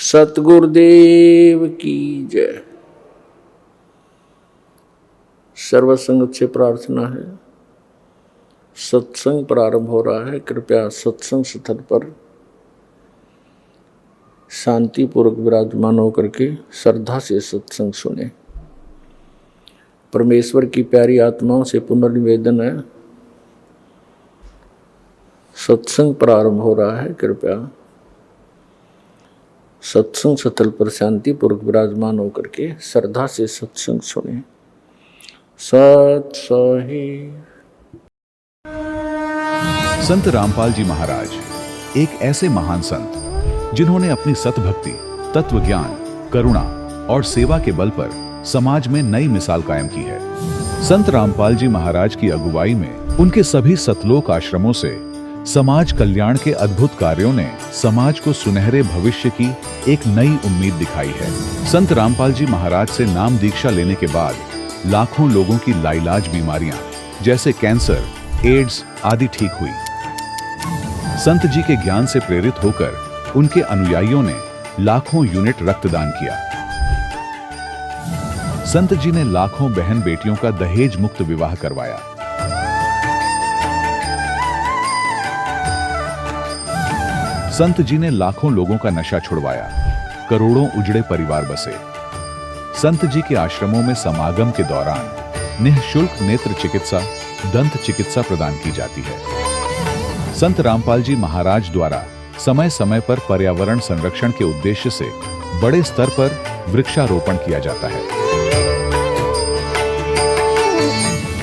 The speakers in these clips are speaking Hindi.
सतगुरुदेव की जय। सर्वसंगत से प्रार्थना है, सत्संग प्रारंभ हो रहा है। कृपया सत्संग स्थल पर शांतिपूर्वक विराजमान होकर के श्रद्धा से सत्संग सुने। परमेश्वर की प्यारी आत्माओं से पुनर्निवेदन है, सत्संग प्रारंभ हो रहा है। कृपया सत्संग स्थल पर शांतिपूर्वक विराजमान होकर के श्रद्धा से सत्संग सुने। सत सही। संत रामपाल जी महाराज एक ऐसे महान संत जिन्होंने अपनी सतभक्ति, तत्व ज्ञान, करुणा और सेवा के बल पर समाज में नई मिसाल कायम की है। संत रामपाल जी महाराज की अगुवाई में उनके सभी सतलोक आश्रमों से समाज कल्याण के अद्भुत कार्यों ने समाज को सुनहरे भविष्य की एक नई उम्मीद दिखाई है। संत रामपाल जी महाराज से नाम दीक्षा लेने के बाद लाखों लोगों की लाइलाज बीमारियां जैसे कैंसर, एड्स आदि ठीक हुई। संत जी के ज्ञान से प्रेरित होकर उनके अनुयायियों ने लाखों यूनिट रक्तदान किया। संत जी ने लाखों बहन बेटियों का दहेज मुक्त विवाह करवाया। संत जी ने लाखों लोगों का नशा छुड़वाया, करोड़ों उजड़े परिवार बसे। संत जी के आश्रमों में समागम के दौरान निःशुल्क नेत्र चिकित्सा, दंत चिकित्सा प्रदान की जाती है। संत रामपाल जी महाराज द्वारा समय समय पर पर्यावरण संरक्षण के उद्देश्य से बड़े स्तर पर वृक्षारोपण किया जाता है।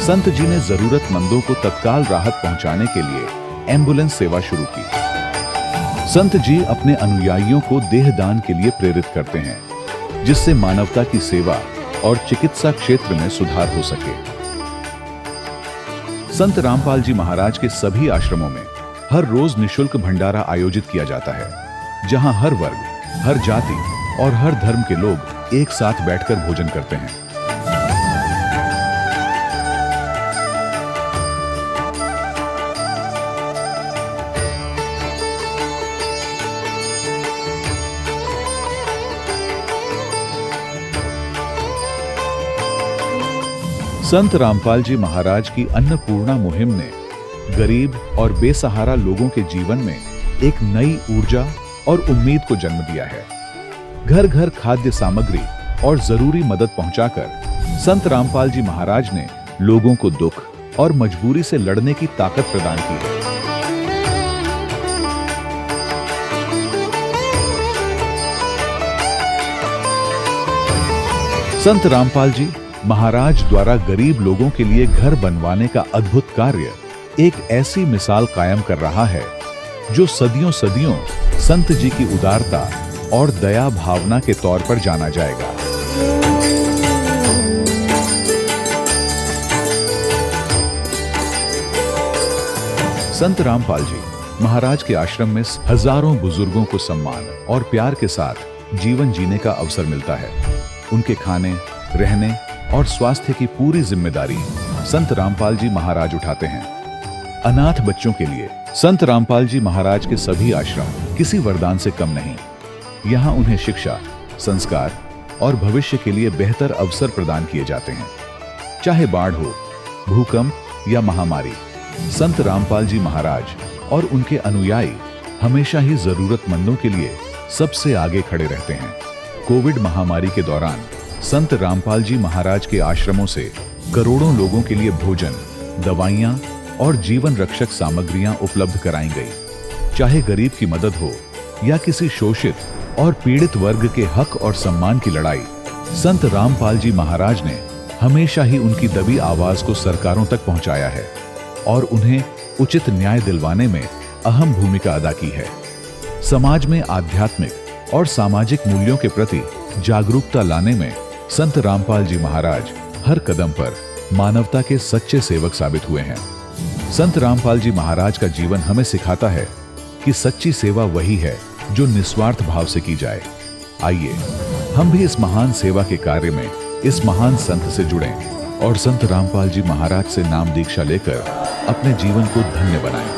संत जी ने जरूरतमंदों को तत्काल राहत पहुंचाने के लिए एम्बुलेंस सेवा शुरू की। संत जी अपने अनुयायियों को देहदान के लिए प्रेरित करते हैं, जिससे मानवता की सेवा और चिकित्सा क्षेत्र में सुधार हो सके। संत रामपाल जी महाराज के सभी आश्रमों में हर रोज निःशुल्क भंडारा आयोजित किया जाता है, जहां हर वर्ग, हर जाति और हर धर्म के लोग एक साथ बैठकर भोजन करते हैं। संत रामपाल जी महाराज की अन्नपूर्णा मुहिम ने गरीब और बेसहारा लोगों के जीवन में एक नई ऊर्जा और उम्मीद को जन्म दिया है। घर घर खाद्य सामग्री और जरूरी मदद पहुंचाकर संत रामपाल जी महाराज ने लोगों को दुख और मजबूरी से लड़ने की ताकत प्रदान की है। संत रामपाल जी महाराज द्वारा गरीब लोगों के लिए घर बनवाने का अद्भुत कार्य एक ऐसी मिसाल कायम कर रहा है जो सदियों सदियों संत जी की उदारता और दया भावना के तौर पर जाना जाएगा। संत रामपाल जी महाराज के आश्रम में हजारों बुजुर्गों को सम्मान और प्यार के साथ जीवन जीने का अवसर मिलता है। उनके खाने, रहने और स्वास्थ्य की पूरी जिम्मेदारी संत रामपाल जी महाराज उठाते हैं। अनाथ बच्चों के लिए संत रामपाल जी महाराज के सभी आश्रम किसी वरदान से कम नहीं। यहाँ उन्हें शिक्षा, संस्कार और भविष्य के लिए बेहतर अवसर प्रदान किए जाते हैं। चाहे बाढ़ हो, भूकंप या महामारी, संत रामपाल जी महाराज और उनके अनुयायी हमेशा ही जरूरतमंदों के लिए सबसे आगे खड़े रहते हैं। कोविड महामारी के दौरान संत रामपाल जी महाराज के आश्रमों से करोड़ों लोगों के लिए भोजन, दवाइयां और जीवन रक्षक सामग्रियां उपलब्ध कराई गई। चाहे गरीब की मदद हो या किसी शोषित और पीड़ित वर्ग के हक और सम्मान की लड़ाई, संत रामपाल जी महाराज ने हमेशा ही उनकी दबी आवाज को सरकारों तक पहुंचाया है और उन्हें उचित न्याय दिलवाने में अहम भूमिका अदा की है। समाज में आध्यात्मिक और सामाजिक मूल्यों के प्रति जागरूकता लाने में संत रामपाल जी महाराज हर कदम पर मानवता के सच्चे सेवक साबित हुए हैं। संत रामपाल जी महाराज का जीवन हमें सिखाता है कि सच्ची सेवा वही है जो निस्वार्थ भाव से की जाए। आइए हम भी इस महान सेवा के कार्य में इस महान संत से जुड़ें और संत रामपाल जी महाराज से नाम दीक्षा लेकर अपने जीवन को धन्य बनाएं।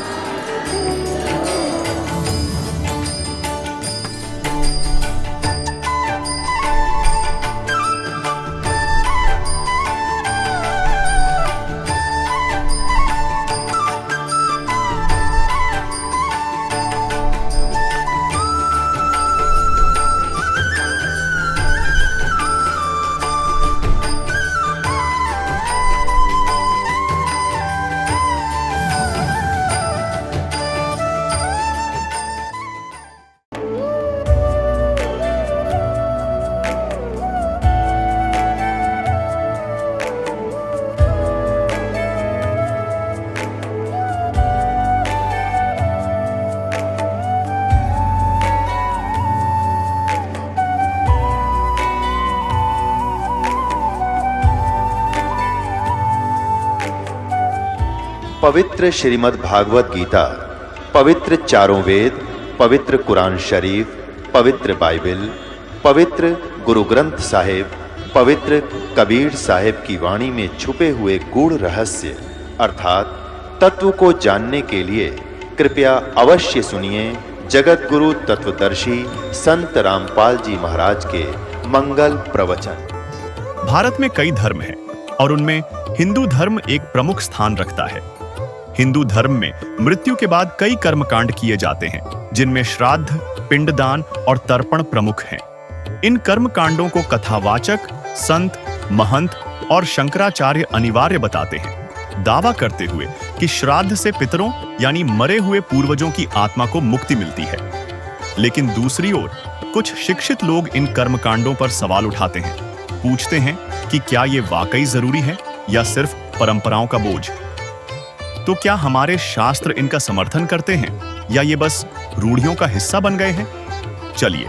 पवित्र श्रीमद् भागवत गीता, पवित्र चारों वेद, पवित्र कुरान शरीफ, पवित्र बाइबल, पवित्र गुरु ग्रंथ साहिब, पवित्र कबीर साहिब की वाणी में छुपे हुए गूढ़ रहस्य अर्थात तत्व को जानने के लिए कृपया अवश्य सुनिए जगत गुरु तत्वदर्शी संत रामपाल जी महाराज के मंगल प्रवचन। भारत में कई धर्म हैं और उनमें हिंदू धर्म एक प्रमुख स्थान रखता है। हिंदू धर्म में मृत्यु के बाद कई कर्मकांड किए जाते हैं, जिनमें श्राद्ध, पिंडदान और तर्पण प्रमुख हैं। इन कर्मकांडों को कथावाचक, संत, महंत और शंकराचार्य अनिवार्य बताते हैं, दावा करते हुए कि श्राद्ध से पितरों यानी मरे हुए पूर्वजों की आत्मा को मुक्ति मिलती है। लेकिन दूसरी ओर कुछ शिक्षित लोग इन कर्मकांडों पर सवाल उठाते हैं, पूछते हैं कि क्या ये वाकई जरूरी है या सिर्फ परंपराओं का बोझ? तो क्या हमारे शास्त्र इनका समर्थन करते हैं या ये बस रूढ़ियों का हिस्सा बन गए हैं? चलिए,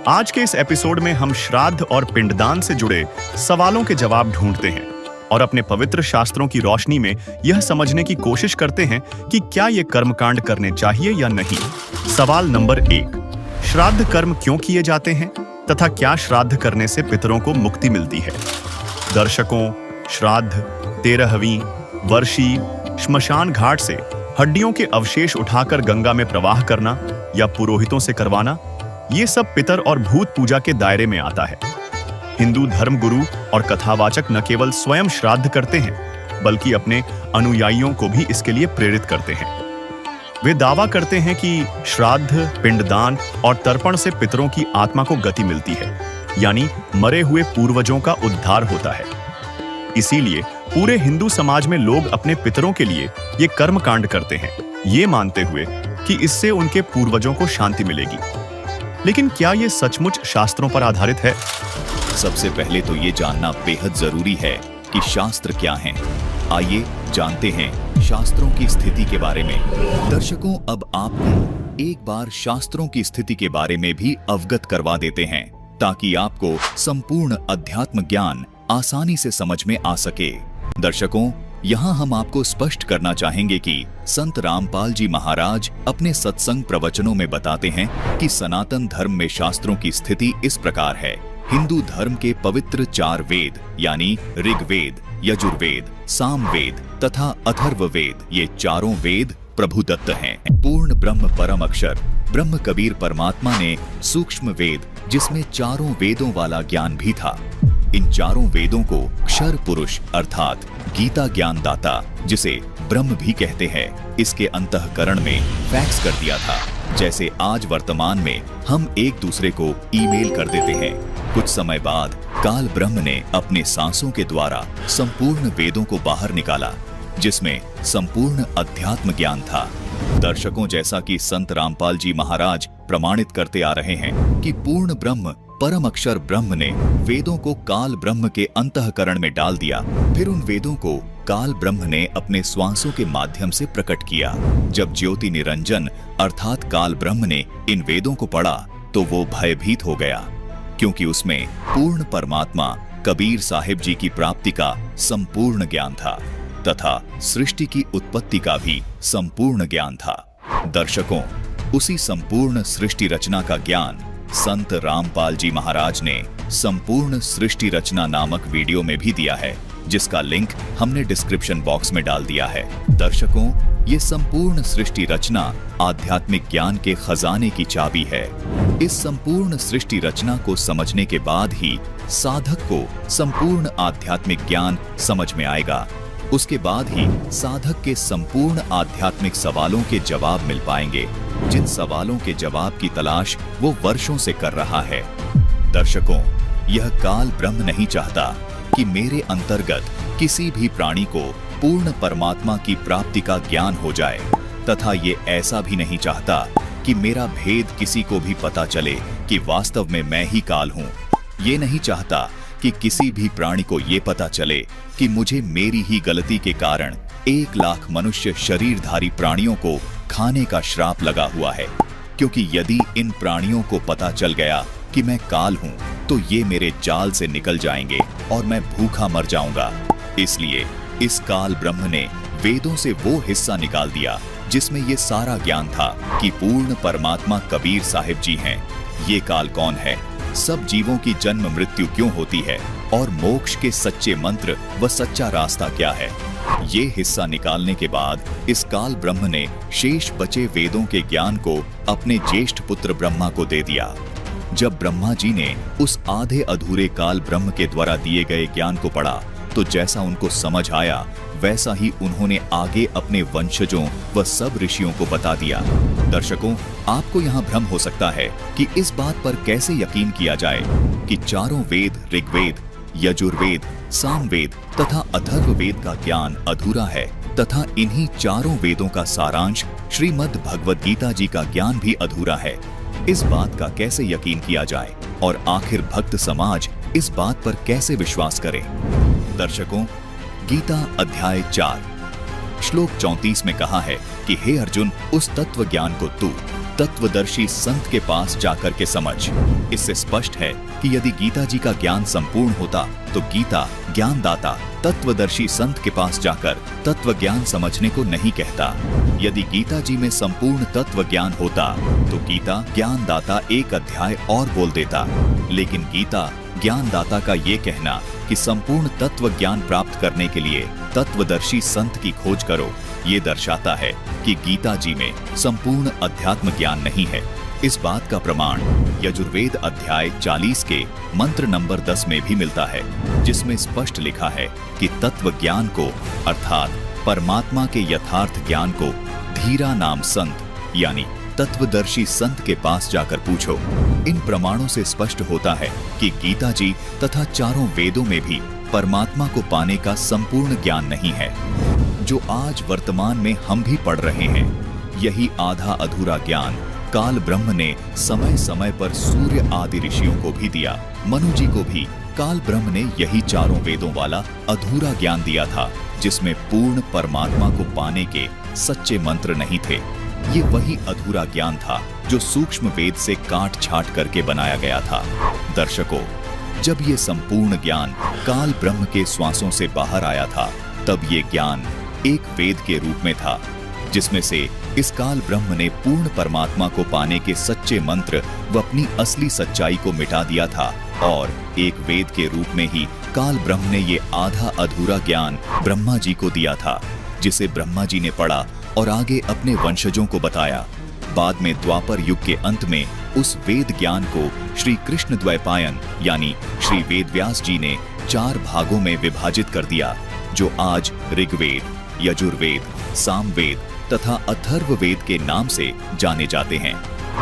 आज के इस एपिसोड में हम श्राद्ध और पिंडदान से जुड़े सवालों के जवाब ढूंढते हैं और अपने पवित्र शास्त्रों की रोशनी में यह समझने की कोशिश करते हैं कि क्या ये कर्मकांड करने चाहिए या नहीं। सवाल नंबर 1, श्राद्ध कर्म क्यों किए जाते हैं तथा क्या श्राद्ध करने से पितरों को मुक्ति मिलती है? दर्शकों, श्राद्ध, 13वीं, वर्षी, श्मशान घाट से हड्डियों के अवशेष उठाकर गंगा में प्रवाह करना या पुरोहितों से करवाना, ये सब पितर और भूत पूजा के दायरे में आता है। हिंदू धर्मगुरु और कथावाचक न केवल स्वयं श्राद्ध करते हैं, बल्कि अपने अनुयायियों को भी इसके लिए प्रेरित करते हैं। वे दावा करते हैं कि श्राद्ध, पिंडदान और तर्पण से पितरों की आत्मा को गति मिलती है, यानी मरे हुए पूर्वजों का उद्धार होता है। इसीलिए पूरे हिंदू समाज में लोग अपने पितरों के लिए ये कर्मकांड करते हैं, ये मानते हुए कि इससे उनके पूर्वजों को शांति मिलेगी। लेकिन क्या ये सचमुच शास्त्रों पर आधारित है? सबसे पहले तो ये जानना बेहद जरूरी है कि शास्त्र क्या हैं। आइए जानते हैं शास्त्रों की स्थिति के बारे में। दर्शकों, अब आपको एक बार शास्त्रों की स्थिति के बारे में भी अवगत करवा देते हैं, ताकि आपको संपूर्ण अध्यात्म ज्ञान आसानी से समझ में आ सके। दर्शकों, यहाँ हम आपको स्पष्ट करना चाहेंगे कि संत रामपाल जी महाराज अपने सत्संग प्रवचनों में बताते हैं कि सनातन धर्म में शास्त्रों की स्थिति इस प्रकार है। हिंदू धर्म के पवित्र 4 वेद यानी ऋग्वेद, यजुर्वेद, सामवेद तथा अथर्ववेद, ये चारों वेद प्रभु दत्त हैं। पूर्ण ब्रह्म परम अक्षर ब्रह्म कबीर परमात्मा ने सूक्ष्म वेद, जिसमें चारों वेदों वाला ज्ञान भी था, इन चारों वेदों को क्षर पुरुष अर्थात गीता ज्ञान दाता, जिसे ब्रह्म भी कहते हैं, इसके अंतःकरण में फैक्स कर दिया था। जैसे आज वर्तमान में हम एक दूसरे को ईमेल कर देते हैं। कुछ समय बाद काल ब्रह्म ने अपने सांसों के द्वारा संपूर्ण वेदों को बाहर निकाला, जिसमें संपूर्ण अध्यात्म ज्ञान था। दर्शकों, जैसा कि संत रामपाल जी महाराज प्रमाणित करते आ रहे हैं कि पूर्ण ब्रह्म परम अक्षर ब्रह्म ने वेदों को काल ब्रह्म के अंतःकरण में डाल दिया। फिर उन वेदों को काल ब्रह्म ने अपने श्वासों के माध्यम से प्रकट किया। जब ज्योति निरंजन अर्थात काल ब्रह्म ने इन वेदों को पढ़ा तो वो भयभीत हो गया, क्योंकि उसमें पूर्ण परमात्मा कबीर साहिब जी की प्राप्ति का संपूर्ण ज्ञान था तथा सृष्टि की उत्पत्ति का भी संपूर्ण ज्ञान था। दर्शकों, उसी संपूर्ण सृष्टि रचना का ज्ञान संत रामपाल जी महाराज ने संपूर्ण सृष्टि रचना नामक वीडियो में भी दिया है, जिसका लिंक हमने डिस्क्रिप्शन बॉक्स में डाल दिया है। दर्शकों, ये संपूर्ण सृष्टि रचना आध्यात्मिक ज्ञान के खजाने की चाबी है। इस संपूर्ण सृष्टि रचना को समझने के बाद ही साधक को संपूर्ण आध्यात्मिक ज्ञान समझ में आएगा। उसके बाद ही साधक के संपूर्ण आध्यात्मिक सवालों के जवाब मिल पाएंगे, जिन सवालों के जवाब की तलाश वो वर्षों से कर रहा है। दर्शकों, यह काल ब्रह्म नहीं चाहता कि मेरे अंतर्गत किसी भी प्राणी को पूर्ण परमात्मा की प्राप्ति का ज्ञान हो जाए, तथा ये ऐसा भी नहीं चाहता कि मेरा भेद किसी को भी पता चले कि वास्तव में मैं ही काल हूँ। ये नहीं चाहता कि किसी भी प्राणी को ये पता चले कि मुझे मेरी ही गलती के कारण 1 लाख मनुष्य शरीरधारी प्राणियों को खाने का श्राप लगा हुआ है, क्योंकि यदि इन प्राणियों को पता चल गया कि मैं काल हूँ तो ये मेरे जाल से निकल जाएंगे और मैं भूखा मर जाऊंगा। इसलिए इस काल ब्रह्म ने वेदों से वो हिस्सा निकाल दिया जिसमें ये सारा ज्ञान था कि पूर्ण परमात्मा कबीर साहिब जी हैं। ये काल कौन है, सब जीवों की जन्म मृत्यु क्यों होती है और मोक्ष के सच्चे मंत्र व सच्चा रास्ता क्या है। ये हिस्सा निकालने के बाद इस काल ब्रह्म ने शेष बचे वेदों के ज्ञान को अपने ज्येष्ठ पुत्र ब्रह्मा को दे दिया। जब ब्रह्मा जी ने उस आधे अधूरे काल ब्रह्म के द्वारा दिए गए ज्ञान को पढ़ा तो जैसा उनको समझ आया वैसा ही उन्होंने आगे अपने वंशजों व सब ऋषियों को बता दिया। दर्शकों, आपको यहाँ भ्रम हो सकता है कि इस बात पर कैसे यकीन किया जाए कि चारों वेद ऋग्वेद, यजुर्वेद, सामवेद तथा अथर्ववेद का ज्ञान अधूरा है तथा इन्हीं चारों वेदों का सारांश श्रीमद् भगवद गीता जी का ज्ञान भी अधूरा है। इस बात का कैसे यकीन किया जाए और आखिर भक्त समाज इस बात पर कैसे विश्वास करे। दर्शकों, गीता अध्याय 4 श्लोक 34 में कहा है कि हे अर्जुन, उस तत्व ज्ञान को तू तत्वदर्शी संत के पास जाकर के समझ। इससे स्पष्ट है कि यदि गीता जी का ज्ञान संपूर्ण होता तो गीता ज्ञानदाता तत्वदर्शी संत के पास जाकर तत्व ज्ञान समझने को नहीं कहता। यदि गीता जी में संपूर्ण तत्व ज्ञान होता तो गीता ज्ञानदाता एक अध्याय और बोल देता, लेकिन गीता ज्ञानदाता का ये कहना कि संपूर्ण तत्व ज्ञान प्राप्त करने के लिए तत्वदर्शी संत की खोज करो, ये दर्शाता है कि गीता जी में संपूर्ण अध्यात्म ज्ञान नहीं है। इस बात का प्रमाण यजुर्वेद अध्याय 40 के मंत्र नंबर 10 में भी मिलता है, जिसमें स्पष्ट लिखा है कि तत्व ज्ञान को अर्थात परमात्मा के यथार्थ ज्ञान को धीरा नाम संत यानी तत्वदर्शी संत के पास जाकर पूछो। इन प्रमाणों से स्पष्ट होता है कि गीता जी तथा चारों वेदों में भी परमात्मा को पाने का संपूर्ण ज्ञान नहीं है, जो आज वर्तमान में हम भी पढ़ रहे हैं। यही आधा अधूरा ज्ञान काल ब्रह्म ने समय समय पर सूर्य आदि ऋषियों को भी दिया। मनु जी को भी काल ब्रह्म ने यही चारों वेदों वाला अधूरा ज्ञान दिया था, जिसमें पूर्ण परमात्मा को पाने के सच्चे मंत्र नहीं थे। ये वही अधूरा ज्ञान था जो सूक्ष्म वेद से काट छाट करके बनाया गया था। दर्शकों, जब ये संपूर्ण ज्ञान काल ब्रह्म के श्वासों से बाहर आया था, तब ये ज्ञान एक वेद के रूप में था, जिसमें से इस काल ब्रह्म ने पूर्ण परमात्मा को पाने के सच्चे मंत्र व अपनी असली सच्चाई को मिटा दिया था। और एक वेद के रूप में ही काल ब्रह्म ने ये आधा अधूरा ज्ञान ब्रह्मा जी को दिया था, जिसे ब्रह्मा जी ने पढ़ा और आगे अपने वंशजों को बताया। बाद में द्वापर युग के अंत में उस वेद ज्ञान को श्री कृष्ण द्वैपायन यानी श्री वेदव्यास जी ने 4 भागों में विभाजित कर दिया, जो आज ऋग्वेद, यजुर्वेद, सामवेद तथा अथर्ववेद के नाम से जाने जाते हैं।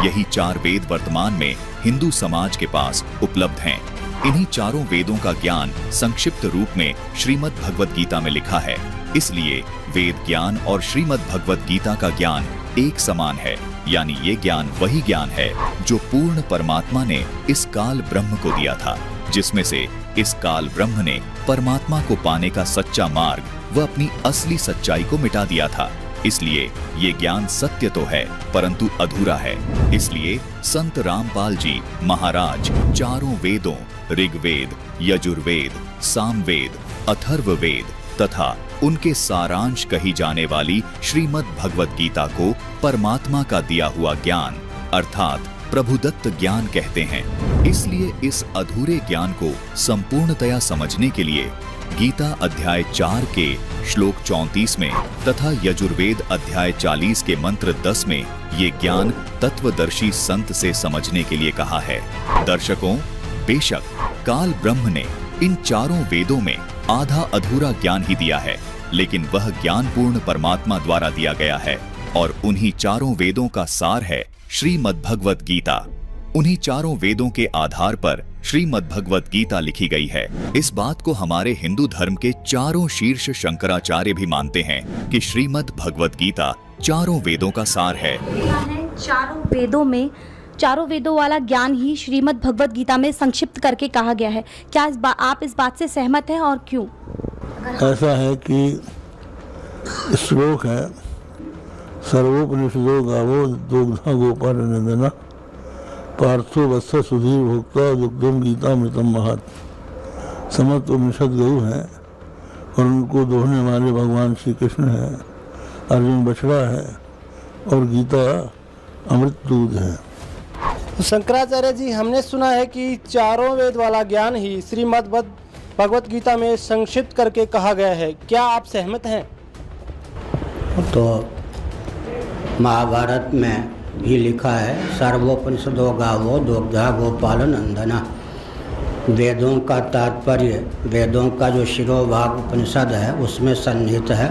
यही 4 वेद वर्तमान में हिंदू समाज के पास उपलब्ध हैं। इन्हीं चारों वेदों का ज्ञान संक्षिप्त रूप में श्रीमद् भगवद गीता में लिखा है। इसलिए वेद ज्ञान और श्रीमद् भगवद गीता का ज्ञान एक समान है, यानी ये ज्ञान वही ज्ञान है जो पूर्ण परमात्मा ने इस काल ब्रह्म को दिया था, जिसमें से इस काल ब्रह्म ने परमात्मा को पाने का सच्चा मार्ग व अपनी असली सच्चाई को मिटा दिया था। इसलिए ये ज्ञान सत्य तो है परंतु अधूरा है। इसलिए संत रामपाल जी महाराज चारों वेदों ऋग्वेद, यजुर्वेद, सामवेद, अथर्ववेद तथा उनके सारांश कही जाने वाली श्रीमद् भगवद गीता को परमात्मा का दिया हुआ ज्ञान अर्थात प्रभुदत्त ज्ञान कहते हैं। इसलिए इस अधूरे ज्ञान को संपूर्णतया समझने के लिए गीता अध्याय 4 के श्लोक 34 में तथा यजुर्वेद अध्याय 40 के मंत्र 10 में ये ज्ञान तत्वदर्शी संत से समझने के लिए कहा है। दर्शकों, बेशक काल ब्रह्म ने इन चारों वेदों में आधा अधूरा ज्ञान ही दिया है, लेकिन वह ज्ञान पूर्ण परमात्मा द्वारा दिया गया है और उन्हीं चारों वेदों का सार है श्रीमद् भगवद गीता। उन्हीं चारों वेदों के आधार पर श्रीमद् भगवद गीता लिखी गई है। इस बात को हमारे हिंदू धर्म के चारों शीर्ष शंकराचार्य भी मानते हैं कि श्रीमद् भगवद गीता चारों वेदों का सार है। चारों वेदों वाला ज्ञान ही श्रीमद् भगवद गीता में संक्षिप्त करके कहा गया है। क्या आप इस बात से सहमत हैं और क्यों? ऐसा है कि श्लोक है, सर्वोपनिषदो गावो दुग्धा गोपालनंदना पार्थो वत्स सुधीर भोक्ता दुग्धम गीता मृतम महत। समस्त उपनिषद गऊ हैं और उनको दोहने वाले भगवान श्री कृष्ण है, अर्जुन बछड़ा है और गीता अमृत दूध है। शंकराचार्य जी, हमने सुना है कि चारों वेद वाला ज्ञान ही श्रीमद् भगवत गीता में संक्षिप्त करके कहा गया है, क्या आप सहमत हैं? तो महाभारत में भी लिखा है, सर्वोपनिषदो गावो दुग्धा गोपाल नंदना। वेदों का तात्पर्य, वेदों का जो शिरोभाग उपनिषद है उसमें सन्निहित है।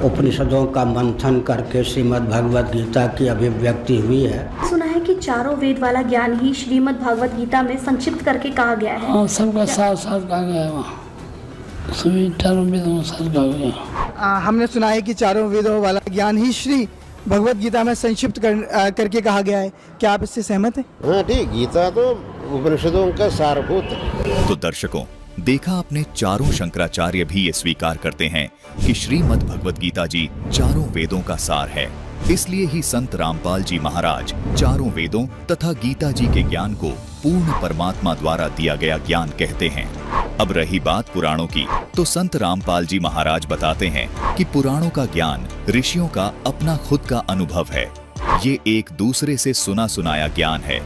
उपनिषदों का मंथन करके श्रीमद् भगवत गीता की अभिव्यक्ति हुई है। सुना है कि चारों वेद वाला ज्ञान ही श्रीमद् भागवत गीता में संक्षिप्त करके कहा गया है। हाँ, सबका साथ साथ कहा गया है वहाँ, सभी चारों वेदों में साथ कहा गया। हमने सुना है कि चारों वेदों वाला ज्ञान ही श्री भगवत गीता में संक्षिप्त करके कहा गया है, क्या आप इससे सहमत हैं? हाँ ठीक, गीता तो उपनिषदों का सारभूत है। तो दर्शकों, देखा आपने, चारों शंकराचार्य भी ये स्वीकार करते हैं कि श्रीमद् भगवत गीता जी चारों वेदों का सार है। इसलिए ही संत रामपाल जी महाराज चारों वेदों तथा गीता जी के ज्ञान को पूर्ण परमात्मा द्वारा दिया गया ज्ञान कहते हैं। अब रही बात पुराणों की, तो संत रामपाल जी महाराज बताते हैं कि पुराणों का ज्ञान ऋषियों का अपना खुद का अनुभव है। ये एक दूसरे से सुना सुनाया ज्ञान है।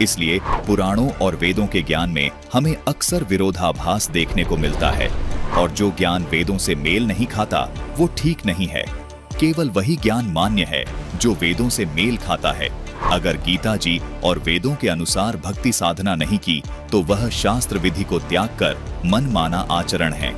इसलिए पुराणों और वेदों के ज्ञान में हमें अक्सर विरोधाभास देखने को मिलता है, और जो ज्ञान वेदों से मेल नहीं खाता वो ठीक नहीं है। केवल वही ज्ञान मान्य है जो वेदों से मेल खाता है। अगर गीता जी और वेदों के अनुसार भक्ति साधना नहीं की तो वह शास्त्र विधि को त्याग कर मनमाना आचरण है,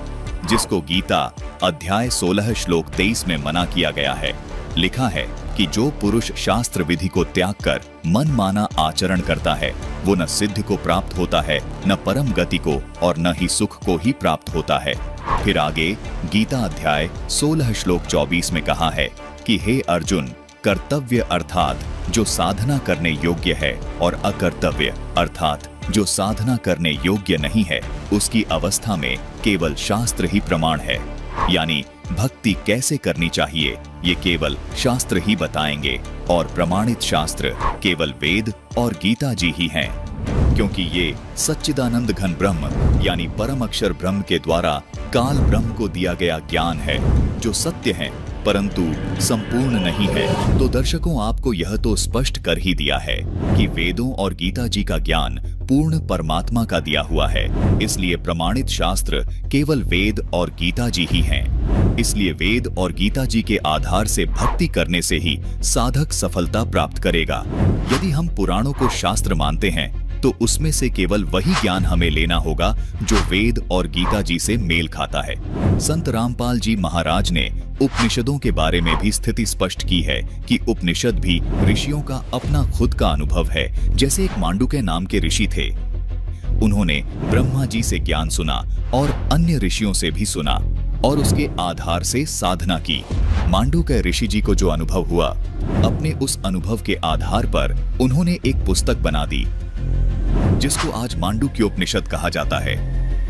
जिसको गीता अध्याय 16 श्लोक 23 में मना किया गया है। लिखा है कि जो पुरुष शास्त्र विधि को त्याग कर मनमाना आचरण करता है वो न सिद्धि को प्राप्त होता है, न परम गति को, और न ही सुख को ही प्राप्त होता है। फिर आगे गीता अध्याय 16 श्लोक 24 में कहा है कि हे अर्जुन, कर्तव्य अर्थात जो साधना करने योग्य है और अकर्तव्य अर्थात जो साधना करने योग्य नहीं है, उसकी अवस्था में केवल शास्त्र ही प्रमाण है। यानी भक्ति कैसे करनी चाहिए ये केवल शास्त्र ही बताएंगे, और प्रमाणित शास्त्र केवल वेद और गीता जी ही हैं, क्योंकि ये सच्चिदानंद घन ब्रह्म यानी परम अक्षर ब्रह्म के द्वारा काल ब्रह्म को दिया गया ज्ञान है, जो सत्य है परंतु संपूर्ण नहीं है। तो दर्शकों, आपको यह तो स्पष्ट कर ही दिया है कि वेदों और गीता जी का ज्ञान पूर्ण परमात्मा का दिया हुआ है। इसलिए प्रमाणित शास्त्र केवल वेद और गीता जी ही हैं। इसलिए वेद और गीता जी के आधार से भक्ति करने से ही साधक सफलता प्राप्त करेगा। यदि हम पुराणों को शास्त्र मानते हैं तो उसमें से केवल वही ज्ञान हमें लेना होगा जो वेद और गीता जी से मेल खाता है। संत रामपाल जी महाराज ने उपनिषदों के बारे में भी स्थिति स्पष्ट की है कि उपनिषद भी ऋषियों का अपना खुद का अनुभव है। जैसे एक मांडुक्य नाम के ऋषि थे, उन्होंने ब्रह्मा जी से ज्ञान सुना और अन्य ऋषियों से भी सुना और उसके आधार से साधना की। मांडुक्य ऋषि जी को जो अनुभव हुआ, अपने उस अनुभव के आधार पर उन्होंने एक पुस्तक बना दी जिसको आज मांडुक्योपनिषद कहा जाता है।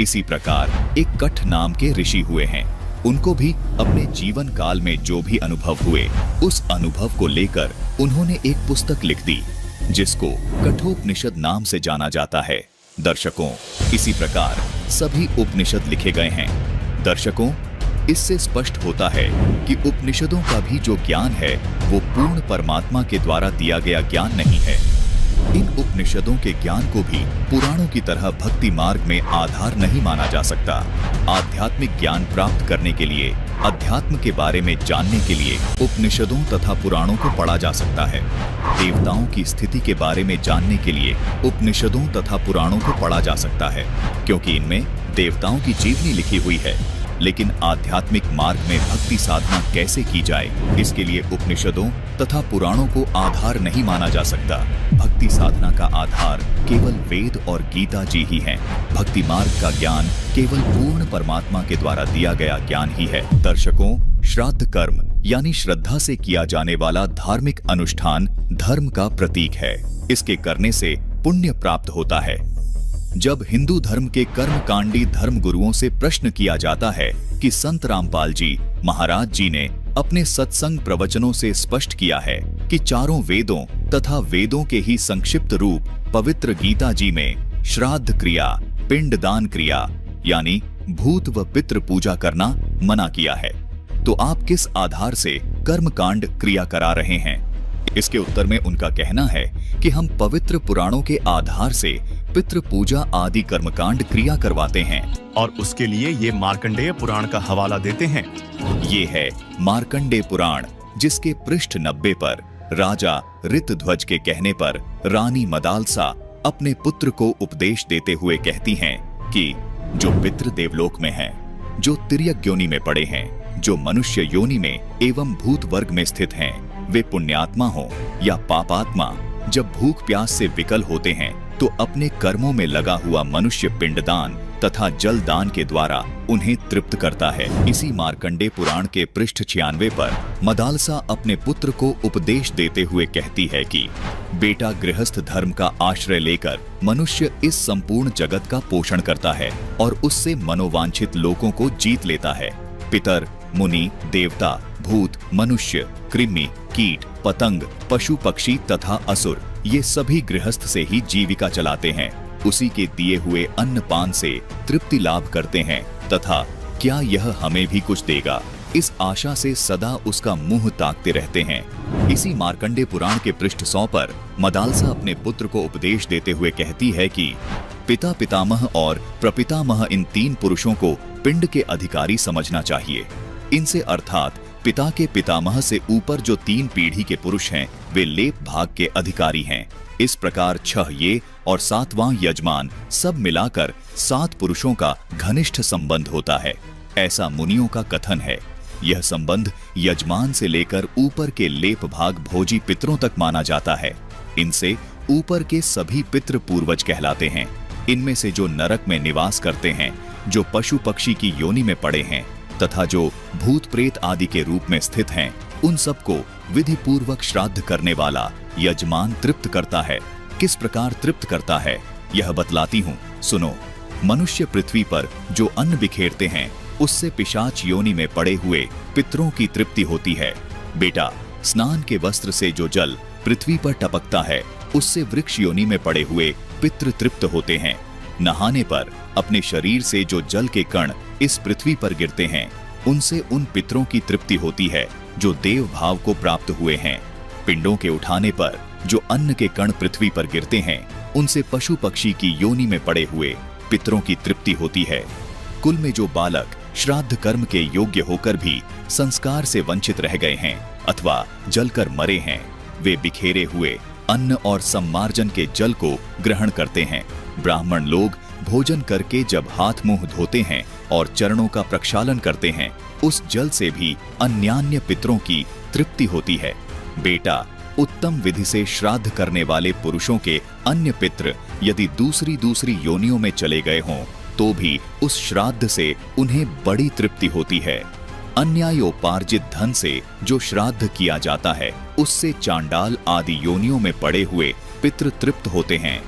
इसी प्रकार एक कठ नाम के ऋषि हुए हैं। उनको भी अपने जीवन काल में जो भी अनुभव हुए, उस अनुभव को लेकर उन्होंने एक पुस्तक लिख दी जिसको कठोपनिषद नाम से जाना जाता है। दर्शकों, इसी प्रकार सभी उपनिषद लिखे गए हैं। दर्शकों, इससे स्पष्ट होता है कि उपनिषदों का भी जो ज्ञान है वो पूर्ण परमात्मा के द्वारा दिया गया ज्ञान नहीं है। इन उपनिषदों के ज्ञान को भी पुराणों की तरह भक्ति मार्ग में आधार नहीं माना जा सकता। आध्यात्मिक ज्ञान प्राप्त करने के लिए, अध्यात्म के बारे में जानने के लिए उपनिषदों तथा पुराणों को पढ़ा जा सकता है। देवताओं की स्थिति के बारे में जानने के लिए उपनिषदों तथा पुराणों को पढ़ा जा सकता है, क्योंकि इनमें देवताओं की जीवनी लिखी हुई है। लेकिन आध्यात्मिक मार्ग में भक्ति साधना कैसे की जाए, इसके लिए उपनिषदों तथा पुराणों को आधार नहीं माना जा सकता। भक्ति साधना का आधार केवल वेद और गीता जी ही हैं। भक्ति मार्ग का ज्ञान केवल पूर्ण परमात्मा के द्वारा दिया गया ज्ञान ही है। दर्शकों, श्राद्ध कर्म यानी श्रद्धा से किया जाने वाला धार्मिक अनुष्ठान धर्म का प्रतीक है। इसके करने से पुण्य प्राप्त होता है। जब हिंदू धर्म के कर्मकांडी धर्म गुरुओं से प्रश्न किया जाता है कि संत रामपाल जी महाराज जी ने अपने सत्संग प्रवचनों से स्पष्ट किया है कि चारों वेदों तथा वेदों के ही संक्षिप्त रूप पवित्र गीता जी में श्राद्ध क्रिया, पिंडदान क्रिया यानी भूत व पितृ पूजा करना मना किया है। तो आप किस आधार से कर्मकांड क्रिया करा रहे हैं? इसके उत्तर में उनका कहना है कि हम पवित्र पुराणों के आधार से पितृ पूजा आदि कर्मकांड क्रिया करवाते हैं और उसके लिए ये मार्कंडेय पुराण का हवाला देते हैं। ये है मार्कंडेय पुराण, जिसके पृष्ठ 90 पर राजा ऋतध्वज के कहने पर रानी मदालसा अपने पुत्र को उपदेश देते हुए कहती हैं कि जो पितृ देवलोक में हैं, जो तिर्यक योनि में पड़े हैं, जो मनुष्य योनि में एवं भूत वर्ग में स्थित हैं, वे पुण्यात्मा हो या पापात्मा, जब भूख प्यास से विकल होते हैं तो अपने कर्मों में लगा हुआ मनुष्य पिंडदान तथा जलदान के द्वारा उन्हें तृप्त करता है। इसी मार्कंडेय पुराण के पृष्ठ 96 पर मदालसा अपने पुत्र को उपदेश देते हुए कहती है कि बेटा, गृहस्थ धर्म का आश्रय लेकर मनुष्य इस संपूर्ण जगत का पोषण करता है और उससे मनोवांछित लोगों को जीत लेता है। पितर, मुनि, देवता, भूत, मनुष्य, कृमि, कीट, पतंग, पशु पक्षी तथा असुर, ये सभी गृहस्थ से ही जीविका चलाते हैं, उसी के दिए हुए अन्न पान से तृप्ति लाभ करते हैं तथा क्या यह हमें भी कुछ देगा, इस आशा से सदा उसका मुंह ताकते रहते हैं। इसी मार्कंडेय पुराण के पृष्ठ 100 पर मदालसा अपने पुत्र को उपदेश देते हुए कहती है कि पिता, पितामह और प्रपितामह, इन 3 पुरुषों को पिंड के अधिकारी समझना चाहिए। इनसे अर्थात पिता के पितामह से ऊपर जो 3 पीढ़ी के पुरुष हैं, वे लेप भाग के अधिकारी हैं। इस प्रकार 6 ये और 7वां यजमान, सब मिलाकर 7 पुरुषों का घनिष्ठ संबंध होता है, ऐसा मुनियों का कथन है। यह संबंध यजमान से लेकर ऊपर के लेप भाग भोजी पितरों तक माना जाता है। इनसे ऊपर के सभी पितृ पूर्वज कहलाते हैं। इनमें से जो नरक में निवास करते हैं, जो पशु पक्षी की योनि में पड़े हैं तथा जो भूत प्रेत आदि के रूप में स्थित हैं, उन सबको विधि पूर्वक श्राद्ध करने वाला यजमान तृप्त करता है। किस प्रकार तृप्त करता है यह बतलाती हूँ, सुनो। मनुष्य पृथ्वी पर जो अन्न बिखेरते हैं, उससे पिशाच योनि में पड़े हुए पितरों की तृप्ति होती है। बेटा, स्नान के वस्त्र से जो जल पृथ्वी पर टपकता है, उससे वृक्ष योनि में पड़े हुए पितृ तृप्त होते हैं। नहाने पर अपने शरीर से जो जल के कण इस पृथ्वी पर गिरते हैं, उनसे उन पितरों की तृप्ति होती है जो देव भाव को प्राप्त हुए हैं। पिंडों के उठाने पर जो अन्न के कण पृथ्वी पर गिरते हैं, उनसे पशु पक्षी की योनि में पड़े हुए पितरों की तृप्ति होती है। कुल में जो बालक श्राद्ध कर्म के योग्य होकर भी संस्कार से वंचित रह गए हैं अथवा जलकर मरे हैं, वे बिखेरे हुए अन्न और सम्मार्जन के जल को ग्रहण करते हैं। ब्राह्मण लोग भोजन करके जब हाथ मुंह धोते हैं और चरणों का प्रक्षालन करते हैं, उस जल से भी अन्यान्य पितरों की तृप्ति होती है। बेटा, उत्तम विधि से श्राद्ध करने वाले पुरुषों के अन्य पितृ यदि दूसरी योनियों में चले गए हों, तो भी उस श्राद्ध से उन्हें बड़ी तृप्ति होती है। अन्यायोपार्जित धन से जो श्राद्ध किया जाता है, उससे चांडाल आदि योनियों में पड़े हुए पितृ तृप्त होते हैं।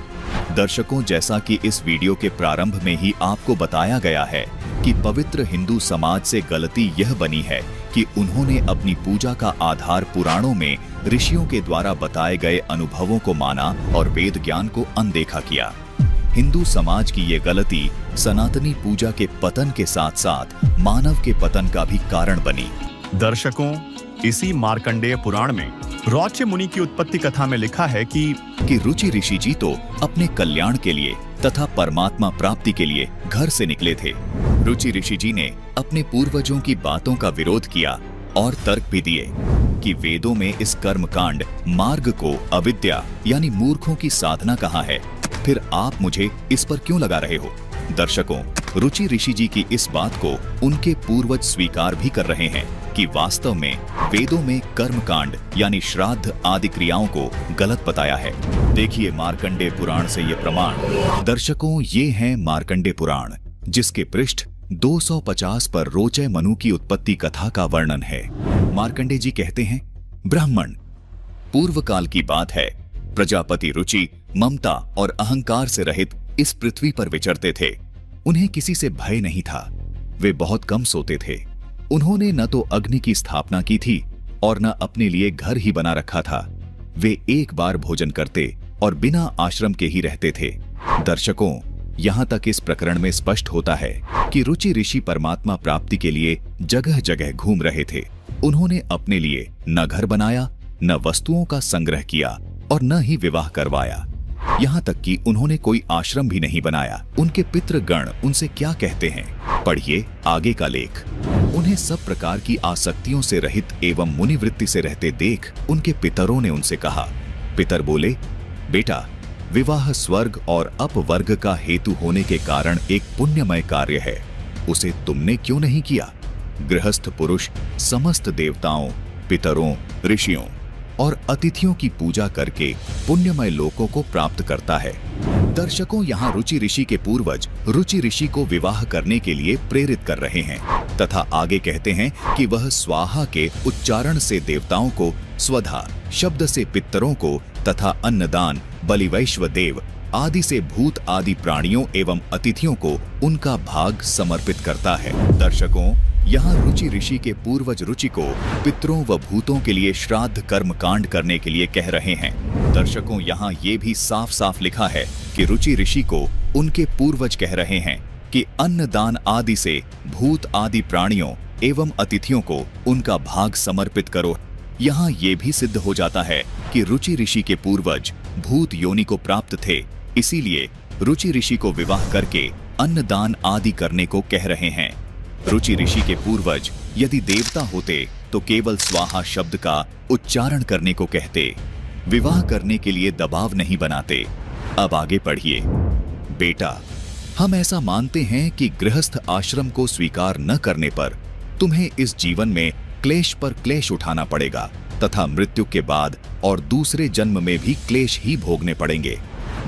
दर्शकों, जैसा कि इस वीडियो के प्रारंभ में ही आपको बताया गया है कि पवित्र हिंदू समाज से गलती यह बनी है कि उन्होंने अपनी पूजा का आधार पुराणों में ऋषियों के द्वारा बताए गए अनुभवों को माना और वेद ज्ञान को अनदेखा किया। हिंदू समाज की ये गलती सनातनी पूजा के पतन के साथ साथ मानव के पतन का भी कारण बनी। दर्शकों, इसी मार्कंडेय पुराण में रौच्य मुनि की उत्पत्ति कथा में लिखा है कि रुचि ऋषि जी तो अपने कल्याण के लिए तथा परमात्मा प्राप्ति के लिए घर से निकले थे। रुचि ऋषि जी ने अपने पूर्वजों की बातों का विरोध किया और तर्क भी दिए कि वेदों में इस कर्मकांड मार्ग को अविद्या यानी मूर्खों की साधना कहा है, फिर आप मुझे इस पर क्यों लगा रहे हो? दर्शकों, रुचि ऋषि जी की इस बात को उनके पूर्वज स्वीकार भी कर रहे हैं कि वास्तव में वेदों में कर्मकांड यानी श्राद्ध आदि क्रियाओं को गलत बताया है। देखिए मार्कंडेय पुराण से ये प्रमाण। दर्शकों, ये है मार्कंडेय पुराण, जिसके पृष्ठ 250 पर रोचय मनु की उत्पत्ति कथा का वर्णन है। मार्कंडेय जी कहते हैं, ब्राह्मण, पूर्व काल की बात है, प्रजापति रुचि ममता और अहंकार से रहित इस पृथ्वी पर विचरते थे। उन्हें किसी से भय नहीं था। वे बहुत कम सोते थे। उन्होंने न तो अग्नि की स्थापना की थी और न अपने लिए घर ही बना रखा था। वे एक बार भोजन करते और बिना आश्रम के ही रहते थे। दर्शकों, यहाँ तक इस प्रकरण में स्पष्ट होता है कि रुचि ऋषि परमात्मा प्राप्ति के लिए जगह जगह घूम रहे थे। उन्होंने अपने लिए न घर बनाया, न वस्तुओं का संग्रह किया और न ही विवाह करवाया। यहाँ तक कि उन्होंने कोई आश्रम भी नहीं बनाया। उनके पितृगण उनसे क्या कहते हैं, पढ़िए आगे का लेख। उन्हें सब प्रकार की आसक्तियों से रहित एवं मुनिवृत्ति से रहते देख उनके पितरों ने उनसे कहा। पितर बोले, बेटा, विवाह स्वर्ग और अपवर्ग का हेतु होने के कारण एक पुण्यमय कार्य है, उसे तुमने क्यों नहीं किया? गृहस्थ पुरुष समस्त देवताओं, पितरों, ऋषियों और अतिथियों की पूजा करके पुण्यमय लोकों को प्राप्त करता है। दर्शकों, यहाँ रुचि ऋषि के पूर्वज रुचि ऋषि को विवाह करने के लिए प्रेरित कर रहे हैं तथा आगे कहते हैं कि वह स्वाहा के उच्चारण से देवताओं को, स्वधा शब्द से पितरों को तथा अन्नदान, बलिवैश्व देव आदि से भूत आदि प्राणियों एवं अतिथियों को उनका भाग समर्पित करता है। दर्शकों, यहाँ रुचि ऋषि के पूर्वज रुचि को पितरों व भूतों के लिए श्राद्ध कर्म कांड करने के लिए कह रहे हैं। दर्शकों, यहाँ ये भी साफ साफ लिखा है कि रुचि ऋषि को उनके पूर्वज कह रहे हैं कि अन्नदान आदि से भूत आदि प्राणियों एवं अतिथियों को उनका भाग समर्पित करो। यहाँ ये भी सिद्ध हो जाता है कि रुचि ऋषि के पूर्वज भूत योनि को प्राप्त थे, इसीलिए रुचि ऋषि को विवाह करके अन्नदान आदि करने को कह रहे हैं। रुचि ऋषि के पूर्वज यदि देवता होते तो केवल स्वाहा शब्द का उच्चारण करने को कहते, विवाह करने के लिए दबाव नहीं बनाते। अब आगे पढ़िए। बेटा, हम ऐसा मानते हैं कि गृहस्थ आश्रम को स्वीकार न करने पर तुम्हें इस जीवन में क्लेश पर क्लेश उठाना पड़ेगा तथा मृत्यु के बाद और दूसरे जन्म में भी क्लेश ही भोगने पड़ेंगे।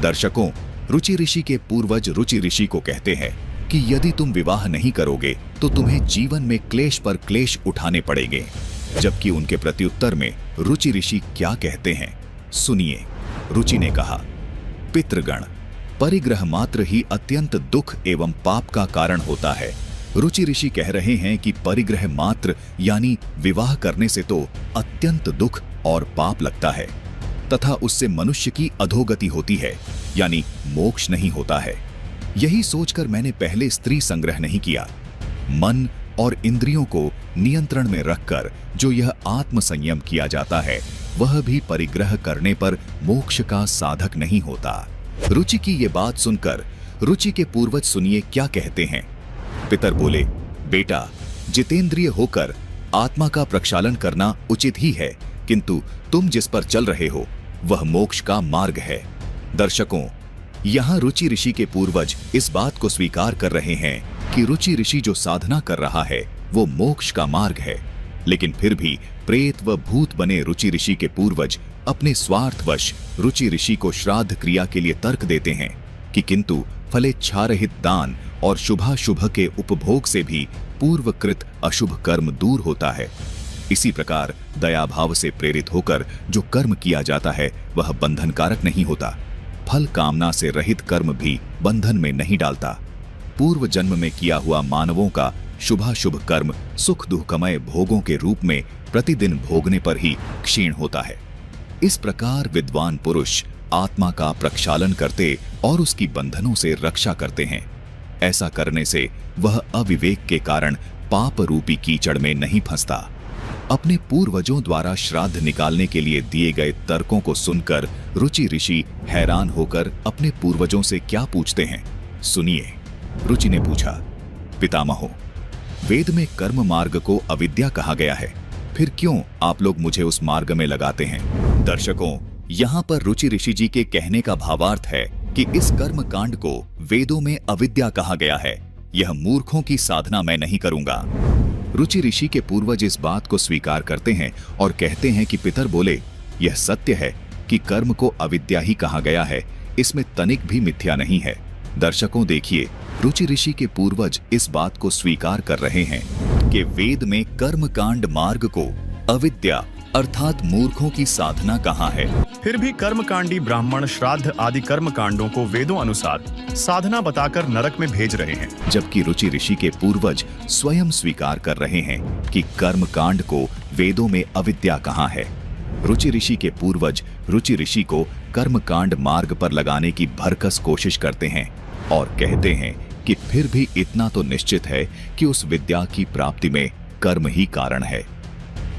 दर्शकों, रुचि ऋषि के पूर्वज रुचि ऋषि को कहते हैं कि यदि तुम विवाह नहीं करोगे तो तुम्हें जीवन में क्लेश पर क्लेश उठाने पड़ेंगे। जबकि उनके प्रत्युत्तर में रुचि ऋषि क्या कहते हैं, सुनिए। रुचि ने कहा, पितृगण, परिग्रह मात्र ही अत्यंत दुख एवं पाप का कारण होता है। रुचि ऋषि कह रहे हैं कि परिग्रह मात्र यानी विवाह करने से तो अत्यंत दुख और पाप लगता है तथा उससे मनुष्य की अधोगति होती है, यानी मोक्ष नहीं होता है। यही सोचकर मैंने पहले स्त्री संग्रह नहीं किया। मन और इंद्रियों को नियंत्रण में रखकर जो यह आत्म संयम किया जाता है, वह भी परिग्रह करने पर मोक्ष का साधक नहीं होता। रुचि की ये बात सुनकर रुचि के पूर्वज सुनिए क्या कहते हैं। पितर बोले, बेटा, जितेंद्रिय होकर आत्मा का प्रक्षालन करना उचित ही है, किंतु तुम जिस पर चल रहे हो वह मोक्ष का मार्ग है। दर्शकों, यहाँ रुचि ऋषि के पूर्वज इस बात को स्वीकार कर रहे हैं कि रुचि ऋषि जो साधना कर रहा है वो मोक्ष का मार्ग है, लेकिन फिर भी प्रेत व भूत बने रुचि ऋषि के पूर्वज अपने स्वार्थवश रुचि ऋषि को श्राद्ध क्रिया के लिए तर्क देते हैं कि किंतु फलेच्छारहित दान और शुभाशुभ के उपभोग से भी पूर्वकृत अशुभ कर्म दूर होता है। इसी प्रकार दया भाव से प्रेरित होकर जो कर्म किया जाता है वह बंधनकारक नहीं होता। फल कामना से रहित कर्म भी बंधन में नहीं डालता। पूर्व जन्म में किया हुआ मानवों का शुभाशुभ कर्म सुख दुखमय भोगों के रूप में प्रतिदिन भोगने पर ही क्षीण होता है। इस प्रकार विद्वान पुरुष आत्मा का प्रक्षालन करते और उसकी बंधनों से रक्षा करते हैं। ऐसा करने से वह अविवेक के कारण पाप रूपी कीचड़ में नहीं फंसता। अपने पूर्वजों द्वारा श्राद्ध निकालने के लिए दिए गए तर्कों को सुनकर रुचि ऋषि हैरान होकर अपने पूर्वजों से क्या पूछते हैं, सुनिए। रुचि ने पूछा, पितामहो, वेद में कर्म मार्ग को अविद्या कहा गया है, फिर क्यों आप लोग मुझे उस मार्ग में लगाते हैं? दर्शकों, यहाँ पर रुचि ऋषि जी के कहने का भावार्थ है कि इस कर्म कांड को वेदों में अविद्या कहा गया है। यह मूर्खों की साधना मैं नहीं करूंगा। रुचि ऋषि के पूर्वज इस बात को स्वीकार करते हैं और कहते हैं कि पितर बोले, यह सत्य है कि कर्म को अविद्या ही कहा गया है, इसमें तनिक भी मिथ्या नहीं है। दर्शकों देखिए, रुचि ऋषि के पूर्वज इस बात को स्वीकार कर रहे हैं कि वेद में कर्म कांड मार्ग को अविद्या अर्थात मूर्खों की साधना कहाँ है। फिर भी कर्मकांडी ब्राह्मण श्राद्ध आदि कर्म कांडों को वेदों अनुसार साधना बताकर नरक में भेज रहे हैं, जबकि रुचि ऋषि के पूर्वज स्वयं स्वीकार कर रहे हैं कि कर्म कांड को वेदों में अविद्या कहाँ है। रुचि ऋषि के पूर्वज रुचि ऋषि को कर्म कांड मार्ग पर लगाने की भरकस कोशिश करते हैं, और कहते हैं कि फिर भी इतना तो निश्चित है कि उस विद्या की प्राप्ति में कर्म ही कारण है।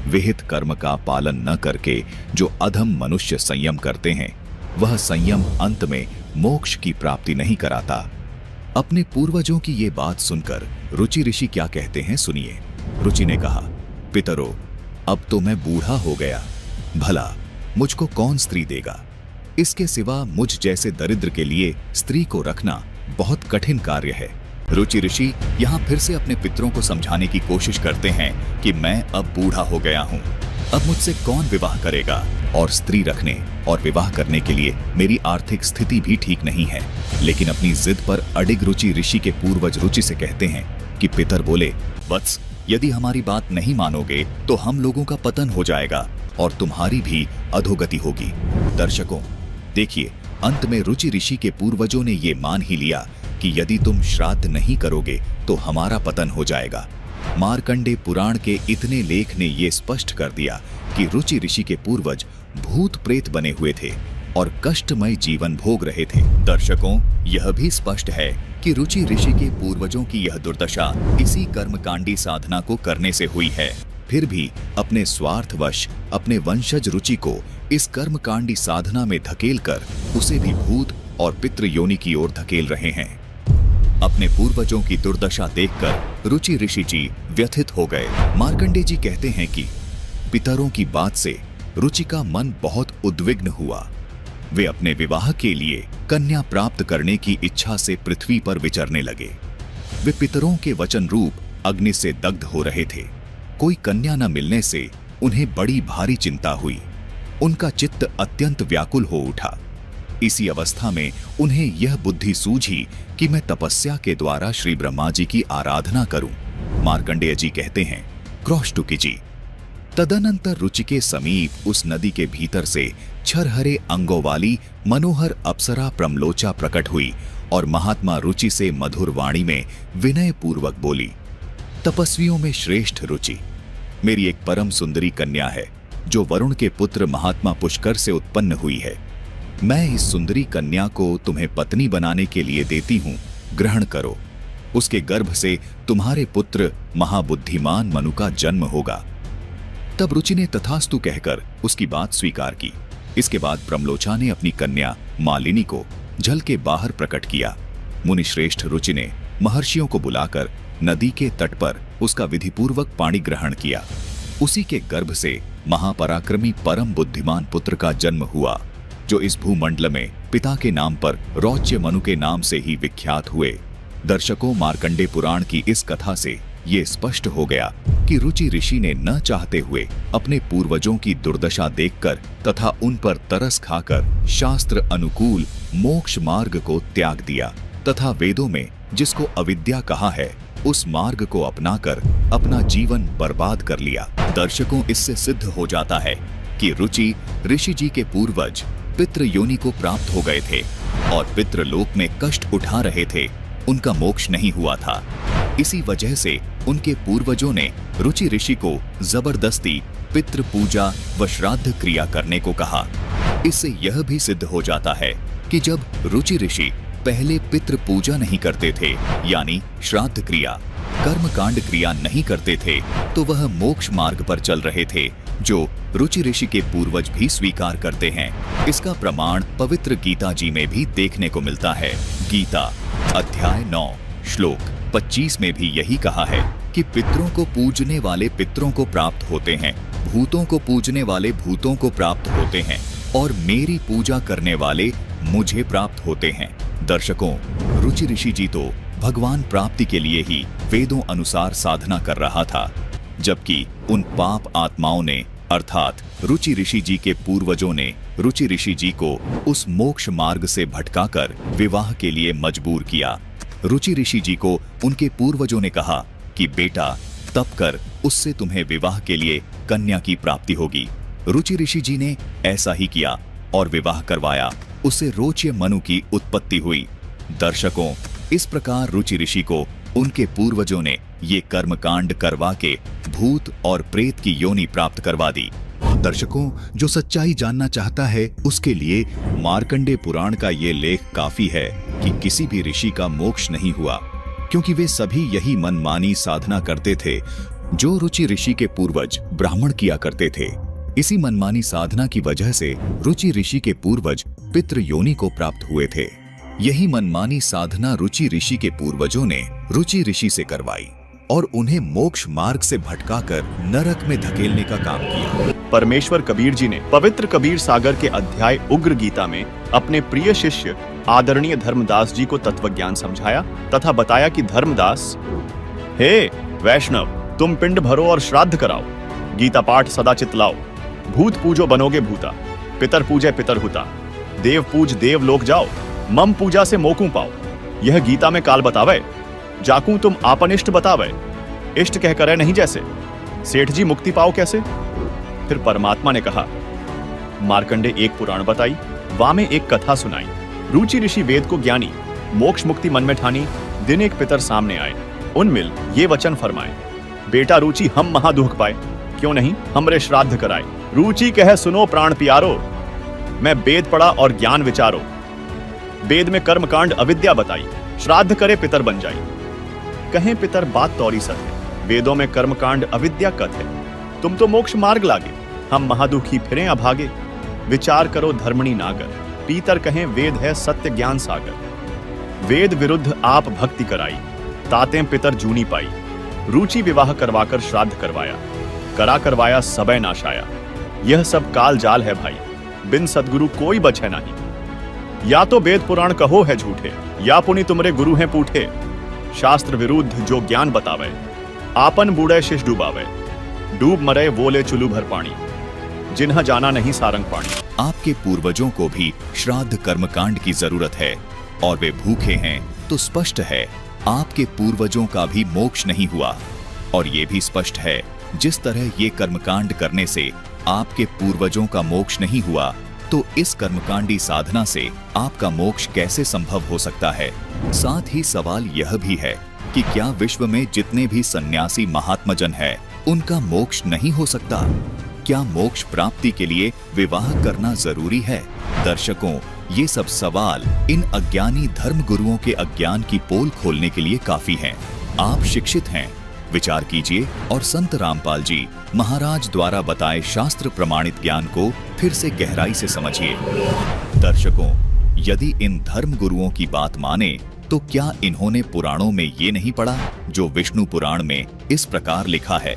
विहित कर्म का पालन न करके जो अधम मनुष्य संयम करते हैं, वह संयम अंत में मोक्ष की प्राप्ति नहीं कराता। अपने पूर्वजों की ये बात सुनकर रुचि ऋषि क्या कहते हैं सुनिए। रुचि ने कहा, पितरों, अब तो मैं बूढ़ा हो गया, भला मुझको कौन स्त्री देगा? इसके सिवा मुझ जैसे दरिद्र के लिए स्त्री को रखना बहुत कठिन कार्य है। रुचि ऋषि यहाँ फिर से अपने पितरों को समझाने की कोशिश करते हैं कि मैं अब बूढ़ा हो गया हूँ, अब मुझसे कौन विवाह करेगा, और स्त्री रखने और विवाह करने के लिए मेरी आर्थिक स्थिति भी ठीक नहीं है। लेकिन अपनी जिद पर अडिग रुचि ऋषि के पूर्वज रुचि से कहते हैं कि पितर बोले, वत्स, यदि हमारी बात नहीं मानोगे तो हम लोगों का पतन हो जाएगा और तुम्हारी भी अधोगति होगी। दर्शकों, देखिए, अंत में रुचि ऋषि के पूर्वजों ने ये मान ही लिया कि यदि तुम श्राद्ध नहीं करोगे तो हमारा पतन हो जाएगा। मार्कंडेय पुराण के इतने लेख ने ये स्पष्ट कर दिया कि रुचि ऋषि के पूर्वज भूत प्रेत बने हुए थे और कष्टमय जीवन भोग रहे थे। दर्शकों, यह भी स्पष्ट है कि रुचि ऋषि के पूर्वजों की यह दुर्दशा इसी कर्मकांडी साधना को करने से हुई है। फिर भी अपने स्वार्थवश अपने वंशज रुचि को इस कर्मकांडी साधना में धकेलकर उसे भी भूत और पितृ योनि की ओर धकेल रहे हैं। अपने पूर्वजों की दुर्दशा देखकर रुचि ऋषि जी व्यथित हो गए। मार्कंडेय जी कहते हैं कि पितरों की बात से रुचि का मन बहुत उद्विग्न हुआ। वे अपने विवाह के लिए कन्या प्राप्त करने की इच्छा से पृथ्वी पर विचरने लगे। वे पितरों के वचन रूप अग्नि से दग्ध हो रहे थे। कोई कन्या न मिलने से उन्हें बड़ी भारी चिंता हुई। उनका चित्त अत्यंत व्याकुल हो उठा। इसी अवस्था में उन्हें यह बुद्धि सूझी कि मैं तपस्या के द्वारा श्री ब्रह्मा जी की आराधना करूं। मार्कंडेय जी कहते हैं, क्रौष्टुकी जी, तदनंतर रुचि के समीप उस नदी के भीतर से छरहरे अंगों वाली मनोहर अप्सरा प्रमलोचा प्रकट हुई और महात्मा रुचि से मधुर वाणी में विनय पूर्वक बोली, तपस्वियों में श्रेष्ठ रुचि, मेरी एक परम सुंदरी कन्या है जो वरुण के पुत्र महात्मा पुष्कर से उत्पन्न हुई है। मैं इस सुंदरी कन्या को तुम्हें पत्नी बनाने के लिए देती हूं, ग्रहण करो। उसके गर्भ से तुम्हारे पुत्र महाबुद्धिमान मनु का जन्म होगा। तब रुचि ने तथास्तु कहकर उसकी बात स्वीकार की। इसके बाद प्रमलोचा ने अपनी कन्या मालिनी को जल के बाहर प्रकट किया। मुनिश्रेष्ठ रुचि ने महर्षियों को बुलाकर नदी के तट पर उसका विधिपूर्वक पाणी ग्रहण किया। उसी के गर्भ से महापराक्रमी परम बुद्धिमान पुत्र का जन्म हुआ, जो इस भूमंडल में पिता के नाम पर रौच्य मनु के नाम से ही विख्यात हुए। दर्शकों, मार्कंडेय पुराण की इस कथा से ये स्पष्ट हो गया कि रुचि ऋषि ने न चाहते हुए अपने पूर्वजों की दुर्दशा देखकर तथा उन पर तरस खाकर शास्त्र अनुकूल मोक्ष मार्ग को त्याग दिया तथा वेदों में जिसको अविद्या कहा है उस मार्ग को अपनाकर अपना जीवन बर्बाद कर लिया। दर्शकों, इससे सिद्ध हो जाता है कि रुचि ऋषि जी के पूर्वज पितृ योनि को प्राप्त हो गए थे और पितृलोक में कष्ट उठा रहे थे, उनका मोक्ष नहीं हुआ था। इसी वजह से उनके पूर्वजों ने रुचि ऋषि को जबरदस्ती पितृ पूजा व श्राद्ध क्रिया करने को कहा। इससे यह भी सिद्ध हो जाता है कि जब रुचि ऋषि पहले पितृ पूजा नहीं करते थे, यानी श्राद्ध क्रिया, कर्मकांड क्रिया नहीं करते थे, तो वह मोक्ष मार्ग पर चल रहे थे, जो रुचि ऋषि के पूर्वज भी स्वीकार करते हैं। इसका प्रमाण पवित्र गीता जी में भी देखने को मिलता है। गीता अध्याय 9 श्लोक 25 में भी यही कहा है कि पितरों को पूजने वाले पितरों को प्राप्त होते हैं, भूतों को पूजने वाले भूतों को प्राप्त होते हैं और मेरी पूजा करने वाले मुझे प्राप्त होते हैं। दर्शकों, रुचि ऋषि जी तो भगवान प्राप्ति के लिए ही वेदों अनुसार साधना कर रहा था, जबकि उन पाप आत्माओं ने अर्थात रुचि ऋषि जी के पूर्वजों ने रुचि ऋषि जी को उस मोक्ष मार्ग से भटकाकर विवाह के लिए मजबूर किया। रुचि ऋषि जी को उनके पूर्वजों ने कहा कि बेटा तप कर, उससे तुम्हें विवाह के लिए कन्या की प्राप्ति होगी। रुचि ऋषि जी ने ऐसा ही किया और विवाह करवाया। उससे रोच्य मनु की उत्पत्ति हुई। दर्शकों, इस प्रकार रुचि ऋषि को उनके पूर्वजों ने ये कर्मकांड करवा के भूत और प्रेत की योनि प्राप्त करवा दी दर्शकों, जो सच्चाई जानना चाहता है उसके लिए मार्कंडेय पुराण का ये लेख काफी है कि किसी भी ऋषि का मोक्ष नहीं हुआ, क्योंकि वे सभी यही मनमानी साधना करते थे जो रुचि ऋषि के पूर्वज ब्राह्मण किया करते थे। इसी मनमानी साधना की वजह से रुचि ऋषि के पूर्वज पितृ योनि को प्राप्त हुए थे। यही मनमानी साधना रुचि ऋषि के पूर्वजों ने रुचि ऋषि से करवाई और उन्हें मोक्ष मार्ग से भटकाकर नरक में धकेलने का काम किया। परमेश्वर कबीर जी ने पवित्र कबीर सागर के अध्याय उग्र गीता में अपने प्रिय शिष्य आदरणीय धर्मदास जी को तत्वज्ञान समझाया तथा बताया कि धर्मदास, हे वैष्णव, तुम पिंड भरो और श्राद्ध कराओ, गीता पाठ सदा चितलाओ, भूत पूजो बनोगे भूता, पितर पूजे पितर हुता, देव पूज देव लोक जाओ, मम पूजा से मोकू पाओ। यह गीता में काल बतावे, जाकू तुम आपन इष्ट बतावे, इष्ट कह करे नहीं जैसे, सेठ जी मुक्ति पाओ कैसे। फिर परमात्मा ने कहा, मार्कंडे एक पुराण बताई, वामे एक कथा सुनाई, रुचि ऋषि वेद को ज्ञानी, मोक्ष मुक्ति मन में ठानी, दिन एक पितर सामने आए, उनमिल ये वचन फरमाए, बेटा रुचि हम महादुख पाए, क्यों नहीं हमरे श्राद्ध कराए। रुचि कहे सुनो प्राण प्यारो, मैं वेद पढ़ा और ज्ञान विचारो, वेद में कर्म कांड अविद्या बताई, श्राद्ध करे पितर बन जाई। कहें पितर बात तौरी सत है, वेदों में कर्म कांड अविद्या कथ है, तुम तो मोक्ष मार्ग लागे, हम महादुखी फिरें अभागे, विचार करो धर्मणी नागर, पीतर कहें वेद है सत्य ज्ञान सागर। वेद विरुद्ध आप भक्ति कराई, तातें पितर जूनी पाई, रुचि विवाह करवाकर श्राद्ध करवाया, करा करवाया सबय नाशाया। यह सब काल जाल है भाई, बिन सदगुरु कोई बचे नहीं। या तो वेद पुराण कहो है झूठे, या पुनि तुमरे गुरु हैं पूठे, शास्त्र विरुद्ध जो ज्ञान बतावे, आपन बूढ़े शिष डूबावे, डूब मरे वोले चुलू भर पानी, जिन्ह जाना नहीं सारंग पानी। आपके पूर्वजों को भी श्राद्ध कर्मकांड की जरूरत है और वे भूखे हैं तो स्पष्ट है आपके पूर्वजों का भी मोक्ष नहीं हुआ। और ये भी स्पष्ट है जिस तरह ये कर्मकांड करने से आपके पूर्वजों का मोक्ष नहीं हुआ, तो इस कर्मकांडी साधना से आपका मोक्ष कैसे संभव हो सकता है। साथ ही सवाल यह भी है कि क्या विश्व में जितने भी सन्यासी महात्मजन हैं, उनका मोक्ष नहीं हो सकता? क्या मोक्ष प्राप्ति के लिए विवाह करना जरूरी है? दर्शकों, ये सब सवाल इन अज्ञानी धर्म गुरुओं के अज्ञान की पोल खोलने के लिए काफी हैं। आप शिक्षित हैं, विचार कीजिए और संत रामपाल जी महाराज द्वारा बताए शास्त्र प्रमाणित ज्ञान को फिर से गहराई से समझिए। दर्शकों, यदि इन धर्म गुरुओं की बात माने तो क्या इन्होंने पुराणों में ये नहीं पढ़ा जो विष्णु पुराण में इस प्रकार लिखा है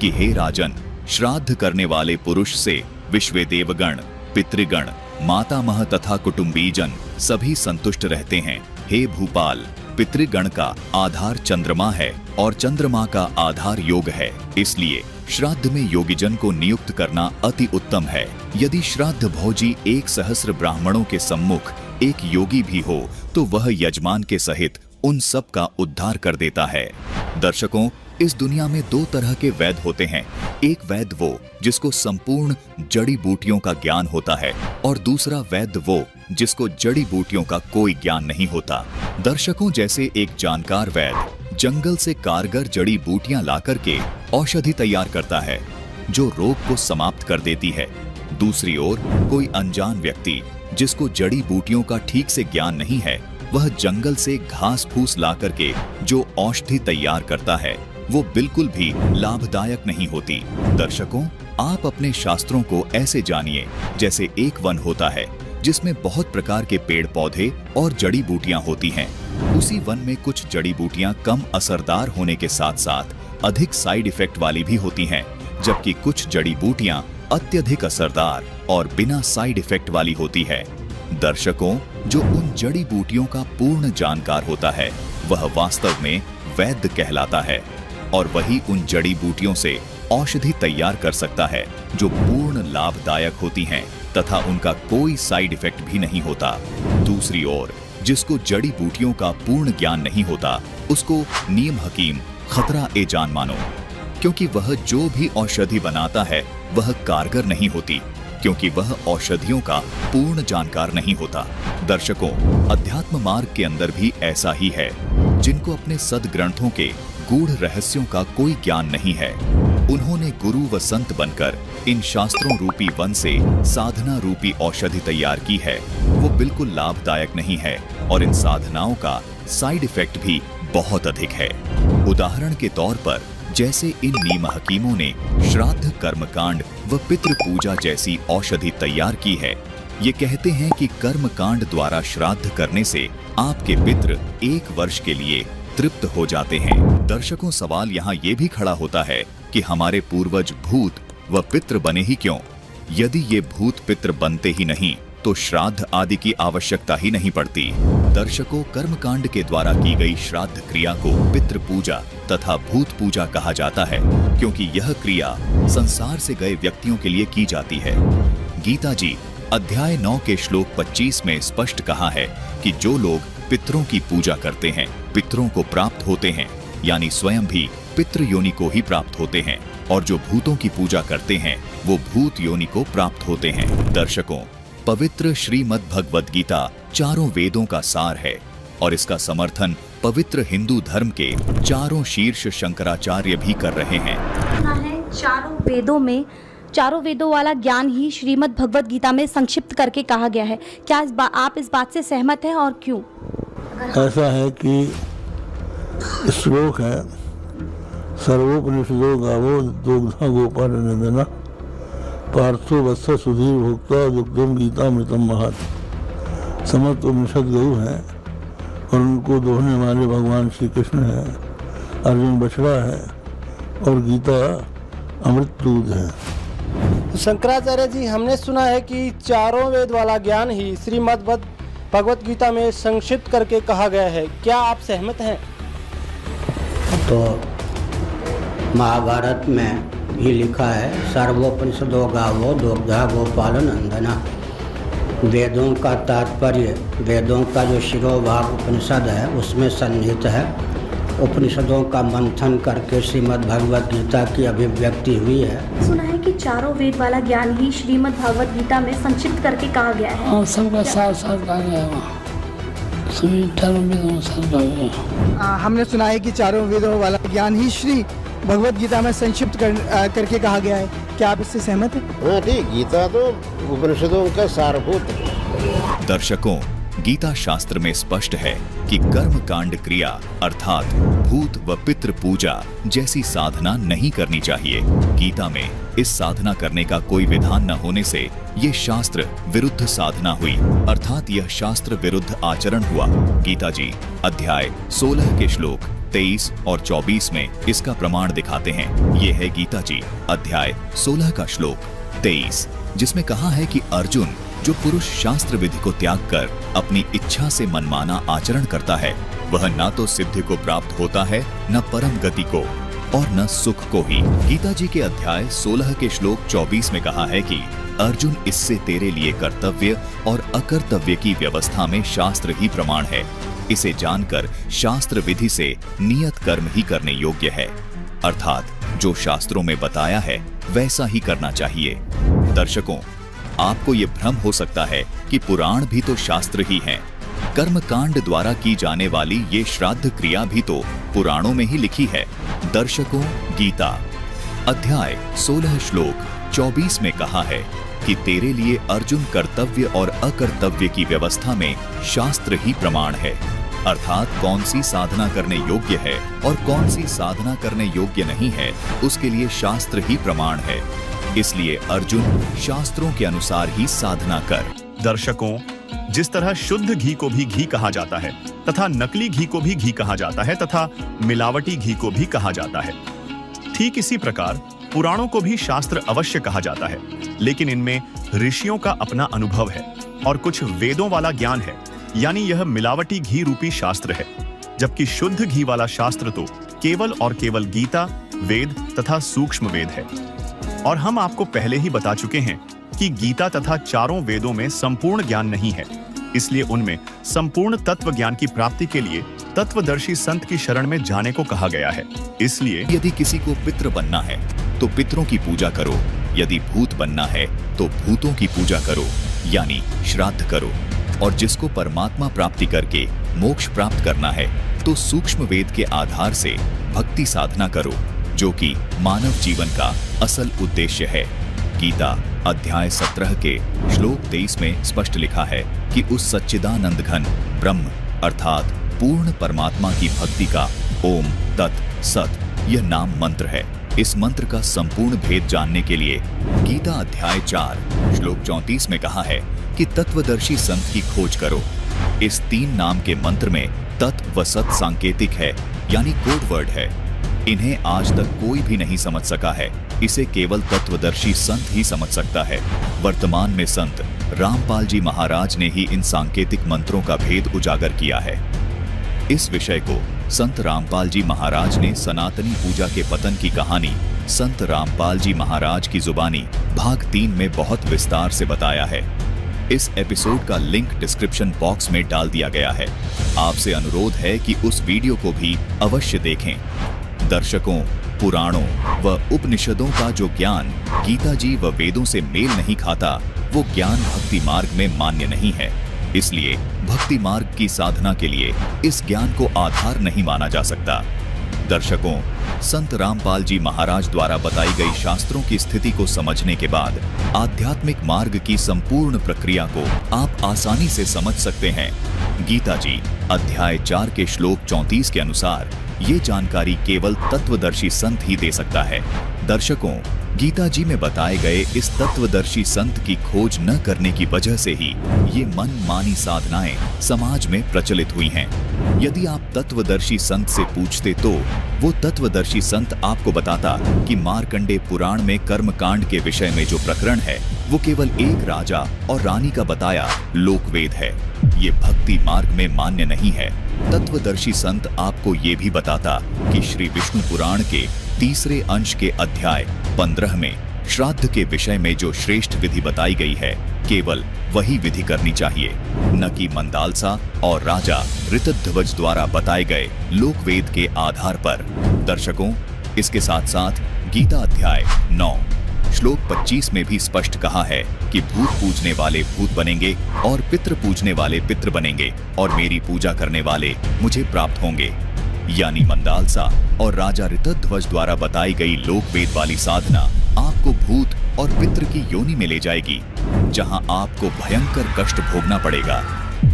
कि हे राजन, श्राद्ध करने वाले पुरुष से विश्व देवगण, पितृगण, मातामह तथा कुटुंबीजन सभी संतुष्ट रहते हैं। हे भूपाल, पितृगण का आधार चंद्रमा है और चंद्रमा का आधार योग है, इसलिए श्राद्ध में योगीजन को नियुक्त करना अति उत्तम है। यदि श्राद्ध भोजी 1,000 ब्राह्मणों के सम्मुख एक योगी भी हो तो वह यजमान के सहित उन सब का उद्धार कर देता है। दर्शकों, इस दुनिया में 2 तरह के वैद्य होते हैं। एक वैद्य वो जिसको संपूर्ण जड़ी बूटियों का ज्ञान होता है और दूसरा वैद्य वो जिसको जड़ी बूटियों का कोई ज्ञान नहीं होता। दर्शकों, जैसे एक जानकार वैद्य जंगल से कारगर जड़ी बूटियां लाकर के औषधि तैयार करता है जो रोग को समाप्त कर देती है, दूसरी ओर कोई अनजान व्यक्ति जिसको जड़ी बूटियों का ठीक से ज्ञान नहीं है, वह जंगल से घास फूस ला करके जो औषधि तैयार करता है वो बिल्कुल भी लाभदायक नहीं होती। दर्शकों, आप अपने शास्त्रों को ऐसे जानिए जैसे एक वन होता है जिसमें बहुत प्रकार के पेड़ पौधे और जड़ी बूटियां होती हैं। उसी वन में कुछ जड़ी बूटियां कम असरदार होने के साथ साथ अधिक साइड इफेक्ट वाली भी होती हैं, जबकि कुछ जड़ी बूटियां अत्यधिक असरदार और बिना साइड इफेक्ट वाली होती है। दर्शकों, जो उन जड़ी बूटियों का पूर्ण जानकार होता है वह वास्तव में वैद्य कहलाता है और वही उन जड़ी बूटियों से औषधि तैयार कर सकता है जो पूर्ण लाभदायक होती हैं तथा उनका कोई साइड इफेक्ट भी नहीं होता। दूसरी ओर जिसको जड़ी बूटियों का पूर्ण ज्ञान नहीं होता उसको नीम हकीम खतरा ए जान मानो, क्योंकि वह जो भी औषधि बनाता है वह कारगर नहीं होती, क्योंकि वह औषधियों का पूर्ण जानकार नहीं होता। दर्शकों, अध्यात्म मार्ग के अंदर भी ऐसा ही है। जिनको अपने सदग्रंथों के गूढ़ रहस्यों का कोई ज्ञान नहीं है उन्होंने गुरु व संत बनकर इन शास्त्रों रूपी वन से साधना रूपी औषधि तैयार की है, वो बिल्कुल लाभदायक नहीं है और इन साधनाओं का साइड इफेक्ट भी बहुत अधिक है। उदाहरण के तौर पर जैसे इन नीम हकीमों ने श्राद्ध कर्मकांड व पितृ पूजा जैसी औषधि तैयार की है। ये कहते हैं कि कर्मकांड द्वारा श्राद्ध करने से आपके पितृ 1 वर्ष के लिए तृप्त हो जाते हैं। दर्शकों, सवाल यहाँ ये भी खड़ा होता है कि हमारे पूर्वज भूत व पितृ बने ही क्यों? यदि ये भूत पितृ बनते ही नहीं तो श्राद्ध आदि की आवश्यकता ही नहीं पड़ती। दर्शकों, कर्मकांड के द्वारा की गई श्राद्ध क्रिया को पितृ पूजा तथा भूत पूजा कहा जाता है, क्योंकि यह क्रिया संसार से गए व्यक्तियों के लिए की जाती है। गीता जी अध्याय 9 के श्लोक 25 में स्पष्ट कहा है कि जो लोग पितरों की पूजा करते हैं पितरों को प्राप्त होते हैं, यानी स्वयं भी पितृ योनि को ही प्राप्त होते हैं, और जो भूतों की पूजा करते हैं वो भूत योनि को प्राप्त होते हैं। दर्शकों, पवित्र श्रीमद् भगवद गीता चारों वेदों का सार है और इसका समर्थन पवित्र हिंदू धर्म के चारों शीर्ष शंकराचार्य भी कर रहे हैं। सुना है चारों वेदों वाला ज्ञान ही श्रीमद् भगवद गीता में संक्षिप्त करके कहा गया है। क्या आप इस बात से सहमत हैं और क्यों? ऐसा है कि श्लोक है, सर्वोपनिषदो गावो दुग्धा गोपाल नंदना पार्थो वत्स सुधीर भोक्ता दुग्धम गीतामृतम महत्। समस्त उपनिषद गौ है और उनको दोहने वाले भगवान श्री कृष्ण है, अर्जुन बछड़ा है और गीता अमृत दूध है। शंकराचार्य जी, हमने सुना है कि चारों वेद वाला ज्ञान ही श्रीमद् भगवत गीता में संक्षिप्त करके कहा गया है। क्या आप सहमत हैं? तो महाभारत में भी लिखा है, सर्वोपनिषदो गावो दुग्धा गोपाल नंदना। वेदों का तात्पर्य, वेदों का जो शिरोभाग उपनिषद है उसमें सन्निहित है। उपनिषदों का मंथन करके श्रीमद् भगवत गीता की अभिव्यक्ति हुई है। सुना है कि चारों वेद वाला ज्ञान ही श्रीमद् भगवत गीता में संक्षिप्त करके कहा गया है। हाँ, सबका सार कहा गया है, सभी चारों वेदों में सार कहा गया। हमने सुना है कि चारों वेदों वाला ज्ञान ही श्री भगवत गीता में संक्षिप्त करके कहा गया है। क्या आप इससे सहमत हैं? हाँ ठीक, गीता तो उपनिषदों का सारभूत है। दर्शकों, गीता शास्त्र में स्पष्ट है कि कर्म कांड क्रिया अर्थात भूत व पितृ पूजा जैसी साधना नहीं करनी चाहिए। गीता में इस साधना करने का कोई विधान न होने से ये शास्त्र विरुद्ध साधना हुई, अर्थात यह शास्त्र विरुद्ध आचरण हुआ। गीता जी अध्याय 16 के श्लोक 23 और 24 में इसका प्रमाण दिखाते हैं। ये है गीता जी अध्याय 16 का श्लोक 23, जिसमें कहा है कि अर्जुन, जो पुरुष शास्त्र विधि को त्याग कर अपनी इच्छा से मनमाना आचरण करता है वह न तो सिद्धि को प्राप्त होता है, न परम गति को और न सुख को ही। गीता जी के अध्याय 16 के श्लोक 24 में कहा है कि अर्जुन, इससे तेरे लिए कर्तव्य और अकर्तव्य की व्यवस्था में शास्त्र ही प्रमाण है। इसे जानकर शास्त्र विधि से नियत कर्म ही करने योग्य है, अर्थात जो शास्त्रों में बताया है वैसा ही करना चाहिए। दर्शकों, आपको ये भ्रम हो सकता है कि पुराण भी तो शास्त्र ही हैं। कर्मकांड द्वारा की जाने वाली ये श्राद्ध क्रिया भी तो पुराणों में ही लिखी है। दर्शकों, गीता अध्याय 16 श्लोक 24 में कहा है कि तेरे लिए अर्जुन कर्तव्य और अकर्तव्य की व्यवस्था में शास्त्र ही प्रमाण है, अर्थात कौन सी साधना करने योग्य है और कौन सी साधना करने योग्य नहीं है उसके लिए शास्त्र ही प्रमाण है। इसलिए अर्जुन, शास्त्रों के अनुसार ही साधना कर। दर्शकों, जिस तरह शुद्ध घी को भी घी कहा जाता है तथा नकली घी को भी घी कहा जाता है तथा मिलावटी घी को भी कहा जाता है, ठीक इसी प्रकार पुराणों को भी शास्त्र अवश्य कहा जाता है, लेकिन इनमें ऋषियों का अपना अनुभव है और कुछ वेदों वाला ज्ञान है, यानी यह मिलावटी घी रूपी शास्त्र है। जबकि शुद्ध घी वाला शास्त्र तो केवल और केवल गीता, वेद तथा सूक्ष्म वेद है। और हम आपको पहले ही बता चुके हैं कि गीता तथा चारों वेदों में संपूर्ण ज्ञान नहीं है, इसलिए उनमें संपूर्ण तत्व ज्ञान की प्राप्ति के लिए तत्वदर्शी संत की शरण में जाने को कहा गया है। इसलिए यदि किसी को पितृ बनना है तो पितरों की पूजा करो, यदि भूत बनना है तो भूतों की पूजा करो, यानी श्राद्ध करो। और जिसको परमात्मा प्राप्ति करके मोक्ष प्राप्त करना है तो सूक्ष्म वेद के आधार से भक्ति साधना करो, जो कि मानव जीवन का असल उद्देश्य है। गीता अध्याय 17 के श्लोक 23 में स्पष्ट लिखा है कि उस सच्चिदानंद घन ब्रह्म अर्थात पूर्ण परमात्मा की भक्ति का ओम तत् सत यह नाम मंत्र है। इस मंत्र का संपूर्ण भेद जानने के लिए गीता अध्याय 4 श्लोक 34 में कहा है कि तत्वदर्शी संत की खोज करो। इस 3 नाम के मंत्र में तत्व व सत सांकेतिक है, यानी कोड वर्ड है। इन्हें आज तक कोई भी नहीं समझ सका है। इसे केवल तत्वदर्शी संत ही समझ सकता है। वर्तमान में संत रामपाल जी महाराज ने ही इन सांकेतिक मंत्रों का भेद उजागर किया है। इस विषय को संत रामपाल जी महाराज ने सनातनी पूजा के पतन की कहानी संत रामपाल जी महाराज की जुबानी भाग 3 में बहुत विस्तार से बताया है। इस एपिसोड का लिंक डिस्क्रिप्शन बॉक्स में डाल दिया गया है। आपसे अनुरोध है कि उस वीडियो को भी अवश्य देखें। दर्शकों, पुराणों व उपनिषदों का जो ज्ञान गीता जी व वेदों से मेल नहीं खाता, वो ज्ञान भक्ति मार्ग में मान्य नहीं है। इसलिए भक्ति मार्ग की साधना के लिए इस ज्ञान को आधार नहीं माना जा सकता। दर्शकों, संत रामपाल जी महाराज द्वारा बताई गई शास्त्रों की स्थिति को समझने के बाद आध्यात्मिक मार्ग की संपूर्ण प्रक्रिया को आप आसानी से समझ सकते हैं। गीता जी अध्याय 4 के श्लोक 34 के अनुसार ये जानकारी केवल तत्वदर्शी संत ही दे सकता है। दर्शकों, गीता जी में बताए गए इस तत्वदर्शी संत की खोज न करने की वजह से ही ये मनमानी साधनाएं समाज में प्रचलित हुई हैं। यदि आप तत्वदर्शी संत से पूछते तो वो तत्वदर्शी संत आपको बताता कि मार्कंडे पुराण में कर्मकांड के विषय में जो प्रकरण है वो केवल एक राजा और रानी का बताया लोकवेद है। ये भक्ति मार्ग में मान्य नहीं है। तत्वदर्शी संत आपको ये भी बताता कि श्री विष्णु पुराण के 3 अंश के अध्याय 15 में श्राद्ध के विषय में जो श्रेष्ठ विधि बताई गई है, केवल वही विधि करनी चाहिए, न कि मंदालसा और राजा ऋतध्वज द्वारा बताए गए लोकवेद के आधार पर। दर्शकों, इसके साथ साथ गीता अध्याय 9 श्लोक 25 में भी स्पष्ट कहा है कि भूत पूजने वाले भूत बनेंगे और पितृ पूजने वाले पितृ बनेंगे और मेरी पूजा करने वाले मुझे प्राप्त होंगे। यानी मंदालसा और राजा ऋतध्वज द्वारा बताई गई लोकवेद वाली साधना आपको भूत और पितृ की योनि में ले जाएगी, जहां आपको भयंकर कष्ट भोगना पड़ेगा।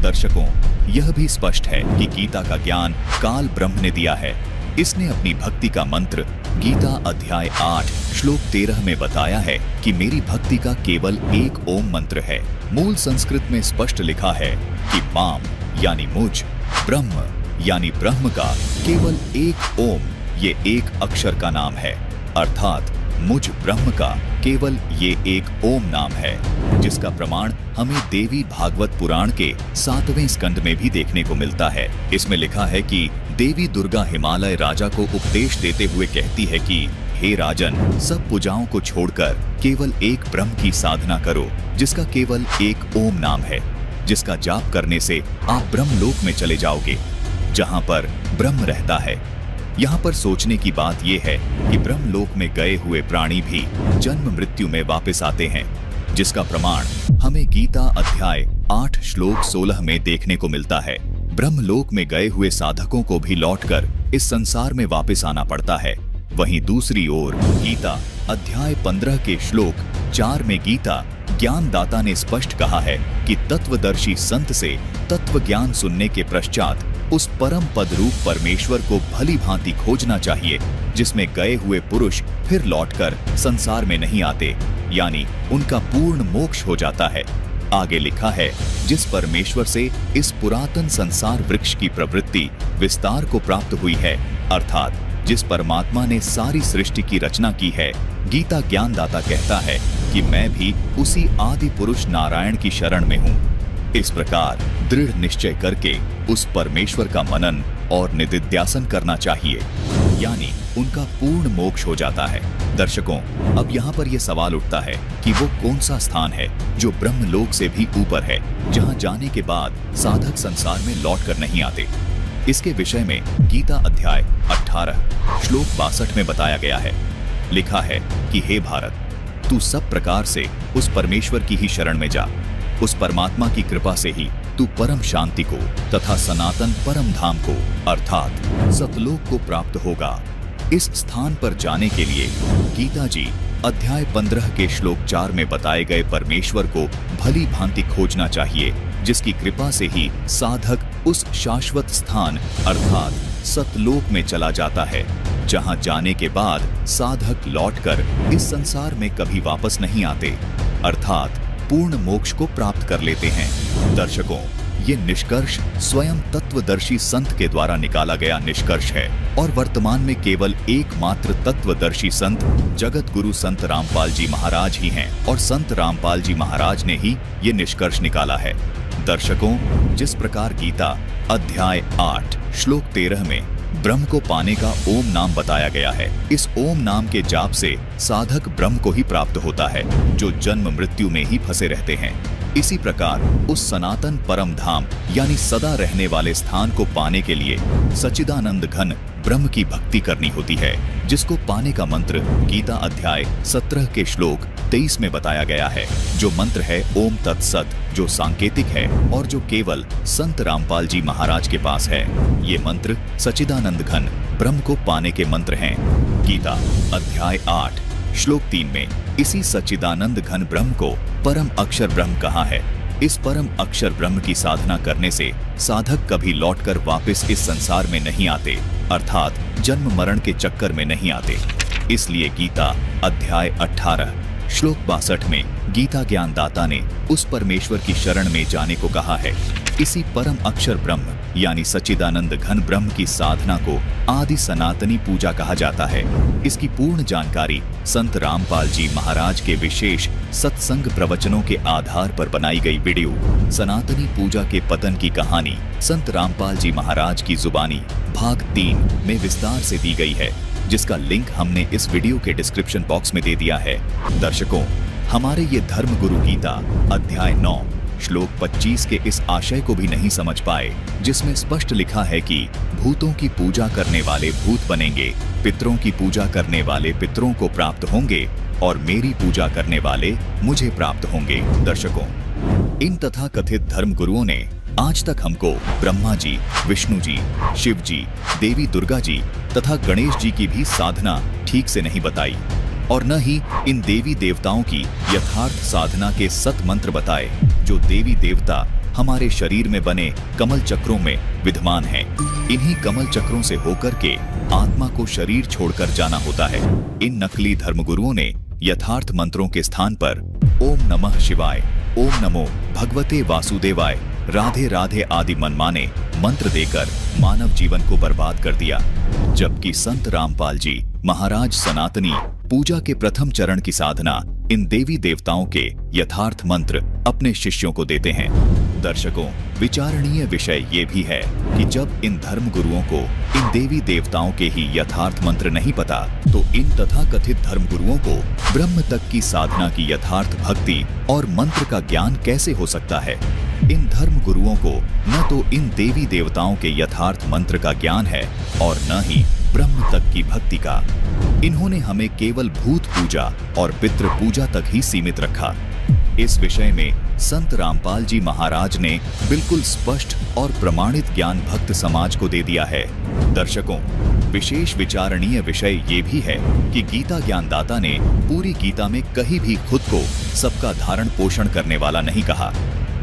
दर्शकों, यह भी स्पष्ट है कि गीता का ज्ञान काल ब्रह्म ने दिया है। इसने अपनी भक्ति का मंत्र गीता अध्याय 8 श्लोक 13 में बताया है कि मेरी भक्ति का केवल एक ओम मंत्र है। मूल संस्कृत में स्पष्ट लिखा है कि माम यानी मुझ, ब्रह्म यानी ब्रह्म का केवल एक ओम ये एक अक्षर का नाम है, अर्थात मुझ ब्रह्म का केवल ये एक ओम नाम है, जिसका प्रमाण हमें देवी भागवत पुराण के 7वें स्कंद में भी देखने को मिलता है। इसमें लिखा है कि देवी दुर्गा हिमालय राजा को उपदेश देते हुए कहती है कि हे राजन, सब पूजाओं को छोड़कर केवल एक ब्रह्म की साधना करो, जिसका केवल एक ओम नाम है, जिसका जाप करने से आप ब्रह्मलोक में चले जाओगे, जहां पर ब्रह्म रहता है। यहाँ पर सोचने की बात यह है कि ब्रह्मलोक में गए हुए प्राणी भी जन्म मृत्यु में वापस आते हैं, जिसका प्रमाण हमें गीता अध्याय 8 श्लोक 16 में देखने को मिलता है। ब्रह्मलोक में गए हुए साधकों को भी लौटकर इस संसार में वापस आना पड़ता है। वहीं दूसरी ओर गीता अध्याय 15 के श्लोक 4 में गीता ज्ञानदाता ने स्पष्ट कहा है कि तत्वदर्शी संत से तत्व ज्ञान सुनने के पश्चात उस परम पद रूप परमेश्वर को भली भांति खोजना चाहिए, जिसमें गए हुए पुरुष फिर लौटकर संसार में नहीं आते, यानी उनका पूर्ण मोक्ष हो जाता है। आगे लिखा है, जिस परमेश्वर से इस पुरातन संसार वृक्ष की प्रवृत्ति विस्तार को प्राप्त हुई है, अर्थात जिस परमात्मा ने सारी सृष्टि की रचना की है, गीता ज्ञानदाता कहता है कि मैं भी उसी आदि पुरुष नारायण की शरण में हूँ। इस प्रकार दृढ़ निश्चय करके उस परमेश्वर का मनन और निदिध्यासन करना चाहिए, यानी उनका पूर्ण मोक्ष हो जाता है। दर्शकों, अब यहाँ पर यह सवाल उठता है कि वो कौन सा स्थान है जो ब्रह्मलोक से भी ऊपर है, जहाँ जाने के बाद साधक संसार में लौटकर नहीं आते। इसके विषय में गीता अध्याय 18 श्लोक 62 में बताया गया है। लिखा है कि हे भारत, तू सब प्रकार से उस परमेश्वर की ही शरण में जा। उस परमात्मा की कृपा से ही तू परम शांति को तथा सनातन परम धाम को अर्थात सतलोक को प्राप्त होगा। इस स्थान पर जाने के लिए गीता जी अध्याय 15 के श्लोक 4 में बताए गए परमेश्वर को भली भांति खोजना चाहिए, जिसकी कृपा से ही साधक उस शाश्वत स्थान अर्थात सतलोक में चला जाता है, जहां जाने के बाद साधक लौटकर इस संसार में कभी वापस नहीं आते, अर्थात पूर्ण मोक्ष को प्राप्त कर लेते हैं। दर्शकों, ये निष्कर्ष स्वयं तत्वदर्शी संत के द्वारा निकाला गया निष्कर्ष है और वर्तमान में केवल एकमात्र तत्वदर्शी संत जगत गुरु संत रामपाल जी महाराज ही हैं और संत रामपाल जी महाराज ने ही ये निष्कर्ष निकाला है। दर्शकों, जिस प्रकार गीता अध्याय 8 श्लोक 13 में ब्रह्म को पाने का ओम नाम बताया गया है, इस ओम नाम के जाप से साधक ब्रह्म को ही प्राप्त होता है, जो जन्म मृत्यु में ही फंसे रहते हैं। इसी प्रकार उस सनातन परम धाम यानी सदा रहने वाले स्थान को पाने के लिए सच्चिदानंद घन ब्रह्म की भक्ति करनी होती है, जिसको पाने का मंत्र गीता अध्याय 17 के श्लोक 23 में बताया गया है, जो मंत्र है ओम तत्सत, जो सांकेतिक है और जो केवल संत रामपाल जी महाराज के पास है। ये मंत्र सच्चिदानंद घन ब्रह्म को पाने के मंत्र हैं। गीता अध्याय 8 श्लोक 3 में इसी सच्चिदानंद घन ब्रह्म को परम अक्षर ब्रह्म कहा है। इस परम अक्षर ब्रह्म की साधना करने से साधक कभी लौटकर वापस इस संसार में नहीं आते, अर्थात जन्म मरण के चक्कर में नहीं आते। इसलिए गीता अध्याय 18 श्लोक 62 में गीता ज्ञानदाता ने उस परमेश्वर की शरण में जाने को कहा है। इसी परम अक्षर ब्रह्म यानी सच्चिदानंद घन ब्रह्म की साधना को आदि सनातनी पूजा कहा जाता है। इसकी पूर्ण जानकारी संत रामपाल जी महाराज के विशेष सत्संग प्रवचनों के आधार पर बनाई गई वीडियो सनातनी पूजा के पतन की कहानी संत रामपाल जी महाराज की जुबानी भाग 3 में विस्तार से दी गई है, जिसका लिंक हमने इस वीडियो के डिस्क्रिप्शन बॉक्स में दे दिया है। दर्शकों, हमारे ये धर्म गुरु गीता अध्याय 9 श्लोक 25 के इस आशय को भी नहीं समझ पाए, जिसमें स्पष्ट लिखा है कि भूतों की पूजा करने वाले भूत बनेंगे, पितरों की पूजा करने वाले पितरों को प्राप्त होंगे और मेरी पूजा करने वाले मुझे प्राप्त होंगे। दर्शकों, इन तथा कथित धर्म गुरुओं ने आज तक हमको ब्रह्मा जी, विष्णु जी, शिव जी, देवी दुर्गा जी तथा गणेश जी की भी साधना ठीक से नहीं बताई और न ही इन देवी देवताओं की यथार्थ साधना के सत मंत्र बताए, जो देवी देवता हमारे शरीर में बने कमल चक्रों में विद्यमान हैं। इन्हीं कमल चक्रों से होकर के आत्मा को शरीर छोड़कर जाना होता है। इन नकली धर्मगुरुओं ने यथार्थ मंत्रों के स्थान पर ओम नमः शिवाय, ओम नमो भगवते वासुदेवाय, राधे राधे आदि मनमाने मंत्र देकर मानव जीवन को बर्बाद कर दिया, जबकि संत रामपाल जी महाराज सनातनी पूजा के प्रथम चरण की साधना इन देवी देवताओं के यथार्थ मंत्र अपने शिष्यों को देते हैं। दर्शकों, विचारणीय विषय ये भी है कि जब इन धर्म गुरुओं को इन देवी देवताओं के ही यथार्थ मंत्र नहीं पता, तो इन तथाकथित धर्म गुरुओं को ब्रह्म तक की साधना की यथार्थ भक्ति और मंत्र का ज्ञान कैसे हो सकता है। इन धर्म गुरुओं को न तो इन देवी देवताओं के यथार्थ मंत्र का ज्ञान है और न ही ब्रह्म तक की भक्ति का। इन्होंने हमें केवल भूत पूजा और पितृ पूजा तक ही सीमित रखा। इस विषय में संत रामपाल जी महाराज ने बिल्कुल स्पष्ट और प्रमाणित ज्ञान भक्त समाज को दे दिया है। दर्शकों, विशेष विचारणीय विषय ये भी है कि गीता ज्ञानदाता ने पूरी गीता में कहीं भी खुद को सबका धारण पोषण करने वाला नहीं कहा,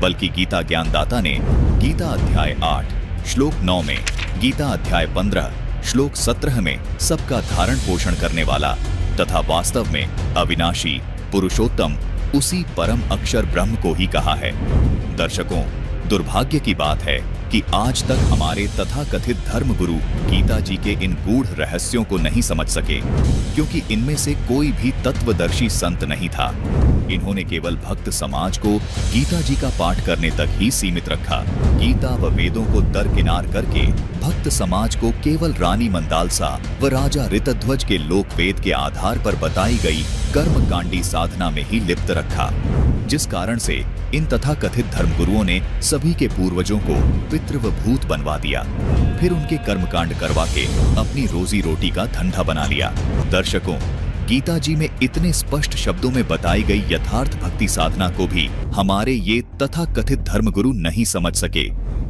बल्कि गीता ज्ञानदाता ने गीता अध्याय 8 श्लोक 9 में, गीता अध्याय 15 श्लोक 17 में सबका धारण पोषण करने वाला तथा वास्तव में अविनाशी पुरुषोत्तम उसी परम अक्षर ब्रह्म को ही कहा है। दर्शकों, दुर्भाग्य की बात है कि आज तक हमारे तथाकथित धर्म गुरु गीता जी के इन गूढ़ रहस्यों को नहीं समझ सके, क्योंकि इनमें से कोई भी तत्वदर्शी संत नहीं था। इन्होंने केवल भक्त समाज को गीता जी का पाठ करने तक ही सीमित रखा। गीता व वेदों को दरकिनार करके भक्त समाज को केवल रानी मंदालसा व राजा ऋतध्वज के लोकवेद के आधार पर बताई गई कर्मकांडी साधना में ही लिप्त रखा, जिस कारण से इन तथाकथित धर्मगुरुओं ने सभी के पूर्वजों को पितृ व भूत बनवा दिया, फिर उनके कर्मकांड करवा के अपनी रोजी रोटी का धंधा बना लिया। दर्शकों, गीता जी में इतने स्पष्ट शब्दों में बताई गई यथार्थ भक्ति साधना को भी हमारे ये तथाकथित धर्मगुरु नहीं समझ सके।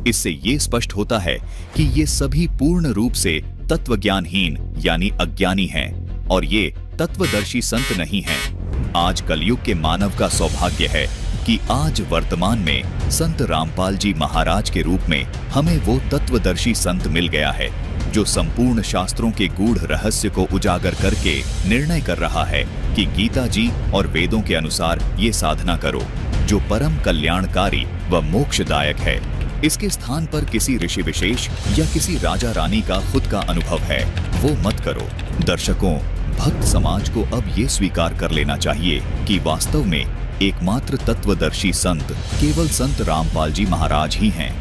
इससे ये स्पष्ट होता है कि ये सभी पूर्ण रूप से तत्वज्ञानहीन यानी अज्ञानी हैं और ये तत्वदर्शी संत नहीं हैं। आज कलयुग के मानव का सौभाग्य है कि आज वर्तमान में संत रामपाल जी महाराज के रूप में हमें वो तत्वदर्शी संत मिल गया है जो संपूर्ण शास्त्रों के गूढ़ रहस्य को उजागर करके निर्णय कर रहा है कि गीता जी और वेदों के अनुसार ये साधना करो जो परम कल्याणकारी व मोक्षदायक है। इसके स्थान पर किसी ऋषि विशेष या किसी राजा रानी का खुद का अनुभव है वो मत करो। दर्शकों, भक्त समाज को अब ये स्वीकार कर लेना चाहिए कि वास्तव में एकमात्र तत्वदर्शी संत केवल संत रामपाल जी महाराज ही हैं।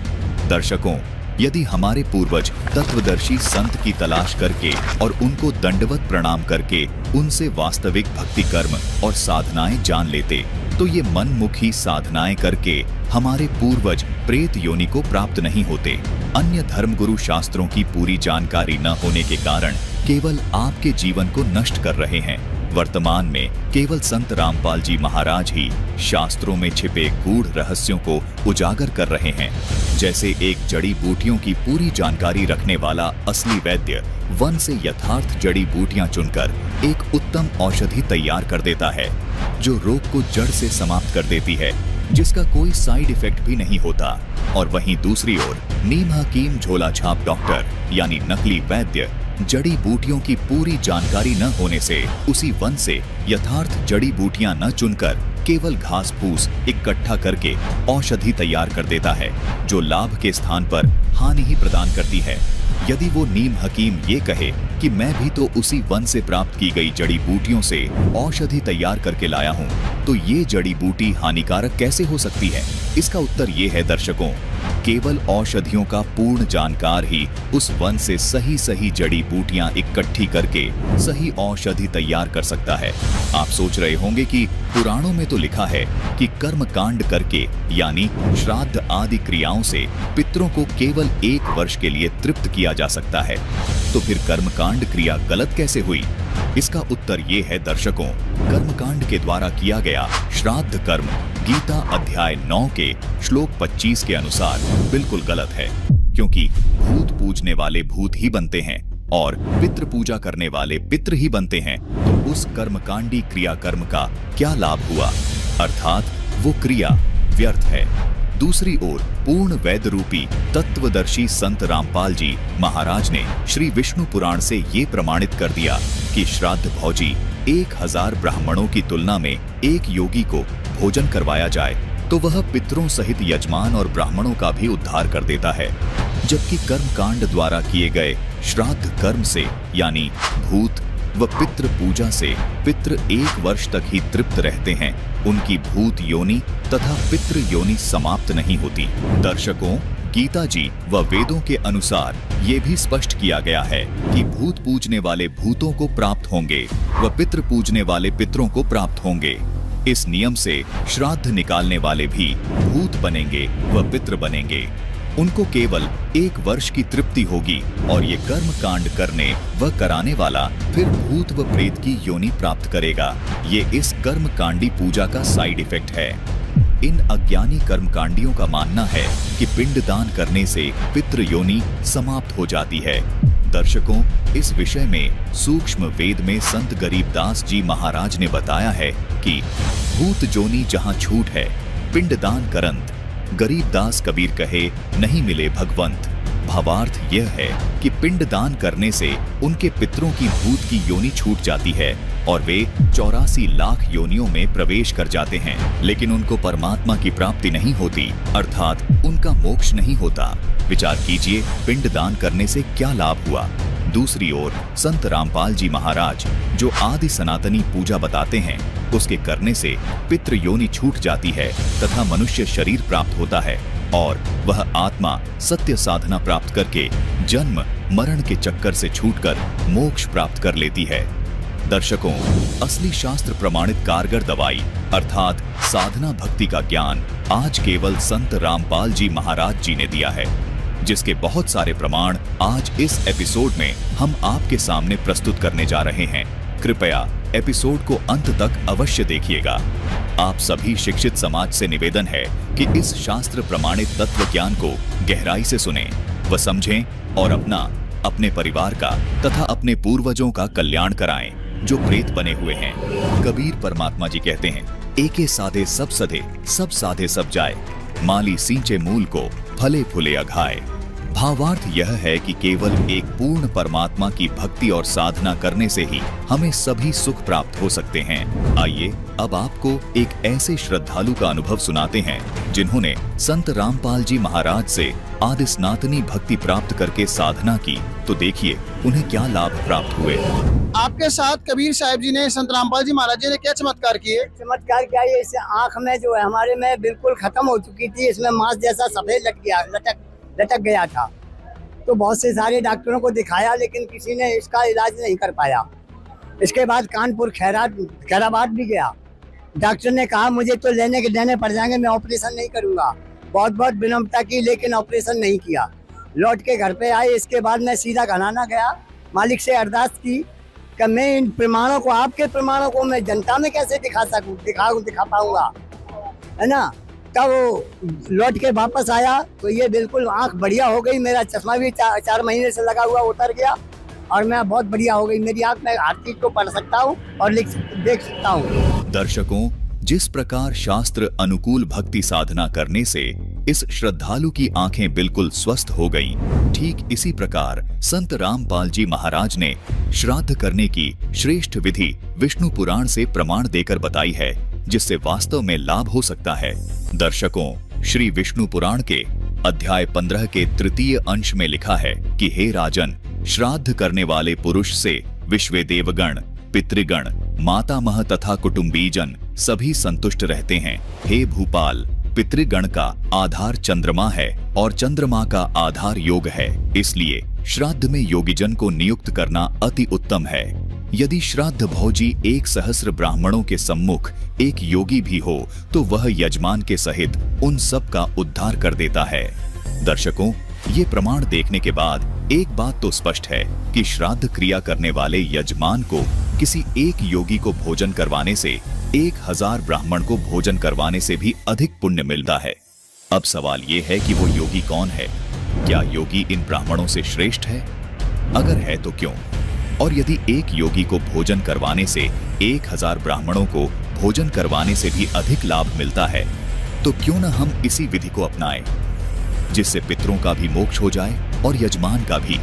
दर्शकों, यदि हमारे पूर्वज तत्वदर्शी संत की तलाश करके और उनको दंडवत प्रणाम करके उनसे वास्तविक भक्ति कर्म और साधनाएं जान लेते तो ये मनमुखी साधनाएं करके हमारे पूर्वज प्रेत योनि को प्राप्त नहीं होते। अन्य धर्मगुरु शास्त्रों की पूरी जानकारी न होने के कारण केवल आपके जीवन को नष्ट कर रहे हैं। वर्तमान में केवल संत रामपाल जी महाराज ही शास्त्रों में छिपे गूढ़ रहस्यों को उजागर कर रहे हैं। जैसे एक जड़ी बूटियों की पूरी जानकारी रखने वाला असली वैद्य वन से यथार्थ जड़ी बूटियां चुनकर एक उत्तम औषधि तैयार कर देता है जो रोग को जड़ से समाप्त कर देती है, जिसका कोई साइड इफेक्ट भी नहीं होता। और वहीं दूसरी ओर नीम हकीम झोला छाप डॉक्टर यानी नकली वैद्य जड़ी बूटियों की पूरी जानकारी न होने से उसी वन से यथार्थ जड़ी बूटियां न चुनकर केवल घास फूस इकट्ठा करके औषधि तैयार कर देता है जो लाभ के स्थान पर हानि ही प्रदान करती है। यदि वो नीम हकीम ये कहे कि मैं भी तो उसी वन से प्राप्त की गई जड़ी बूटियों से औषधि तैयार करके लाया हूँ, तो ये जड़ी बूटी हानिकारक कैसे हो सकती है? इसका उत्तर ये है दर्शकों, केवल औषधियों का पूर्ण जानकार ही उस वन से सही सही जड़ी बूटियां इकट्ठी करके सही औषधि तैयार कर सकता है। आप सोच रहे होंगे कि पुराणों में तो लिखा है कि कर्म कांड करके यानी श्राद्ध आदि क्रियाओं से पितरों को केवल 1 वर्ष के लिए तृप्त किया जा सकता है, तो फिर कर्मकांड क्रिया गलत कैसे हुई? इसका उत्तर ये है दर्शकों, कर्मकांड के द्वारा किया गया श्राद्ध कर्म गीता अध्याय 9 के श्लोक 25 के अनुसार बिल्कुल गलत है, क्योंकि भूत पूजने वाले भूत ही बनते हैं और पितृ पूजा करने वाले पितृ ही बनते हैं, तो उस कर्मकांडी क्रिया कर्म का क्या लाभ हुआ? अर्थात वो क्रिया व्यर्थ है। दूसरी ओर पूर्ण वेद रूपी तत्वदर्शी संत रामपाल जी महाराज ने श्री विष्णु पुराण से ये प्रमाणित कर दिया कि श्राद्ध भोजी 1000 ब्राह्मणों की तुलना में एक योगी को भोजन करवाया जाए तो वह पितरों सहित यजमान और ब्राह्मणों का भी उद्धार कर देता है, जबकि कर्मकांड द्वारा किए गए श्राद्ध कर्म से यानी भूत व पितृ पूजा से पितृ 1 वर्ष तक ही तृप्त रहते हैं, उनकी भूत योनि तथा पितृ योनि समाप्त नहीं होती। दर्शकों, गीता जी व वेदों के अनुसार ये भी स्पष्ट किया गया है कि भूत पूजने वाले भूतों को प्राप्त होंगे व पितृ पूजने वाले पितरों को प्राप्त होंगे। इस नियम से श्राद्ध निकालने वाले भी भूत बनेंगे व पितृ बनेंगे। उनको केवल 1 वर्ष की तृप्ति होगी और ये कर्म कांड करने व कराने वाला फिर भूत व प्रेत की योनि प्राप्त करेगा। ये इस कर्म कांडी पूजा का साइड इफेक्ट है। इन अज्ञानी कर्मकांडियों का मानना है कि पिंडदान करने से पितृ योनि समाप्त हो जाती है। दर्शकों, इस विषय में सूक्ष्म वेद में संत गरीबदास जी महाराज ने बताया है कि भूत जोनी जहाँ छूट है पिंडदान करंत, गरीबदास कबीर कहे नहीं मिले भगवंत। भावार्थ यह है कि पिंडदान करने से उनके पितरों की भूत की योनि छूट जाती है और वे 84 लाख योनियों में प्रवेश कर जाते हैं, लेकिन उनको परमात्मा की प्राप्ति नहीं होती, अर्थात उनका मोक्ष नहीं होता। विचार कीजिए, पिंडदान करने से क्या लाभ हुआ? दूसरी ओर संत रामपाल जी महाराज जो आदि सनातनी पूजा बताते हैं, उसके करने से पितृ योनि छूट जाती है तथा मनुष्य शरीर प्राप्त होता है और वह आत्मा सत्य साधना प्राप्त करके जन्म मरण के चक्कर से छूटकर मोक्ष प्राप्त कर लेती है। दर्शकों, असली शास्त्र प्रमाणित कारगर दवाई अर्थात साधना भक्ति का ज्ञान आज केवल संत रामपाल जी महाराज जी ने दिया है, जिसके बहुत सारे प्रमाण आज इस एपिसोड में हम आपके सामने प्रस्तुत करने जा रहे हैं। कृपया एपिसोड को अंत तक अवश्य देखिएगा। आप सभी शिक्षित समाज से निवेदन है कि इस शास्त्र प्रमाणित तत्व ज्ञान को गहराई से सुनें व समझें और अपना अपने परिवार का तथा अपने पूर्वजों का कल्याण कराएं जो प्रेत बने हुए हैं। कबीर परमात्मा जी कहते हैं, एके साधे सब सधे, सब साधे सब जाए, माली सींचे मूल को, फले फूले अघाए। भावार्थ यह है कि केवल एक पूर्ण परमात्मा की भक्ति और साधना करने से ही हमें सभी सुख प्राप्त हो सकते हैं। आइए अब आपको एक ऐसे श्रद्धालु का अनुभव सुनाते हैं जिन्होंने संत रामपाल जी महाराज से आदि सनातनी भक्ति प्राप्त करके साधना की। तो देखिए उन्हें क्या लाभ प्राप्त हुए। आपके साथ कबीर साहब जी ने, संत रामपाल जी महाराज जी ने क्या चमत्कार किए? चमत्कार क्या है, इससे आँख में जो है हमारे में बिल्कुल खत्म हो चुकी थी, इसमें मांस जैसा सफेद लटक गया था। तो बहुत से सारे डॉक्टरों को दिखाया लेकिन किसी ने इसका इलाज नहीं कर पाया। इसके बाद कानपुर खैराबाद भी गया। डॉक्टर ने कहा मुझे तो देने पड़ जाएंगे, मैं ऑपरेशन नहीं करूंगा। बहुत बहुत विनम्रता की लेकिन ऑपरेशन नहीं किया। लौट के घर पे आए। इसके बाद मैं सीधा घनाना गया, मालिक से अरदास की कि मैं इन प्रमाणों को, आपके प्रमाणों को मैं जनता में कैसे दिखा पाऊंगा, है ना। तब लौट के वापस आया तो ये बिल्कुल आंख बढ़िया हो गई। मेरा चश्मा भी 4 महीने से लगा हुआ उतर गया और मैं बहुत बढ़िया हो गई। मेरी आंख में हर चीज को पढ़ सकता हूँ और देख सकता हूँ। दर्शकों, जिस प्रकार शास्त्र अनुकूल भक्ति साधना करने से इस श्रद्धालु की आंखें बिल्कुल स्वस्थ हो गईं, ठीक इसी प्रकार संत रामपाल जी महाराज ने श्राद्ध करने की श्रेष्ठ विधि विष्णु पुराण से प्रमाण देकर बताई है, जिससे वास्तव में लाभ हो सकता है। दर्शकों, श्री विष्णु पुराण के अध्याय 15 के 3 अंश में लिखा है कि हे राजन, श्राद्ध करने वाले पुरुष से विश्व देवगण, पितृगण, मातामह तथा कुटुंबीजन सभी संतुष्ट रहते हैं। हे भूपाल, पितृगण का आधार चंद्रमा है और चंद्रमा का आधार योग है, इसलिए श्राद्ध में योगीजन को नियुक्त करना अति उत्तम है। यदि श्राद्ध भोजी 1,000 ब्राह्मणों के सम्मुख एक योगी भी हो तो वह यजमान के सहित उन सब का उद्धार कर देता है। दर्शकों, ये प्रमाण देखने के बाद एक बात तो स्पष्ट है कि श्राद्ध क्रिया करने वाले यजमान को किसी एक योगी को भोजन करवाने से 1,000 ब्राह्मण को भोजन करवाने से भी अधिक पुण्य मिलता है। अब सवाल ये है कि वो योगी कौन है? क्या योगी इन ब्राह्मणों से श्रेष्ठ है? अगर है तो क्यों? और यदि एक योगी को भोजन करवाने से 1,000 ब्राह्मणों को भोजन करवाने से भी अधिक लाभ मिलता है, तो क्यों न हम इसी विधि को अपनाएं, जिससे पितरों का भी मोक्ष हो जाए और यजमान का भी।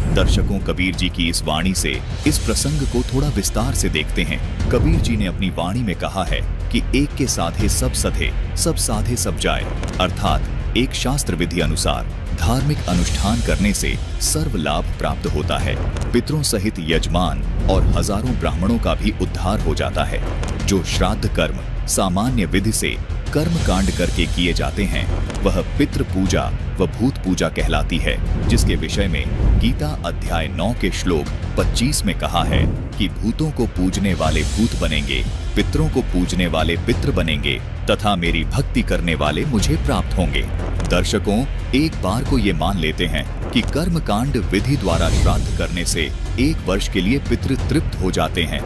दर्शकों, कबीर जी की इस वाणी से इस प्रसंग को थोड़ा विस्तार से देखते हैं। कबीर जी ने अपनी वाणी में कहा है कि एक के साधे सब सधे, सब साधे सब जाए, अर्थात एक शास्त्र विधि अनुसार धार्मिक अनुष्ठान करने से सर्व लाभ प्राप्त होता है। पितरों सहित यजमान और हजारों ब्राह्मणों का भी उद्धार हो जाता है। जो श्राद्ध कर्म सामान्य विधि से कर्म कांड करके किए जाते हैं, वह पितृ पूजा व भूत पूजा कहलाती है, जिसके विषय में गीता अध्याय 9 के श्लोक 25 में कहा है कि भूतों को पूजने वाले भूत बनेंगे, पितरों को पूजने वाले पितृ बनेंगे तथा मेरी भक्ति करने वाले मुझे प्राप्त होंगे। दर्शकों, एक बार को ये मान लेते हैं कि कर्म कांड विधि द्वारा श्राद्ध करने से 1 वर्ष के लिए पितृ तृप्त हो जाते हैं,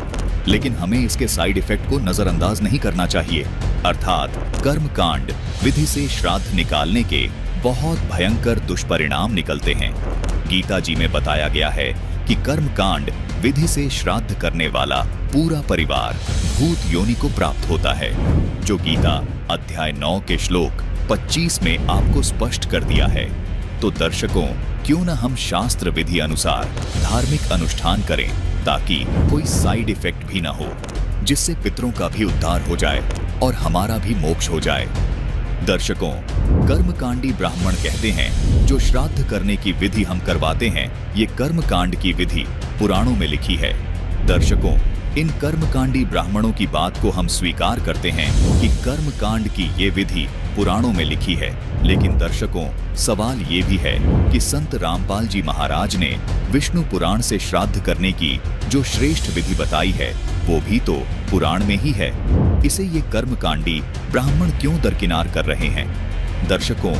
लेकिन हमें इसके साइड इफेक्ट को नजरअंदाज नहीं करना चाहिए। अर्थात कर्म कांड विधि से श्राद्ध निकालने के बहुत भयंकर दुष्परिणाम निकलते हैं। गीता जी में बताया गया है कि कर्म कांड विधि से श्राद्ध करने वाला पूरा परिवार भूत योनि को प्राप्त होता है, जो गीता अध्याय 9 के श्लोक 25 में आपको स्पष्ट कर दिया है। तो दर्शकों, क्यों न हम शास्त्र विधि अनुसार धार्मिक अनुष्ठान करें, ताकि कोई साइड इफेक्ट भी न हो, जिससे पितरों का भी उद्धार हो जाए और हमारा भी मोक्ष हो जाए। दर्शकों, कर्मकांडी ब्राह्मण कहते हैं जो श्राद्ध करने की विधि हम करवाते हैं, ये कर्मकांड की विधि पुराणों में लिखी है। दर्शकों, इन कर्मकांडी ब्राह्मणों की बात को हम स्वीकार करते हैं कि कर्मकांड की ये विधि पुराणों में लिखी है, लेकिन दर्शकों, सवाल ये भी है कि संत रामपाल जी महाराज ने विष्णु पुराण से श्राद्ध करने की जो श्रेष्ठ विधि बताई है, वो भी तो पुराण में ही है। इसे ये कर्मकांडी ब्राह्मण क्यों दरकिनार कर रहे हैं? दर्शकों,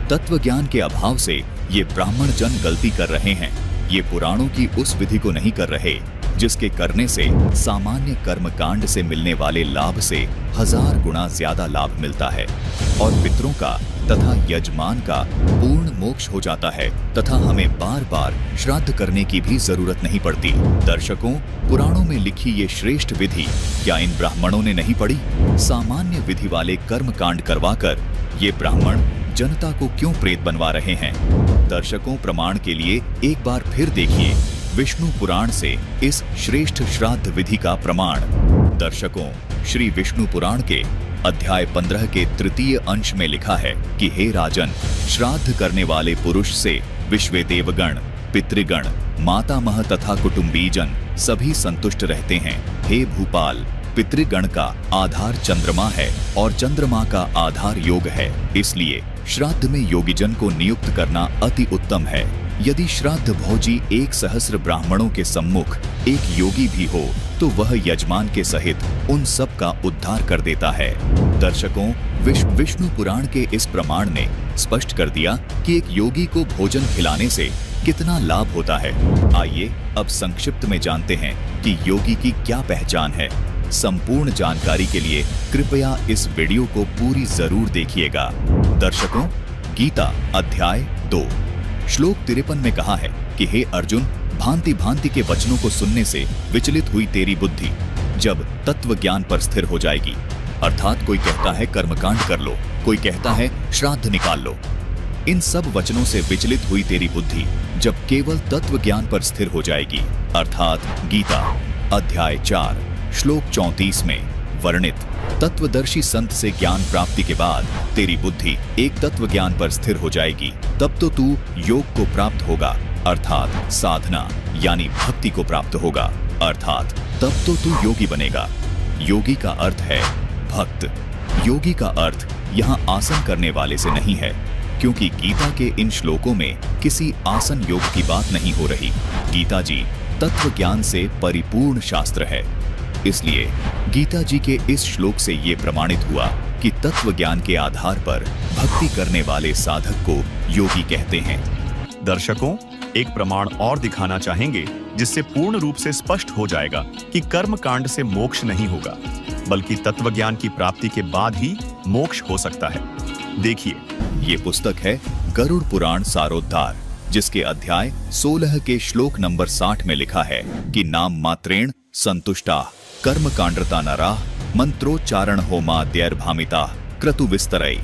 तत्व ज्ञान के अभाव से ये ब्राह्मण जन गलती कर रहे हैं। ये पुराणों की उस विधि को नहीं कर रहे जिसके करने से सामान्य कर्मकांड से मिलने वाले लाभ से 1000 गुना ज्यादा लाभ मिलता है और पितरों का तथा यजमान का पूर्ण मोक्ष हो जाता है तथा हमें बार बार श्राद्ध करने की भी जरूरत नहीं पड़ती। दर्शकों, पुराणों में लिखी ये श्रेष्ठ विधि क्या इन ब्राह्मणों ने नहीं पढ़ी? सामान्य विधि वाले कर्म कांड करवाकर ये ब्राह्मण जनता को क्यों प्रेत बनवा रहे हैं? दर्शकों, प्रमाण के लिए एक बार फिर देखिए विष्णु पुराण से इस श्रेष्ठ श्राद्ध विधि का प्रमाण। दर्शकों, श्री विष्णु पुराण के अध्याय 15 के तृतीय अंश में लिखा है कि हे राजन, श्राद्ध करने वाले पुरुष से विश्वे देवगण, पितृगण, मातामह तथा कुटुंबीजन सभी संतुष्ट रहते हैं। हे भूपाल, पितृगण का आधार चंद्रमा है और चंद्रमा का आधार योग है, इसलिए श्राद्ध में योगीजन को नियुक्त करना अति उत्तम है। यदि श्राद्ध भोजी 1,000 ब्राह्मणों के सम्मुख एक योगी भी हो तो वह यजमान के सहित उन सब का उद्धार कर देता है। दर्शकों, विष्णु पुराण के इस प्रमाण ने स्पष्ट कर दिया कि एक योगी को भोजन खिलाने से कितना लाभ होता है। आइए अब संक्षिप्त में जानते हैं कि योगी की क्या पहचान है। संपूर्ण जानकारी के लिए कृपया इस वीडियो को पूरी जरूर देखिएगा। दर्शकों, गीता अध्याय 2 श्लोक 53 में कहा है कि हे अर्जुन, भांति भांति के वचनों को सुनने से विचलित हुई तेरी बुद्धि जब तत्व ज्ञान पर स्थिर हो जाएगी, अर्थात कोई कहता है कर्मकांड कर लो, कोई कहता है श्राद्ध निकाल लो, इन सब वचनों से विचलित हुई तेरी बुद्धि जब केवल तत्व ज्ञान पर स्थिर हो जाएगी, अर्थात गीता अध्याय 4 श्लोक 34 में वर्णित तत्वदर्शी संत से ज्ञान प्राप्ति के बाद तेरी बुद्धि एक तत्व ज्ञान पर स्थिर हो जाएगी, तब तो तू योग को प्राप्त होगा, अर्थात साधना यानी भक्ति को प्राप्त होगा, अर्थात तब तो तू योगी बनेगा। योगी का अर्थ है भक्त। योगी का अर्थ यहाँ आसन करने वाले से नहीं है, क्योंकि गीता के इन श्लोकों में किसी आसन योग की बात नहीं हो रही। गीता जी तत्व ज्ञान से परिपूर्ण शास्त्र है, इसलिए गीता जी के इस श्लोक से ये प्रमाणित हुआ कि तत्व ज्ञान के आधार पर भक्ति करने वाले साधक को योगी कहते हैं। दर्शकों, एक प्रमाण और दिखाना चाहेंगे जिससे पूर्ण रूप से स्पष्ट हो जाएगा कि कर्म कांड से मोक्ष नहीं होगा, बल्कि तत्व ज्ञान की प्राप्ति के बाद ही मोक्ष हो सकता है। देखिए, ये पुस्तक है गरुड़ पुराण सारोद्धार, जिसके अध्याय 16 के श्लोक नंबर 60 में लिखा है कि नाम मात्रेण संतुष्टा कर्म कांडता नरा मंत्रोच्चारण होमाद्यर्भामिता क्रतु विस्तरई।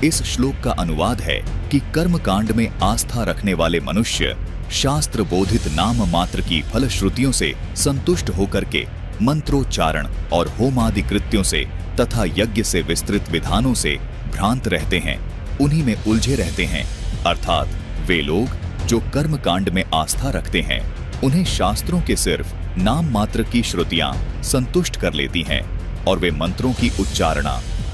इस श्लोक का अनुवाद है कि कर्म कांड में आस्था रखने वाले मनुष्य शास्त्र बोधित नाम मात्र की फलश्रुतियों से संतुष्ट होकर के मंत्रोच्चारण और होमादि कृत्यों से तथा यज्ञ से विस्तृत विधानों से भ्रांत रहते हैं, उन्हीं में उलझे रहते हैं। अर्थात वे लोग जो कर्म कांड में आस्था रखते हैं, उन्हें शास्त्रों के सिर्फ नाम मात्र की श्रुतियां संतुष्ट कर लेती हैं और वे मंत्रों की उच्चारणा,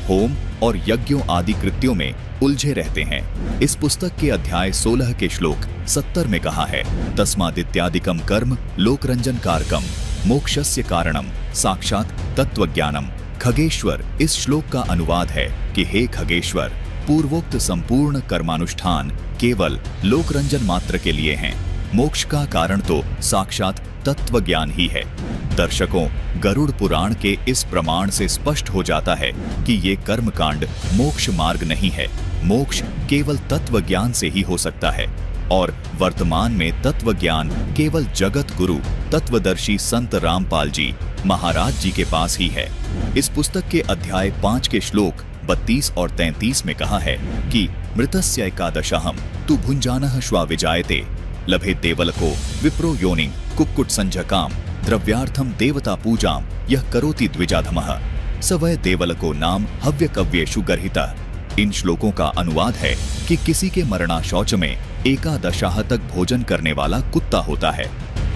होम और यज्ञों आदि कृत्यों में उलझे रहते हैं। इस पुस्तक के अध्याय 16 के श्लोक 70 में कहा है तस्मादित्यादिकम कर्म लोकरंजन कारकम मोक्षस्य कारणम साक्षात तत्वज्ञानम। खगेश्वर इस श्लोक का अनुवाद है कि हे खगेश्वर, पूर्वोक्त संपूर्ण कर्मानुष्ठान केवल लोकरंजन मात्र के लिए हैं, मोक्ष का कारण तो साक्षात तत्व ज्ञान ही है। दर्शकों, गरुड़ पुराण के इस प्रमाण से स्पष्ट हो जाता है कि ये कर्मकांड मोक्ष मार्ग नहीं है, मोक्ष केवल तत्व ज्ञान से ही हो सकता है और वर्तमान में तत्व ज्ञान केवल जगत गुरु तत्वदर्शी संत रामपाल जी महाराज जी के पास ही है। इस पुस्तक के अध्याय 5 के श्लोक 32 और 33 में कहा है कि मृतस्य एकादशहम तु भुंजानः श्वा विजायते लभे देवलको विप्रो योनिं कुक्कुट संझकाम द्रव्यार्थम देवता पूजाम यह करोति द्विजाधमः स वै देवलको नाम हव्य कव्येषु गर्हितः। इन श्लोकों का अनुवाद है कि किसी के मरणाशौच में एकादशाह तक भोजन करने वाला कुत्ता होता है।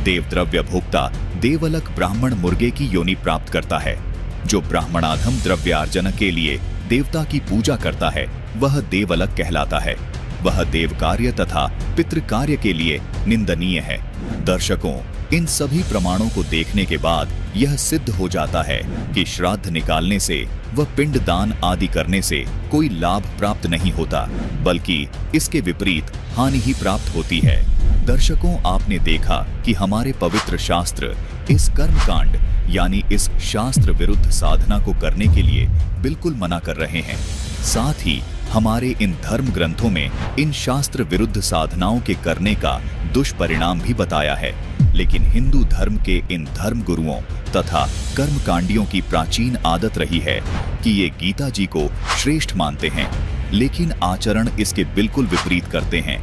देवद्रव्य भोक्ता देवलक ब्राह्मण मुर्गे की योनि प्राप्त करता है। जो ब्राह्मणाधम द्रव्यार्जन के लिए देवता की पूजा करता है वह देवलक कहलाता है। वह देव कार्य तथा पितृ कार्य के लिए निंदनीय है। दर्शकों, इन सभी प्रमाणों को देखने के बाद यह सिद्ध हो जाता है कि श्राद्ध निकालने से व पिंड दान आदि करने से कोई लाभ प्राप्त नहीं होता, बल्कि इसके विपरीत हानि ही प्राप्त होती है। दर्शकों, आपने देखा कि हमारे पवित्र शास्त्र इस कर्मकांड यानी इस शास्त्र विरुद्ध साधना को करने के लिए बिल्कुल मना कर रहे हैं। साथ ही हमारे इन धर्म ग्रंथों में इन शास्त्र विरुद्ध साधनाओं के करने का दुष्परिणाम भी बताया है, लेकिन हिंदू धर्म के इन धर्म गुरुओं तथा कर्मकांडियों की प्राचीन आदत रही है कि ये गीता जी को श्रेष्ठ मानते हैं, लेकिन आचरण इसके बिल्कुल विपरीत करते हैं।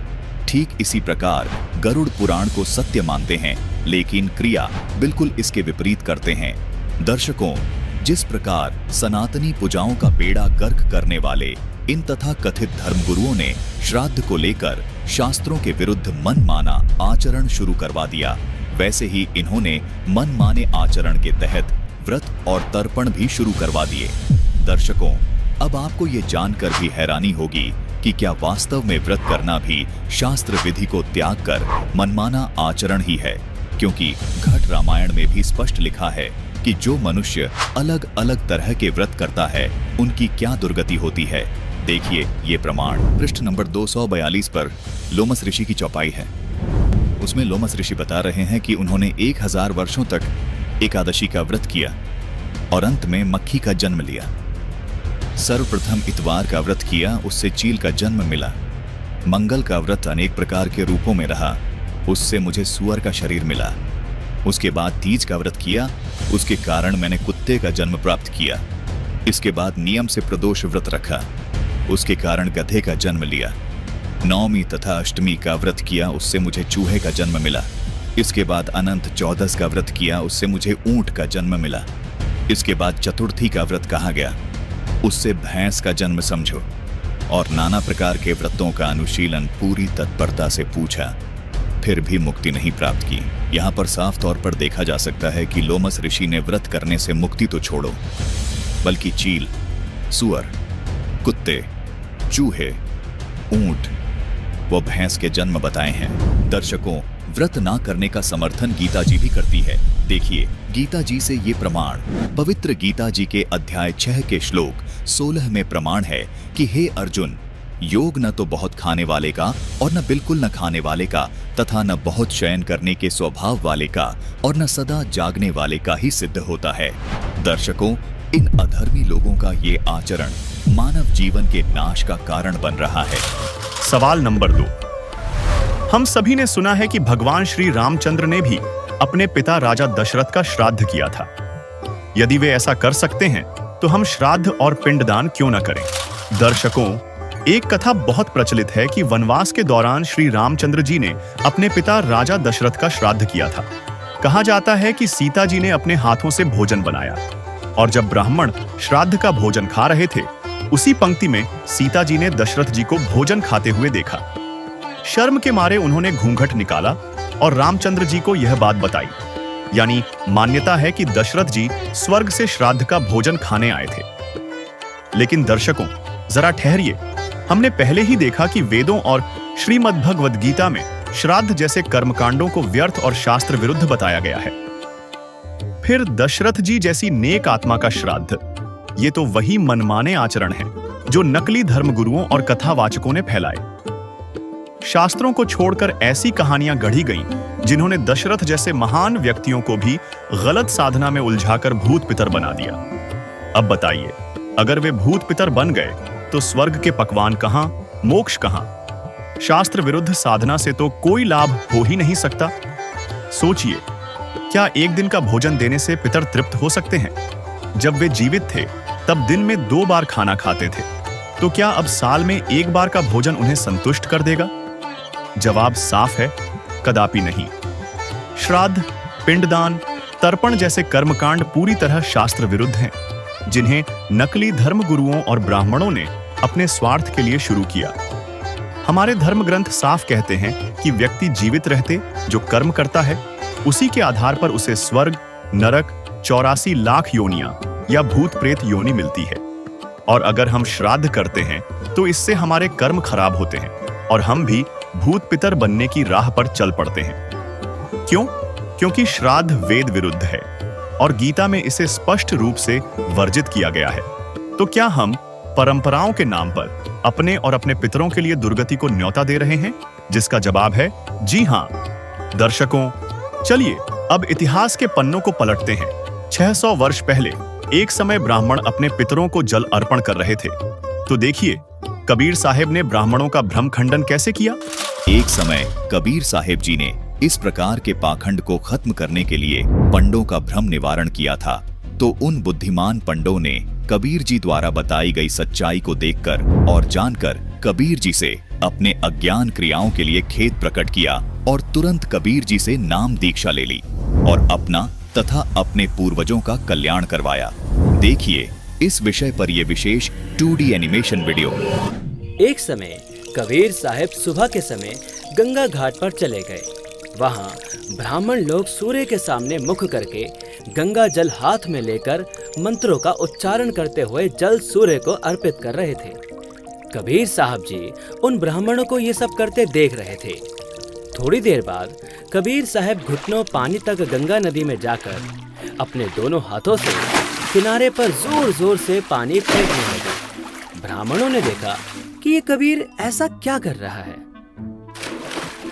ठीक इसी प्रकार गरुड़ पुराण को सत्य मानते हैं, लेकिन क्रिया बिल्कुल इसके विपरीत करते हैं। दर्शकों, जिस प्रकार सनातनी पूजाओं का बेड़ा गर्क करने वाले इन तथा कथित धर्मगुरुओं ने श्राद्ध को लेकर शास्त्रों के विरुद्ध मनमाना आचरण शुरू करवा दिया, वैसे ही इन्होंने मनमाने आचरण के तहत व्रत और तर्पण भी शुरू करवा दिए। दर्शकों, अब आपको ये जानकर भी हैरानी होगी कि क्या वास्तव में व्रत करना भी शास्त्र विधि को त्याग कर मनमाना आचरण ही है, क्योंकि घट रामायण में भी स्पष्ट लिखा है कि जो मनुष्य अलग अलग तरह के व्रत करता है उनकी क्या दुर्गति होती है। देखिए ये प्रमाण पृष्ठ नंबर 242 पर लोमस ऋषि की चौपाई है। उसमें लोमस ऋषि बता रहे हैं कि उन्होंने 1000 वर्षों तक एकादशी का व्रत किया और अंत में मक्खी का जन्म लिया। सर्वप्रथम इतवार का व्रत किया, उससे चील का जन्म मिला। मंगल का व्रत अनेक प्रकार के रूपों में रहा, उससे मुझे सुअर का शरीर मिला। उसके बाद तीज का व्रत किया, उसके कारण मैंने कुत्ते का जन्म प्राप्त किया। इसके बाद नियम से प्रदोष व्रत रखा, उसके कारण गधे का जन्म लिया। नवमी तथा अष्टमी का व्रत किया, उससे मुझे चूहे का जन्म मिला। इसके बाद अनंत चौदस का व्रत किया, उससे मुझे ऊंट का जन्म मिला। इसके बाद चतुर्थी का व्रत कहा गया, उससे भैंस का जन्म समझो। और नाना प्रकार के व्रतों का अनुशीलन पूरी तत्परता से पूछा, फिर भी मुक्ति नहीं प्राप्त की। यहाँ पर साफ तौर पर देखा जा सकता है कि लोमस ऋषि ने व्रत करने से मुक्ति तो छोड़ो, बल्कि चील, सुअर, कुत्ते, चूहे, ऊंट व भैंस के जन्म बताए हैं। दर्शकों, व्रत ना करने का समर्थन गीता जी भी करती है। देखिए गीता जी से ये प्रमाण पवित्र गीता जी के अध्याय 6 के श्लोक 16 में प्रमाण है कि हे अर्जुन, योग न तो बहुत खाने वाले का और न बिल्कुल न खाने वाले का तथा न बहुत शयन करने के स्वभाव वाले का और न सदा जागने वाले का ही सिद्ध होता है। दर्शकों, इन अधर्मी लोगों का ये आचरण मानव जीवन के नाश का कारण बन रहा है। सवाल नंबर 2। हम सभी ने सुना है कि भगवान श्री रामचंद्र ने भी अपने पिता राजा दशरथ का श्राद्ध किया था। यदि वे ऐसा कर सकते हैं तो हम श्राद्ध और पिंडदान क्यों न करें। दर्शकों, एक कथा बहुत प्रचलित है कि वनवास के दौरान श्री रामचंद्र जी ने अपने पिता राजा दशरथ का श्राद्ध किया था। कहा जाता है कि सीता जी ने अपने हाथों से भोजन बनाया और जब ब्राह्मण श्राद्ध का भोजन खा रहे थे, उसी पंक्ति में सीता जी ने दशरथ जी को भोजन खाते हुए देखा। शर्म के मारे उन्होंने घूंघट निकाला और रामचंद्र जी को यह बात बताई। यानी मान्यता है कि दशरथ जी स्वर्ग से श्राद्ध का भोजन खाने आए थे। लेकिन दर्शकों, जरा ठहरिए, हमने पहले ही देखा कि वेदों और श्रीमद् भगवद गीता में श्राद्ध जैसे कर्मकांडों को व्यर्थ और शास्त्र विरुद्ध बताया गया है। फिर दशरथ जी जैसी नेक आत्मा का श्राद्ध, ये तो वही मनमाने आचरण है जो नकली धर्मगुरुओं और कथावाचकों ने फैलाए। शास्त्रों को छोड़कर ऐसी कहानियां गढ़ी गईं जिन्होंने दशरथ जैसे महान व्यक्तियों को भी गलत साधना में उलझाकर भूत पितर बना दिया। अब बताइए, अगर वे भूत पितर बन गए तो स्वर्ग के पकवान कहां, मोक्ष कहां? शास्त्र विरुद्ध साधना से तो कोई लाभ हो ही नहीं सकता। सोचिए, क्या एक दिन का भोजन देने से पितर तृप्त हो सकते हैं? जब वे जीवित थे तब दिन में 2 बार खाना खाते थे, तो क्या अब साल में 1 बार का भोजन उन्हें संतुष्ट कर देगा? जवाब साफ है, कदापि नहीं। श्राद्ध, पिंडदान, तर्पण जैसे कर्मकांड पूरी तरह शास्त्र विरुद्ध हैं, जिन्हें नकली धर्म गुरुओं और ब्राह्मणों ने अपने स्वार्थ के लिए शुरू किया। हमारे धर्म ग्रंथ साफ कहते हैं कि व्यक्ति जीवित रहते जो कर्म करता है, उसी के आधार पर उसे स्वर्ग, नरक, 84 लाख योनियां या भूत प्रेत योनि मिलती है। और अगर हम श्राद्ध करते हैं तो इससे हमारे कर्म खराब होते हैं और हम भी भूत पितर बनने की राह पर चल पड़ते हैं। क्यों? क्योंकि श्राद्ध वेद विरुद्ध है और गीता में इसे स्पष्ट रूप से वर्जित किया गया है। तो क्या हम परंपराओं के नाम पर अपने और अपने पितरों के लिए दुर्गति को न्योता दे रहे हैं? जिसका जवाब है जी हां। दर्शकों, चलिए अब इतिहास के पन्नों को पलटते हैं। 600 वर्ष पहले एक समय ब्राह्मण अपने पितरों को जल अर्पण कर रहे थे। तो देखिए कबीर साहिब ने ब्राह्मणों का भ्रम खंडन कैसे किया? एक समय कबीर साहिब जी ने इस प्रकार के पाखंड को खत्म करने के लिए पंडों का भ्रम निवारण किया था। तो उन बुद्धिमान पंडों ने कबीर जी द्वारा बताई गई सच्चाई को देखकर और जानकर कबीर जी से अपने अज्ञान क्रियाओं के लिए खेद प्रकट किया और तुरंत कबीर जी से नाम दीक्षा ले ली और अपना तथा अपने पूर्वजों का कल्याण करवाया। देखिए इस विषय पर यह विशेष 2D एनिमेशन वीडियो। एक समय कबीर साहब सुबह के समय गंगा घाट पर चले गए। वहां ब्राह्मण लोग सूर्य के सामने मुख करके गंगा जल हाथ में लेकर मंत्रों का उच्चारण करते हुए जल सूर्य को अर्पित कर रहे थे। कबीर साहब जी उन ब्राह्मणों को ये सब करते देख रहे थे। थोड़ी देर बाद कबीर साहब घुटनों पानी तक गंगा नदी में जाकर अपने दोनों हाथों से किनारे पर जोर जोर से पानी फेंकने लगे। ब्राह्मणों ने देखा कि ये कबीर ऐसा क्या कर रहा है।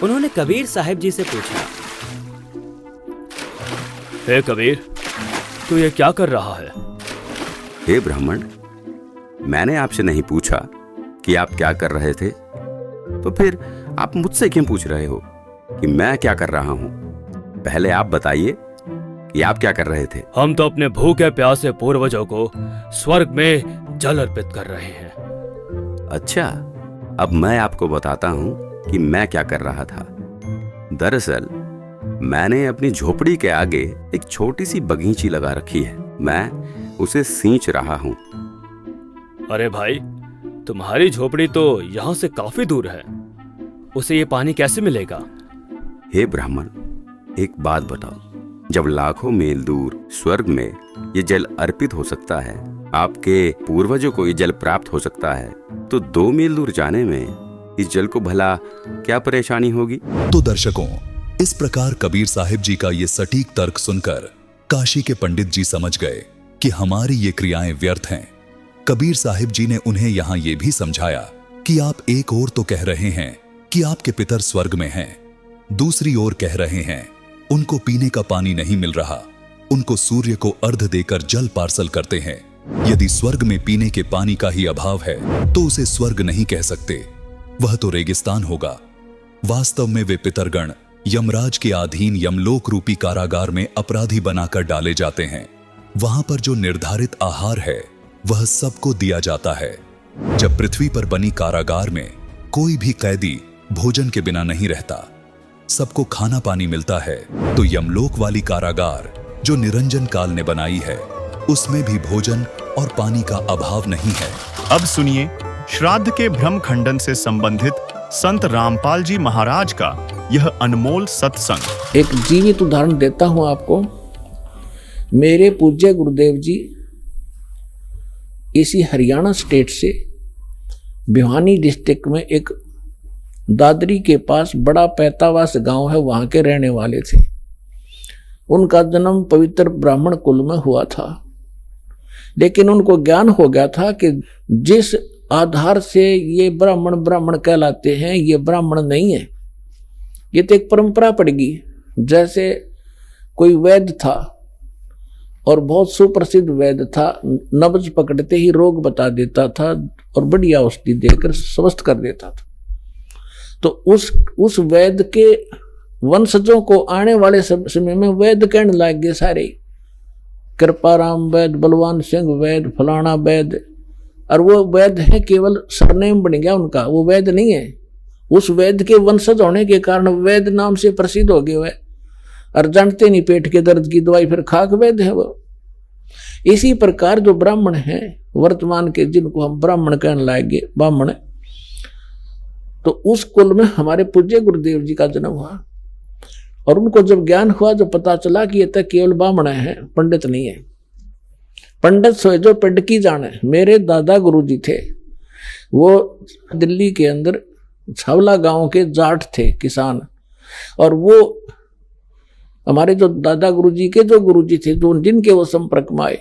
उन्होंने कबीर साहब जी से पूछा, हे कबीर, तू ये क्या कर रहा है? हे ब्राह्मण, मैंने आपसे नहीं पूछा कि आप क्या कर रहे थे, तो फिर आप मुझसे क्यों पूछ रहे हो कि मैं क्या कर रहा हूँ? पहले आप बताइए कि आप क्या कर रहे थे। हम तो अपने भूखे प्यासे पूर्वजों को स्वर्ग में जल अर्पित कर रहे हैं। अच्छा, अब मैं आपको बताता हूँ कि मैं क्या कर रहा था। दरअसल मैंने अपनी झोपड़ी के आगे एक छोटी सी बगीची लगा रखी है। मैं उसे सींच रहा हूँ। अरे भाई, तुम्हारी झोपड़ी तो यहाँ से काफी दूर है, उसे ये पानी कैसे मिलेगा? हे ब्राह्मण, एक बात बताओ, जब लाखों मील दूर स्वर्ग में ये जल अर्पित हो सकता है, आपके पूर्वजों को ये जल प्राप्त हो सकता है, तो 2 मील दूर जाने में इस जल को भला क्या परेशानी होगी? तो दर्शकों, इस प्रकार कबीर साहिब जी का ये सटीक तर्क सुनकर काशी के पंडित जी समझ गए कि हमारी ये क्रियाएं व्यर्थ हैं। कबीर साहिब जी ने उन्हें यहाँ ये भी समझाया कि आप एक ओर तो कह रहे हैं कि आपके पितर स्वर्ग में हैं, दूसरी ओर कह रहे हैं उनको पीने का पानी नहीं मिल रहा, उनको सूर्य को अर्घ देकर जल पार्सल करते हैं। यदि स्वर्ग में पीने के पानी का ही अभाव है तो उसे स्वर्ग नहीं कह सकते, वह तो रेगिस्तान होगा। वास्तव में वे पितरगण यमराज के अधीन यमलोक रूपी कारागार में अपराधी बनाकर डाले जाते हैं। वहां पर जो निर्धारित आहार है वह सबको दिया जाता है। जब पृथ्वी पर बनी कारागार में कोई भी कैदी भोजन के बिना नहीं रहता, सबको खाना पानी मिलता है, तो यमलोक वाली कारागार जो निरंजन काल ने बनाई है उसमें भी भोजन और पानी का अभाव नहीं है। अब सुनिए श्राद्ध के भ्रम खंडन से संबंधित संत रामपाल जी महाराज का यह अनमोल सत्संग। एक जीवित उदाहरण देता हूं आपको। मेरे पूज्य गुरुदेव जी इसी हरियाणा स्टेट से भिवानी डिस्ट्रिक्ट में एक दादरी के पास बड़ा पैतावास गांव है, वहां के रहने वाले थे। उनका जन्म पवित्र ब्राह्मण कुल में हुआ था, लेकिन उनको ज्ञान हो गया था कि जिस आधार से ये ब्राह्मण ब्राह्मण कहलाते हैं ये ब्राह्मण नहीं है, ये तो एक परंपरा पड़ेगी। जैसे कोई वैद्य था और बहुत सुप्रसिद्ध वैद्य था, नब्ज पकड़ते ही रोग बता देता था और बढ़िया औषधि देकर स्वस्थ कर देता था। तो उस वैद्य के वंशजों को आने वाले समय में वैद्य कहने लग गए सारे, कृपाराम वैद्य, बलवान सिंह वैद्य, फलाना वैद्य। और वो वैद्य है केवल सरनेम बन गया उनका, वो वैद्य नहीं है। उस वैद्य के वंशज होने के कारण वैद्य नाम से प्रसिद्ध हो गए हुए, और जानते नहीं पेट के दर्द की दवाई फिर खाक वैद्य है वो। इसी प्रकार जो ब्राह्मण है वर्तमान के, जिनको हम ब्राह्मण कहने लाएंगे, ब्राह्मण, तो उस कुल में हमारे पूज्य गुरुदेव जी का जन्म हुआ। और उनको जब ज्ञान हुआ, जब पता चला कि ये तो केवल ब्राह्मण है, पंडित नहीं है। पंडित सोए जो पिंड की जाने। मेरे दादा गुरु जी थे, वो दिल्ली के अंदर छावला गांव के जाट थे, किसान। और वो हमारे जो दादा गुरु जी के जो गुरु जी थे, जो जिनके वो संपर्क में आए,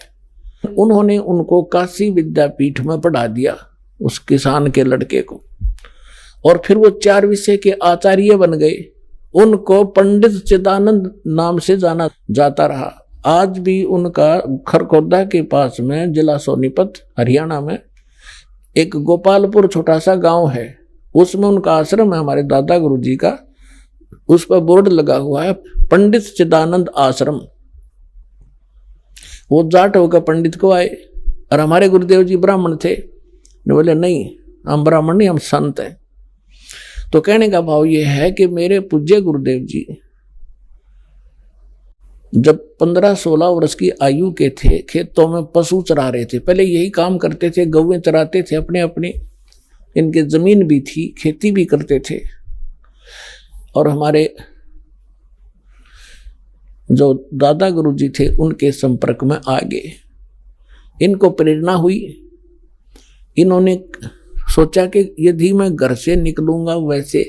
उन्होंने उनको काशी विद्यापीठ में पढ़ा दिया, उस किसान के लड़के को। और फिर वो 4 विषय के आचार्य बन गए। उनको पंडित चिदानंद नाम से जाना जाता रहा। आज भी उनका खरखोदा के पास में, जिला सोनीपत हरियाणा में, एक गोपालपुर छोटा सा गांव है, उसमें उनका आश्रम है हमारे दादा गुरु जी का। उस पर बोर्ड लगा हुआ है पंडित चिदानंद आश्रम। वो जाट होकर पंडित को आए और हमारे गुरुदेव जी ब्राह्मण थे। बोले नहीं, हम ब्राह्मण नहीं, हम संत हैं। तो कहने का भाव ये है कि मेरे पूज्य गुरुदेव जी जब 15-16 वर्ष की आयु के थे, खेतों में पशु चरा रहे थे। पहले यही काम करते थे, गौएं चराते थे अपने अपने। इनके जमीन भी थी, खेती भी करते थे। और हमारे जो दादा गुरु जी थे उनके संपर्क में आ गए। इनको प्रेरणा हुई। इन्होंने सोचा कि यदि मैं घर से निकलूंगा वैसे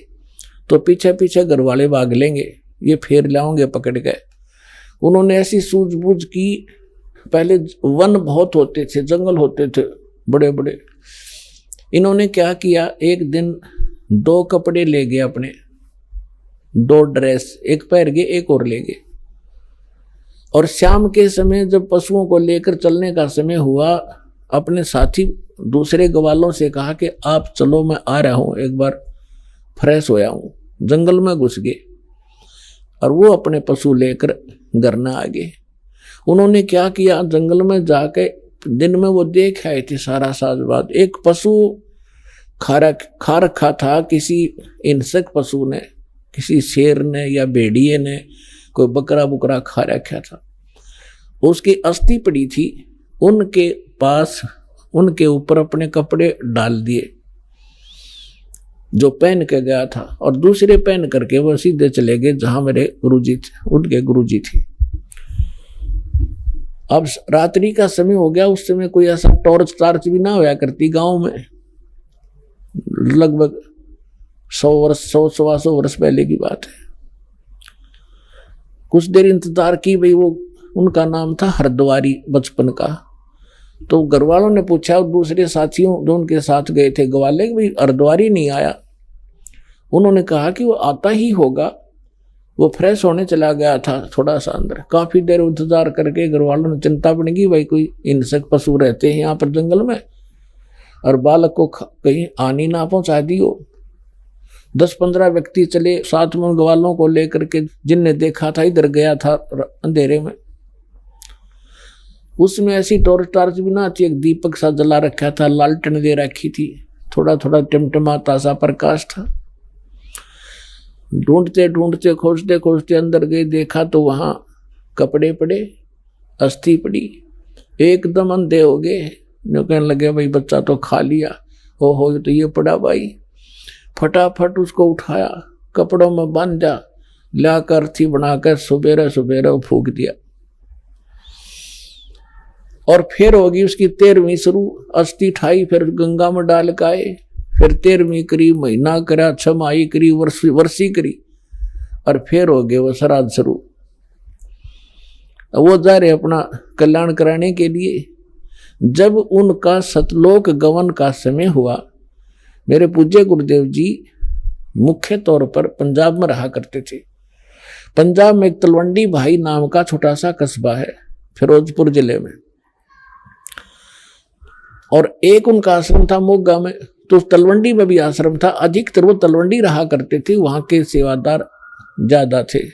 तो पीछे पीछे घर वाले भाग लेंगे, ये फेर लाओगे पकड़ के। उन्होंने ऐसी सूझबूझ की। पहले वन बहुत होते थे, जंगल होते थे बड़े बड़े। इन्होंने क्या किया, एक दिन 2 कपड़े ले गए अपने, 2 ड्रेस, एक पहन गए एक और ले गए। और शाम के समय जब पशुओं को लेकर चलने का समय हुआ, अपने साथी दूसरे ग्वालों से कहा कि आप चलो, मैं आ रहा हूं, एक बार फ्रेश होया हूं। जंगल में घुस गए और वो अपने पशु लेकर घर न आ गए। उन्होंने क्या किया, जंगल में जाके दिन में वो देख आए थे सारा साजबाद। एक पशु खा रखा था किसी हिंसक पशु ने, किसी शेर ने या भेड़िए ने, कोई बकरा बुकरा खा रखा था। उसकी अस्थि पड़ी थी। उनके पास, उनके ऊपर अपने कपड़े डाल दिए जो पहन के गया था, और दूसरे पहन करके वो सीधे चले गए जहां मेरे गुरुजी थे, उनके गुरुजी थे। अब रात्रि का समय हो गया। उस समय कोई ऐसा टॉर्च टार्च भी ना होया करती गांव में। लगभग 100-125 वर्ष पहले की बात है। कुछ देर इंतजार की भाई। वो उनका नाम था हरद्वारी बचपन का। तो घर वालों ने पूछा, और दूसरे साथियों जो उनके साथ गए थे ग्वाले, भाई हरद्वारी नहीं आया। उन्होंने कहा कि वो आता ही होगा, वो फ्रेश होने चला गया था थोड़ा सा अंदर। काफी देर इंतजार करके घर वालों ने चिंता बन गई, भाई कोई हिंसक पशु रहते हैं यहाँ पर जंगल में, और बालक को कहीं हानि ना पहुंचा दियो। 10-15 व्यक्ति चले साथ में ग्वालों को लेकर के, जिनने देखा था इधर गया था अंधेरे में। उसमें ऐसी टॉर्च टार्च भी ना थी, एक दीपक सा जला रखा था, लालटेन दे रखी थी, थोड़ा थोड़ा टिमटिमाता सा प्रकाश था। ढूंढते ढूंढते खोजते खोजते अंदर गए, देखा तो वहां कपड़े पड़े, अस्थि पड़ी। एकदम अंधे हो गए। कहने लगे भाई बच्चा तो खा लिया। ओहो तो ये पड़ा भाई। फटाफट उसको उठाया, कपड़ों में बांधा, लाकर थी बनाकर सुबेरे सुबेरे फूक दिया। और फिर होगी उसकी 13वीं शुरू। अस्थि ठाई, फिर गंगा में डाल के आए, फिर 13वीं करी, महीना करा, 6 माही करी, वर्षी करी, और फिर हो गए वो श्राद्ध शुरू। वो जा रहे अपना कल्याण कराने के लिए। जब उनका सतलोक गमन का समय हुआ, मेरे पूज्य गुरुदेव जी मुख्य तौर पर पंजाब में रहा करते थे। पंजाब में एक तलवंडी भाई नाम का छोटा सा कस्बा है, फिरोजपुर जिले में, और एक उनका आश्रम था मोगा में। तो तलवंडी में भी आश्रम था। अधिकतर वो तलवंडी रहा करते थे, वहां के सेवादार ज्यादा थे।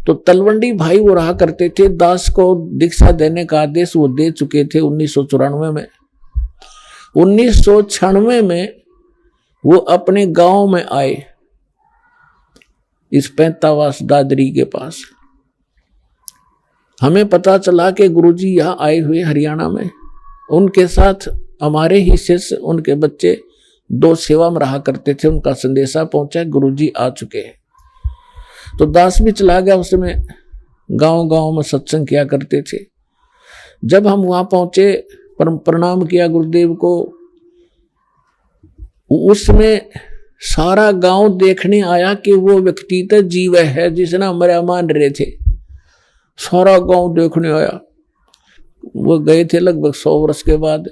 तो तलवंडी भाई वो रहा करते थे। दास को दीक्षा देने का आदेश वो दे चुके थे 1994 में। 1996 में वो अपने गांव में आए, इस पैंतावास दादरी के पास। हमें पता चला कि गुरुजी यहाँ आए हुए हरियाणा में। उनके साथ हमारे ही शिष्य, उनके बच्चे 2 सेवा में रहा करते थे। उनका संदेशा पहुंचा, गुरुजी आ चुके हैं। तो दास भी चला गया। उस समय गांव गांव में सत्संग किया करते थे। जब हम वहां पहुंचे, प्रणाम किया गुरुदेव को, उसमें सारा गांव देखने आया कि वो व्यक्ति तो जीव है जिसने हमारे मान रहे थे। सारा गांव देखने आया। वो गए थे लगभग 100 वर्ष के बाद।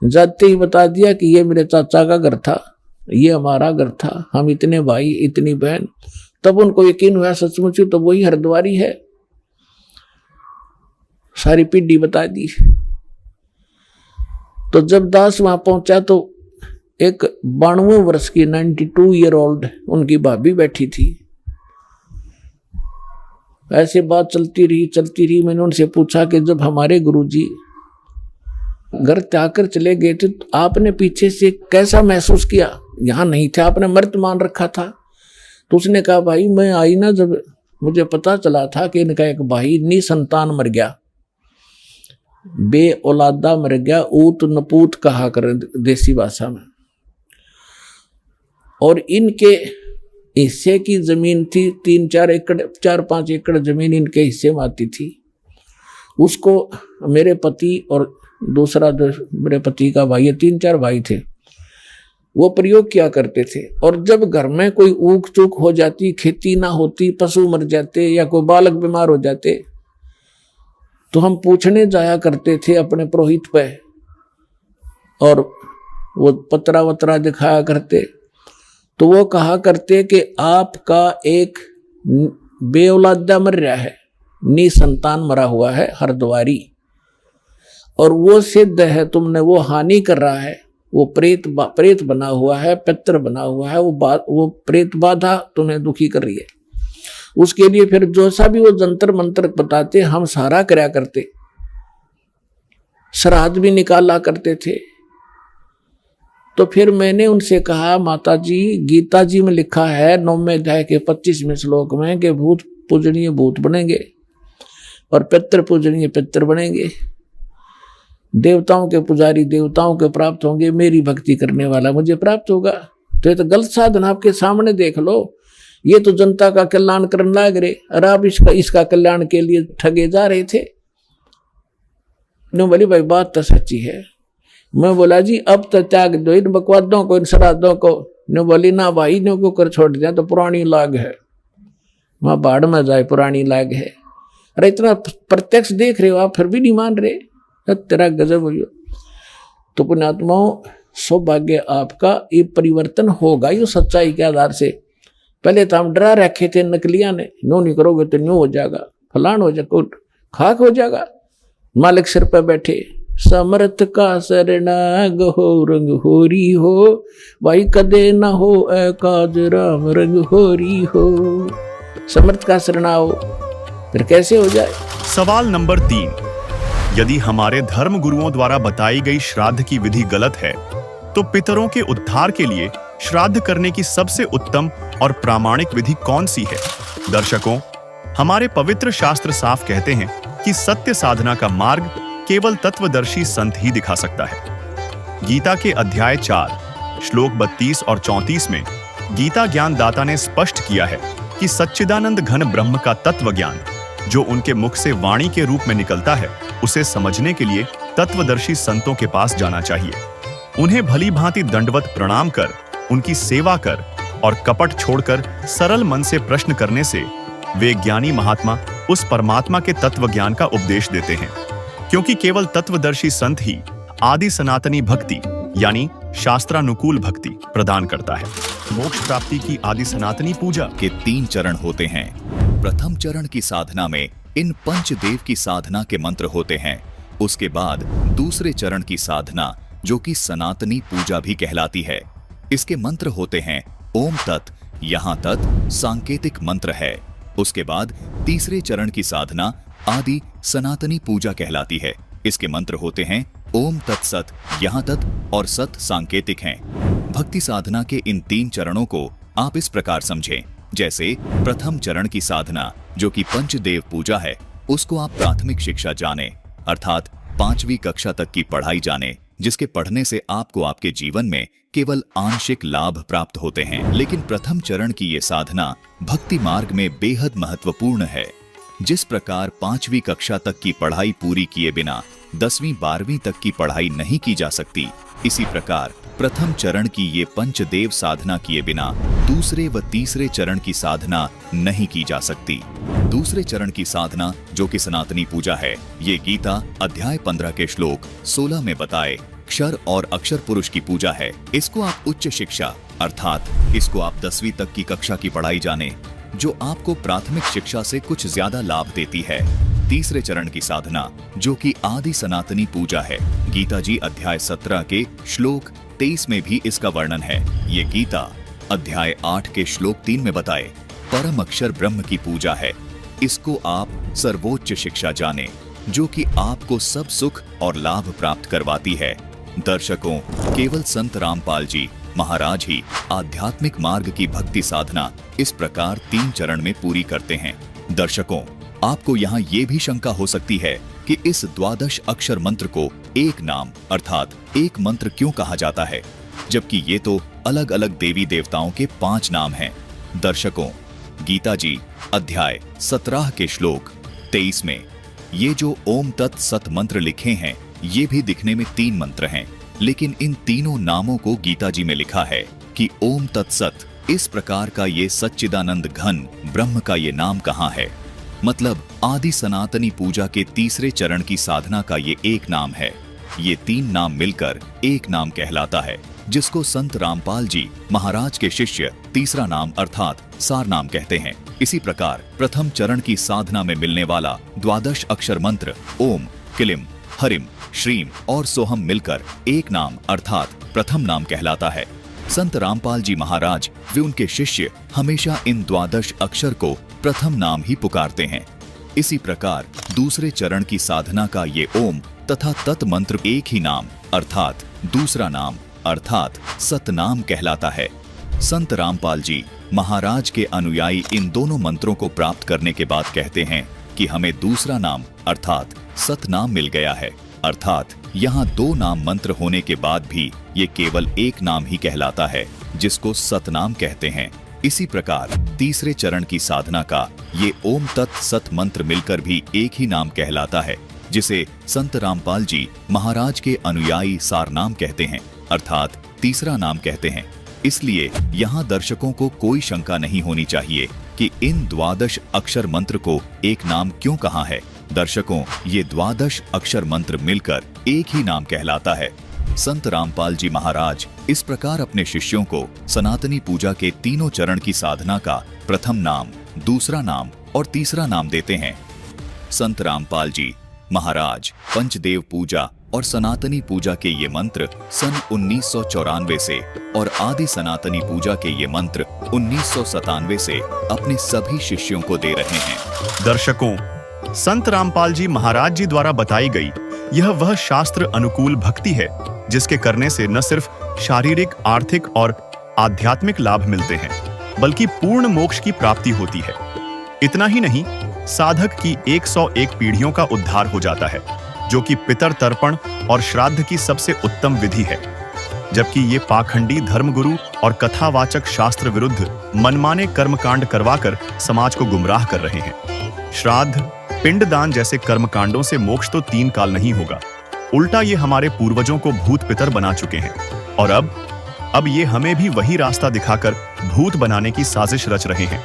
जाते ही बता दिया कि ये मेरे चाचा का घर था, ये हमारा घर था, हम इतने भाई इतनी बहन। तब उनको यकीन हुआ सचमुच तो वही हरद्वारी है। सारी पीढ़ी बता दी। तो जब दास वहां पहुंचा तो एक 92 वर्ष की 92 ईयर ओल्ड उनकी भाभी बैठी थी। ऐसे बात चलती रही। मैंने उनसे पूछा कि जब हमारे गुरुजी घर त्यागकर चले गए थे तो आपने पीछे से कैसा महसूस किया? यहां नहीं थे, आपने मृत मान रखा था। तो उसने कहा, भाई मैं आई ना, जब मुझे पता चला था कि इनका एक भाई निसंतान मर गया, बे औलादा मर गया, ऊत नपूत कहा कर देसी भाषा में, और इनके हिस्से की जमीन थी 3-4 एकड़, 4-5 एकड़ जमीन इनके हिस्से में आती थी। उसको मेरे पति और दूसरा मेरे पति का भाई, 3-4 भाई थे, वो प्रयोग किया करते थे। और जब घर में कोई ऊक चूक हो जाती, खेती ना होती, पशु मर जाते या कोई बालक बीमार हो जाते, तो हम पूछने जाया करते थे अपने पुरोहित पे, और वो पतरा वतरा दिखाया करते। तो वो कहा करते कि आपका एक बेऔलादा मर रहा है, निसंतान मरा हुआ है हरद्वारी, और वो सिद्ध है तुमने, वो हानि कर रहा है, वो प्रेत बना हुआ है, पितर बना हुआ है, वो प्रेत बाधा तुम्हें दुखी कर रही है। उसके लिए फिर जो सा भी वो जंतर मंत्र बताते हम सारा करया करते, श्राद्ध भी निकाला करते थे। तो फिर मैंने उनसे कहा, माता जी गीता जी में लिखा है 9वें अध्याय के 25वें श्लोक में कि भूत पूजनीय भूत बनेंगे और पितर पूजनीय पितर बनेंगे, देवताओं के पुजारी देवताओं के प्राप्त होंगे, मेरी भक्ति करने वाला मुझे प्राप्त होगा। तो ये तो गलत साधन आपके सामने देख लो, ये तो जनता का कल्याण करने लग रहे और आप इसका कल्याण के लिए ठगे जा रहे थे। नो बोली भाई बात तो सच्ची है। मैं बोला जी अब तो त्याग दो इन बकवादों को, इन श्राद्धों को। नो बोली ना भाई, नो को कर छोड़ दिया तो पुरानी लाग है, वहां बाढ़ में जाए पुरानी लाग है। अरे इतना प्रत्यक्ष देख रहे हो आप फिर भी नहीं मान रहे, तेरा गजब हो। तो पुण्यात्माओं सौभाग्य आपका, ये परिवर्तन होगा ये सच्चाई के आधार से। पहले तो हम डरा रखे थे नकलिया ने, नो नहीं करोगे तो न्यू हो जाएगा, फलान हो जाएगा, खाक हो जाएगा। मालिक सिर पर बैठे, समर्थ का शरणाग हो रंग होरी हो, भाई कदे न हो काज राम रंग होरी हो। समर्थ का शरणाओ फिर कैसे हो जाए। सवाल नंबर 3, यदि हमारे धर्म गुरुओं द्वारा बताई गई श्राद्ध की विधि गलत है तो पितरों के उद्धार के लिए श्राद्ध करने की सबसे उत्तम और प्रामाणिक विधि कौन सी है? दर्शकों, हमारे पवित्र शास्त्र साफ कहते हैं कि सत्य साधना का मार्ग केवल तत्वदर्शी संत ही दिखा सकता है। गीता के अध्याय 4 श्लोक 32 और 34 में गीता ज्ञान दाता ने स्पष्ट किया है कि सच्चिदानंद घन ब्रह्म का तत्व ज्ञान जो उनके मुख से वाणी के रूप में निकलता है, उसे समझने के लिए तत्वदर्शी संतों के पास जाना चाहिए। उन्हें भली भांति दंडवत प्रणाम कर, उनकी सेवा कर और कपट छोड़कर सरल मन से प्रश्न करने से वे ज्ञानी महात्मा उस परमात्मा के तत्व ज्ञान का उपदेश देते हैं, क्योंकि केवल तत्वदर्शी संत ही आदि सनातनी भक्ति यानी शास्त्रानुकूल भक्ति प्रदान करता है। मोक्ष प्राप्ति की आदि सनातनी पूजा के 3 चरण होते हैं। प्रथम चरण की साधना में इन पंचदेव की साधना के मंत्र होते हैं। उसके बाद दूसरे चरण की साधना जो कि सनातनी पूजा भी कहलाती है, इसके मंत्र होते हैं ओम तत्, यहाँ तत् सांकेतिक मंत्र है। उसके बाद तीसरे चरण की साधना आदि सनातनी पूजा कहलाती है। इसके मंत्र होते हैं ओम तत्सत, यहाँ तत् और सत सांकेतिक हैं। भक्ति साधना के इन 3 चरणों को आप इस प्रकार समझें, जैसे प्रथम चरण की साधना जो कि पंचदेव पूजा है, उसको आप प्राथमिक शिक्षा जाने अर्थात 5वीं कक्षा तक की पढ़ाई जाने, जिसके पढ़ने से आपको आपके जीवन में केवल आंशिक लाभ प्राप्त होते हैं। लेकिन प्रथम चरण की ये साधना भक्ति मार्ग में बेहद महत्वपूर्ण है। जिस प्रकार 5वीं कक्षा तक की पढ़ाई पूरी किए बिना 10वीं 12वीं तक की पढ़ाई नहीं की जा सकती, इसी प्रकार प्रथम चरण की ये पंचदेव साधना किए बिना दूसरे व तीसरे चरण की साधना नहीं की जा सकती। दूसरे चरण की साधना जो कि सनातनी पूजा है, ये गीता अध्याय 15 के श्लोक 16 में बताए क्षर और अक्षर पुरुष की पूजा है। इसको आप उच्च शिक्षा अर्थात इसको आप 10वीं तक की कक्षा की पढ़ाई जाने, जो आपको प्राथमिक शिक्षा से कुछ ज्यादा लाभ देती है। तीसरे चरण की साधना, जो कि आदि सनातनी पूजा है। गीता जी अध्याय 17 के श्लोक 23 में भी इसका वर्णन है। ये गीता अध्याय 8 के श्लोक 3 में बताए परम अक्षर ब्रह्म की पूजा है। इसको आप सर्वोच्च शिक्षा जाने, जो कि आपको सब सुख और लाभ प्राप्त करवाती है। दर्शकों, केवल संत रामपाल जी महाराज ही आध्यात्मिक मार्ग की भक्ति साधना इस प्रकार 3 चरण में पूरी करते हैं। दर्शकों, आपको यहाँ ये भी शंका हो सकती है कि इस द्वादश अक्षर मंत्र को एक नाम अर्थात एक मंत्र क्यों कहा जाता है, जबकि ये तो अलग अलग देवी देवताओं के 5 नाम हैं। दर्शकों, गीता जी अध्याय 17 के श्लोक 23 में ये जो ओम तत् सत मंत्र लिखे हैं, ये भी दिखने में 3 मंत्र हैं, लेकिन इन तीनों नामों को गीता जी में लिखा है कि ओम तत्सत। इस प्रकार का ये सच्चिदानंद घन ब्रह्म का ये नाम कहाँ है? मतलब आदि सनातनी पूजा के तीसरे चरण की साधना का ये एक नाम है। ये 3 नाम मिलकर एक नाम कहलाता है, जिसको संत रामपाल जी महाराज के शिष्य तीसरा नाम अर्थात सार नाम कहते हैं। इसी प्रकार प्रथम चरण की साधना में मिलने वाला द्वादश अक्षर मंत्र ओम, किलिम, हरिम, श्रीम और सोहम मिलकर एक नाम अर्थात प्रथम नाम कहलाता है। संत रामपाल जी महाराज वे उनके शिष्य हमेशा इन द्वादश अक्षर को प्रथम नाम ही पुकारते हैं। इसी प्रकार दूसरे चरण की साधना का ये ओम तथा तत् मंत्र एक ही नाम अर्थात दूसरा नाम अर्थात सतनाम कहलाता है। संत रामपाल जी महाराज के अनुयायी इन दोनों मंत्रों को प्राप्त करने के बाद कहते हैं कि हमें दूसरा नाम अर्थात सतनाम मिल गया है। अर्थात यहाँ 2 नाम मंत्र होने के बाद भी ये केवल एक नाम ही कहलाता है, जिसको सतनाम कहते हैं। इसी प्रकार तीसरे चरण की साधना का ये ओम तत् सत मंत्र मिलकर भी एक ही नाम कहलाता है, जिसे संत रामपाल जी महाराज के अनुयायी सारनाम कहते हैं अर्थात तीसरा नाम कहते हैं। इसलिए यहाँ दर्शकों को कोई शंका नहीं होनी चाहिए कि इन द्वादश अक्षर मंत्र को एक नाम क्यों कहा है। दर्शकों, ये द्वादश अक्षर मंत्र मिलकर एक ही नाम कहलाता है। संत रामपाल जी महाराज इस प्रकार अपने शिष्यों को सनातनी पूजा के तीनों चरण की साधना का प्रथम नाम, दूसरा नाम और तीसरा नाम देते हैं। संत रामपाल जी महाराज पंचदेव पूजा और सनातनी पूजा के ये मंत्र सन 1994 से और आदि सनातनी पूजा के ये मंत्र 1997 से अपने सभी शिष्यों को दे रहे हैं। दर्शकों, संत रामपाल जी महाराज जी द्वारा बताई गई यह वह शास्त्र अनुकूल भक्ति है जिसके करने से न सिर्फ शारीरिक, आर्थिक और आध्यात्मिक लाभ मिलते हैं, बल्कि पूर्ण मोक्ष की प्राप्ति होती है। इतना ही नहीं, साधक की 101 पीढ़ियों का उद्धार हो जाता है, जो कि पितर तर्पण और श्राद्ध की सबसे उत्तम विधि है। जबकि ये पाखंडी धर्मगुरु और कथावाचक शास्त्र विरुद्ध मनमाने कर्मकांड करवाकर समाज को गुमराह कर रहे हैं। श्राद्ध, पिंडदान जैसे कर्मकांडों से मोक्ष तो 3 काल नहीं होगा, उल्टा ये हमारे पूर्वजों को भूत पितर बना चुके हैं और अब ये हमें भी वही रास्ता दिखाकर भूत बनाने की साजिश रच रहे हैं।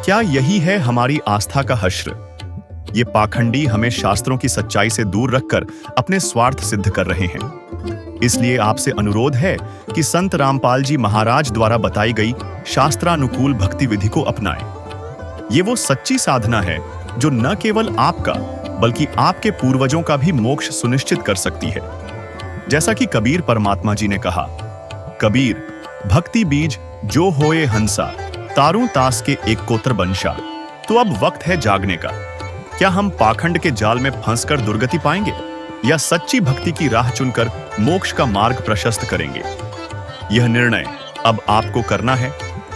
क्या यही है हमारी आस्था का हश्र? ये पाखंडी हमें शास्त्रों की सच्चाई से दूर रखकर अपने स्वार्थ सिद्ध कर रहे हैं। इसलिए आपसे अनुरोध है कि संत रामपाल जी महाराज द्वारा बताई गई शास्त्रानुकूल भक्ति विधि को अपनाएं। ये वो सच्ची साधना है जो न केवल आपका बल्कि आपके पूर्वजों का भी मोक्ष सुनिश्चित कर सकती है। जैसा कि कबीर परमात्मा जी ने कहा, कबीर भक्ति बीज जो होए हंसा, तारू तास के एक कोत्र बंशा। तो अब वक्त है जागने का। क्या हम पाखंड के जाल में फंसकर दुर्गति पाएंगे या सच्ची भक्ति की राह चुनकर मोक्ष का मार्ग प्रशस्त करेंगे? यह निर्णय अब आपको करना है।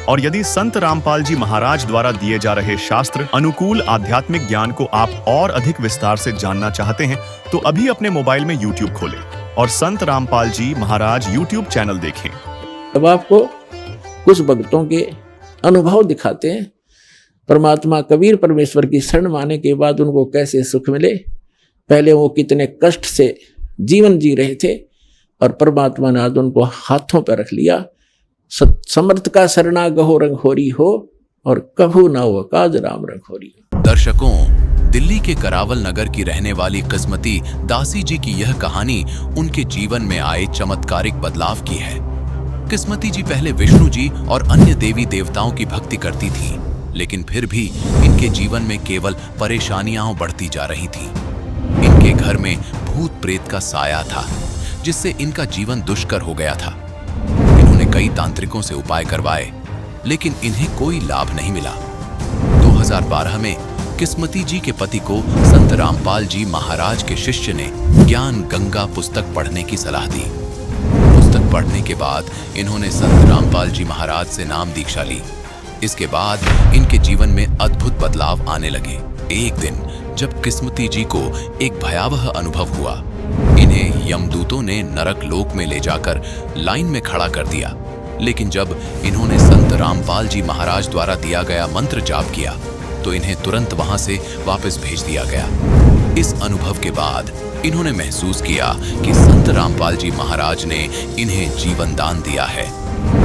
और यदि संत रामपाल जी महाराज द्वारा दिए जा रहे शास्त्र अनुकूल आध्यात्मिक ज्ञान को आप और अधिक विस्तार से जानना चाहते हैं, तो अभी अपने मोबाइल में YouTube खोलें और संत रामपाल जी महाराज YouTube चैनल देखें। अब आपको कुछ भक्तों के अनुभव दिखाते हैं। परमात्मा कबीर परमेश्वर की शरण माने के बाद उनको कैसे सुख मिले, पहले वो कितने कष्ट से जीवन जी रहे थे और परमात्मा ने आज उनको हाथों पर रख लिया। समर्थ का शरणा गहो रंगहोरी हो और कभू न हो काज राम रंगहोरी। दर्शकों, दिल्ली के करावल नगर की रहने वाली किस्मती दासी जी की यह कहानी उनके जीवन में आए चमत्कारिक बदलाव की है। किस्मती जी पहले विष्णु जी और अन्य देवी देवताओं की भक्ति करती थी, लेकिन फिर भी इनके जीवन में केवल परेशानियां बढ़ती जा रही थीं। इनके घर में भूत प्रेत का साया था, जिससे इनका जीवन दुष्कर हो गया था। इन्होंने कई तांत्रिकों से उपाय करवाए, लेकिन इन्हें कोई लाभ नहीं मिला। 2012 में किस्मती जी के पति को संत रामपाल जी महाराज के शिष्य ने ज्ञान गंगा पुस्तक पढ़ने की सलाह दी। पुस्तक पढ़ने के बाद इन्होंने संत रामपाल जी महाराज से नाम दीक्षा ली। इसके बाद इनके जीवन में अद्भुत बदलाव आने लगे। एक दिन जब किस्मती जी को एक भयावह अनुभव हुआ, इन्हें यमदूतों ने नरक लोक में ले जाकर लाइन में खड़ा कर दिया। लेकिन जब इन्होंने संत रामपाल जी महाराज द्वारा दिया गया मंत्र जाप किया तो इन्हें तुरंत वहां से वापस भेज दिया गया। इस अनुभव के बाद इन्होंने महसूस किया कि संत रामपाल जी महाराज ने इन्हें जीवन दान दिया है।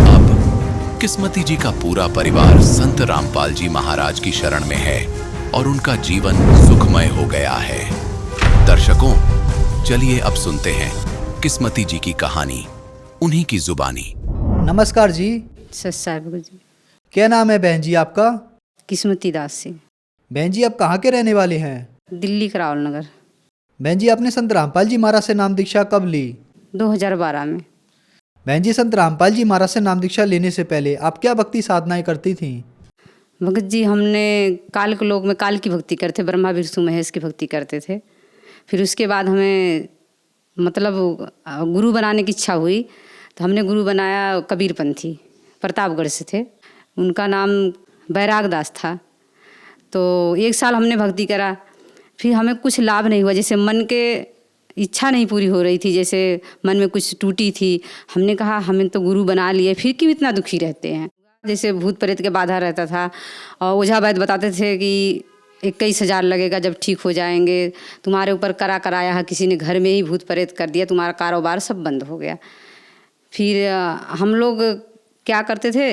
अब किस्मती जी का पूरा परिवार संत रामपाल जी महाराज की शरण में है और उनका जीवन सुखमय हो गया है। दर्शकों, चलिए अब सुनते हैं किस्मती जी की कहानी, उन्हीं की जुबानी। नमस्कार जी। जी। क्या नाम है बहन जी आपका? किस्मती दास से। बहन जी आप कहाँ के रहने वाले हैं? दिल्ली करावल नगर। बहन जी आपने संत रामपाल जी महाराज से नाम दीक्षा कब ली? 2012 में। बहन जी संत रामपाल जी महाराज से नाम दीक्षा लेने से पहले आप क्या भक्ति साधनाएं करती थीं? भगत जी हमने काल के लोक में काल की भक्ति करते, ब्रह्मा विष्णु महेश की भक्ति करते थे। फिर उसके बाद हमें मतलब गुरु बनाने की इच्छा हुई तो हमने गुरु बनाया कबीरपंथी, प्रतापगढ़ से थे। उनका नाम बैराग दास था। तो 1 साल हमने भक्ति करा, फिर हमें कुछ लाभ नहीं हुआ। जैसे मन के इच्छा नहीं पूरी हो रही थी, जैसे मन में कुछ टूटी थी। हमने कहा हमें तो गुरु बना लिए, फिर क्यों इतना दुखी रहते हैं। जैसे भूत प्रेत के बाधा रहता था और ओझा वैद्य बताते थे कि 21,000 लगेगा जब ठीक हो जाएंगे, तुम्हारे ऊपर कराया है किसी ने, घर में ही भूत प्रेत कर दिया, तुम्हारा कारोबार सब बंद हो गया। फिर हम लोग क्या करते थे,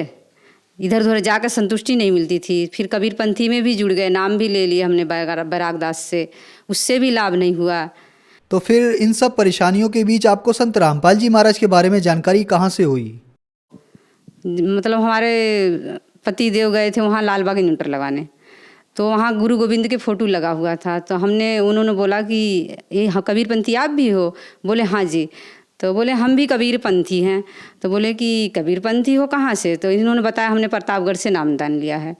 इधर उधर जाकर संतुष्टि नहीं मिलती थी। फिर कबीरपंथी में भी जुड़ गए, नाम भी ले लिया हमने बैराग दास से, उससे भी लाभ नहीं हुआ। तो फिर इन सब परेशानियों के बीच आपको संत रामपाल जी महाराज के बारे में जानकारी कहाँ से हुई? मतलब हमारे पति देव गए थे वहाँ लाल बाग इन्वर्टर लगाने, तो वहाँ गुरु गोविंद के फ़ोटो लगा हुआ था। तो उन्होंने बोला कि ये कबीरपंथी आप भी हो? बोले हाँ जी। तो बोले हम भी कबीरपंथी हैं। तो बोले कि कबीरपंथी हो कहाँ से? तो इन्होंने बताया हमने प्रतापगढ़ से नामदान लिया है।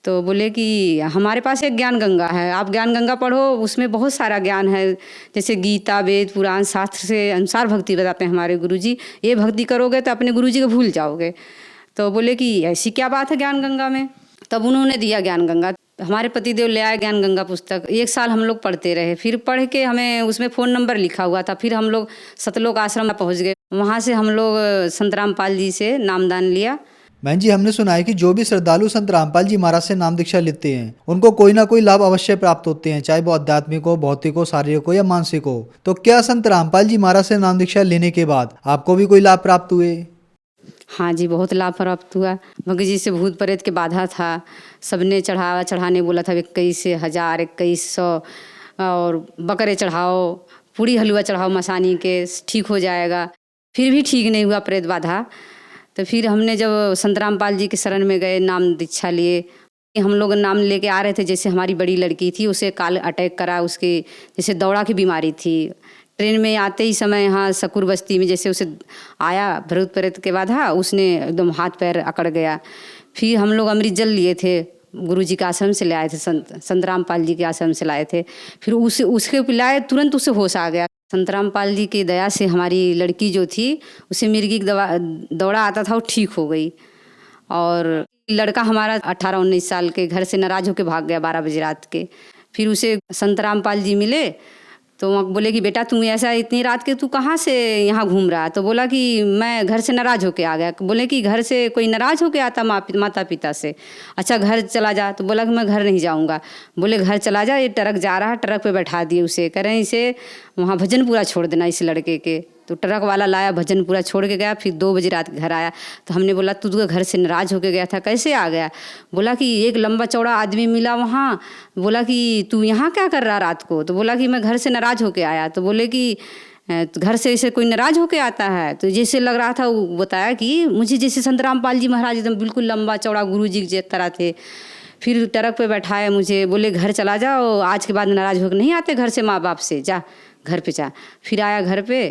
तो बोले कि हमारे पास एक ज्ञान गंगा है, आप ज्ञान गंगा पढ़ो, उसमें बहुत सारा ज्ञान है, जैसे गीता वेद पुराण शास्त्र से अनुसार भक्ति बताते हैं हमारे गुरुजी। ये भक्ति करोगे तो अपने गुरुजी को भूल जाओगे। तो बोले कि ऐसी क्या बात है ज्ञान गंगा में? तब उन्होंने दिया ज्ञान गंगा। हमारे पतिदेव ले आए ज्ञान गंगा पुस्तक। 1 साल हम लोग पढ़ते रहे। फिर पढ़ के हमें उसमें फ़ोन नंबर लिखा हुआ था। फिर हम लोग सतलोक आश्रम में पहुँच गए। वहाँ से हम लोग संत रामपाल जी से नामदान लिया। बहन जी हमने सुना है कि जो भी श्रद्धालु संत रामपाल जी महाराज से नाम दीक्षा लेते हैं उनको कोई ना कोई लाभ अवश्य प्राप्त होते हैं, चाहे वो आध्यात्मिक हो, भौतिक हो, शारीरिक हो या मानसिक हो। तो क्या संत रामपाल जी महाराज से नाम दीक्षा लेने के बाद आपको भी कोई लाभ प्राप्त हुए? हाँ जी, बहुत लाभ प्राप्त हुआ। भगत जी से भूत प्रेत के बाधा था, सबने चढ़ाने बोला था 21,000 2100 और बकरे चढ़ाओ, पूरी हलवा चढ़ाओ मसानी के, ठीक हो जाएगा। फिर भी ठीक नहीं हुआ प्रेत बाधा। तो फिर हमने जब संत रामपाल जी के शरण में गए, नाम दीक्षा लिए, हम लोग नाम लेके आ रहे थे। जैसे हमारी बड़ी लड़की थी, उसे काल अटैक करा, उसकी जैसे दौड़ा की बीमारी थी। ट्रेन में आते ही समय यहाँ सकुर बस्ती में जैसे उसे आया भूत प्रेत के बाधा, उसने एकदम हाथ पैर अकड़ गया। फिर हम लोग अमृत जल लिए थे, गुरुजी के आश्रम से ले आए थे, संत रामपाल जी के आश्रम से लाए थे। फिर उसके पिलाए, तुरंत उसे होश आ गया। संत रामपाल जी की दया से हमारी लड़की जो थी, उसे मिर्गी दौड़ा आता था, वो ठीक हो गई। और लड़का हमारा 18-19 साल के घर से नाराज होकर भाग गया 12 बजे रात के। फिर उसे संत रामपाल जी मिले तो वहाँ बोले कि बेटा तू ऐसा इतनी रात के तू कहाँ से यहाँ घूम रहा? तो बोला कि मैं घर से नाराज होके आ गया। बोले कि घर से कोई नाराज होके आता माता पिता से? अच्छा घर चला जा। तो बोला कि मैं घर नहीं जाऊँगा। बोले घर चला जा, ये ट्रक जा रहा है, ट्रक पे बैठा दिए उसे, कह रहे हैं इसे वहाँ भजनपुरा छोड़ देना इस लड़के के। तो ट्रक वाला लाया, भजनपुरा छोड़ के गया। फिर 2 बजे रात घर आया। तो हमने बोला तू तो घर से नाराज होके गया था, कैसे आ गया? बोला कि एक लंबा चौड़ा आदमी मिला वहाँ, बोला कि तू यहाँ क्या कर रहा रात को? तो बोला कि मैं घर से नाराज होके आया। तो बोले कि तो घर से ऐसे कोई नाराज होके आता है, तो जैसे लग रहा था, वो बताया कि मुझे जैसे संत रामपाल जी महाराज एकदम बिल्कुल लंबा चौड़ा गुरु जी की तरह थे। फिर ट्रक पे बैठाए मुझे, बोले घर चला जाओ, आज के बाद नाराज होकर नहीं आते घर से माँ बाप से, जा घर पे जा। फिर आया घर पे,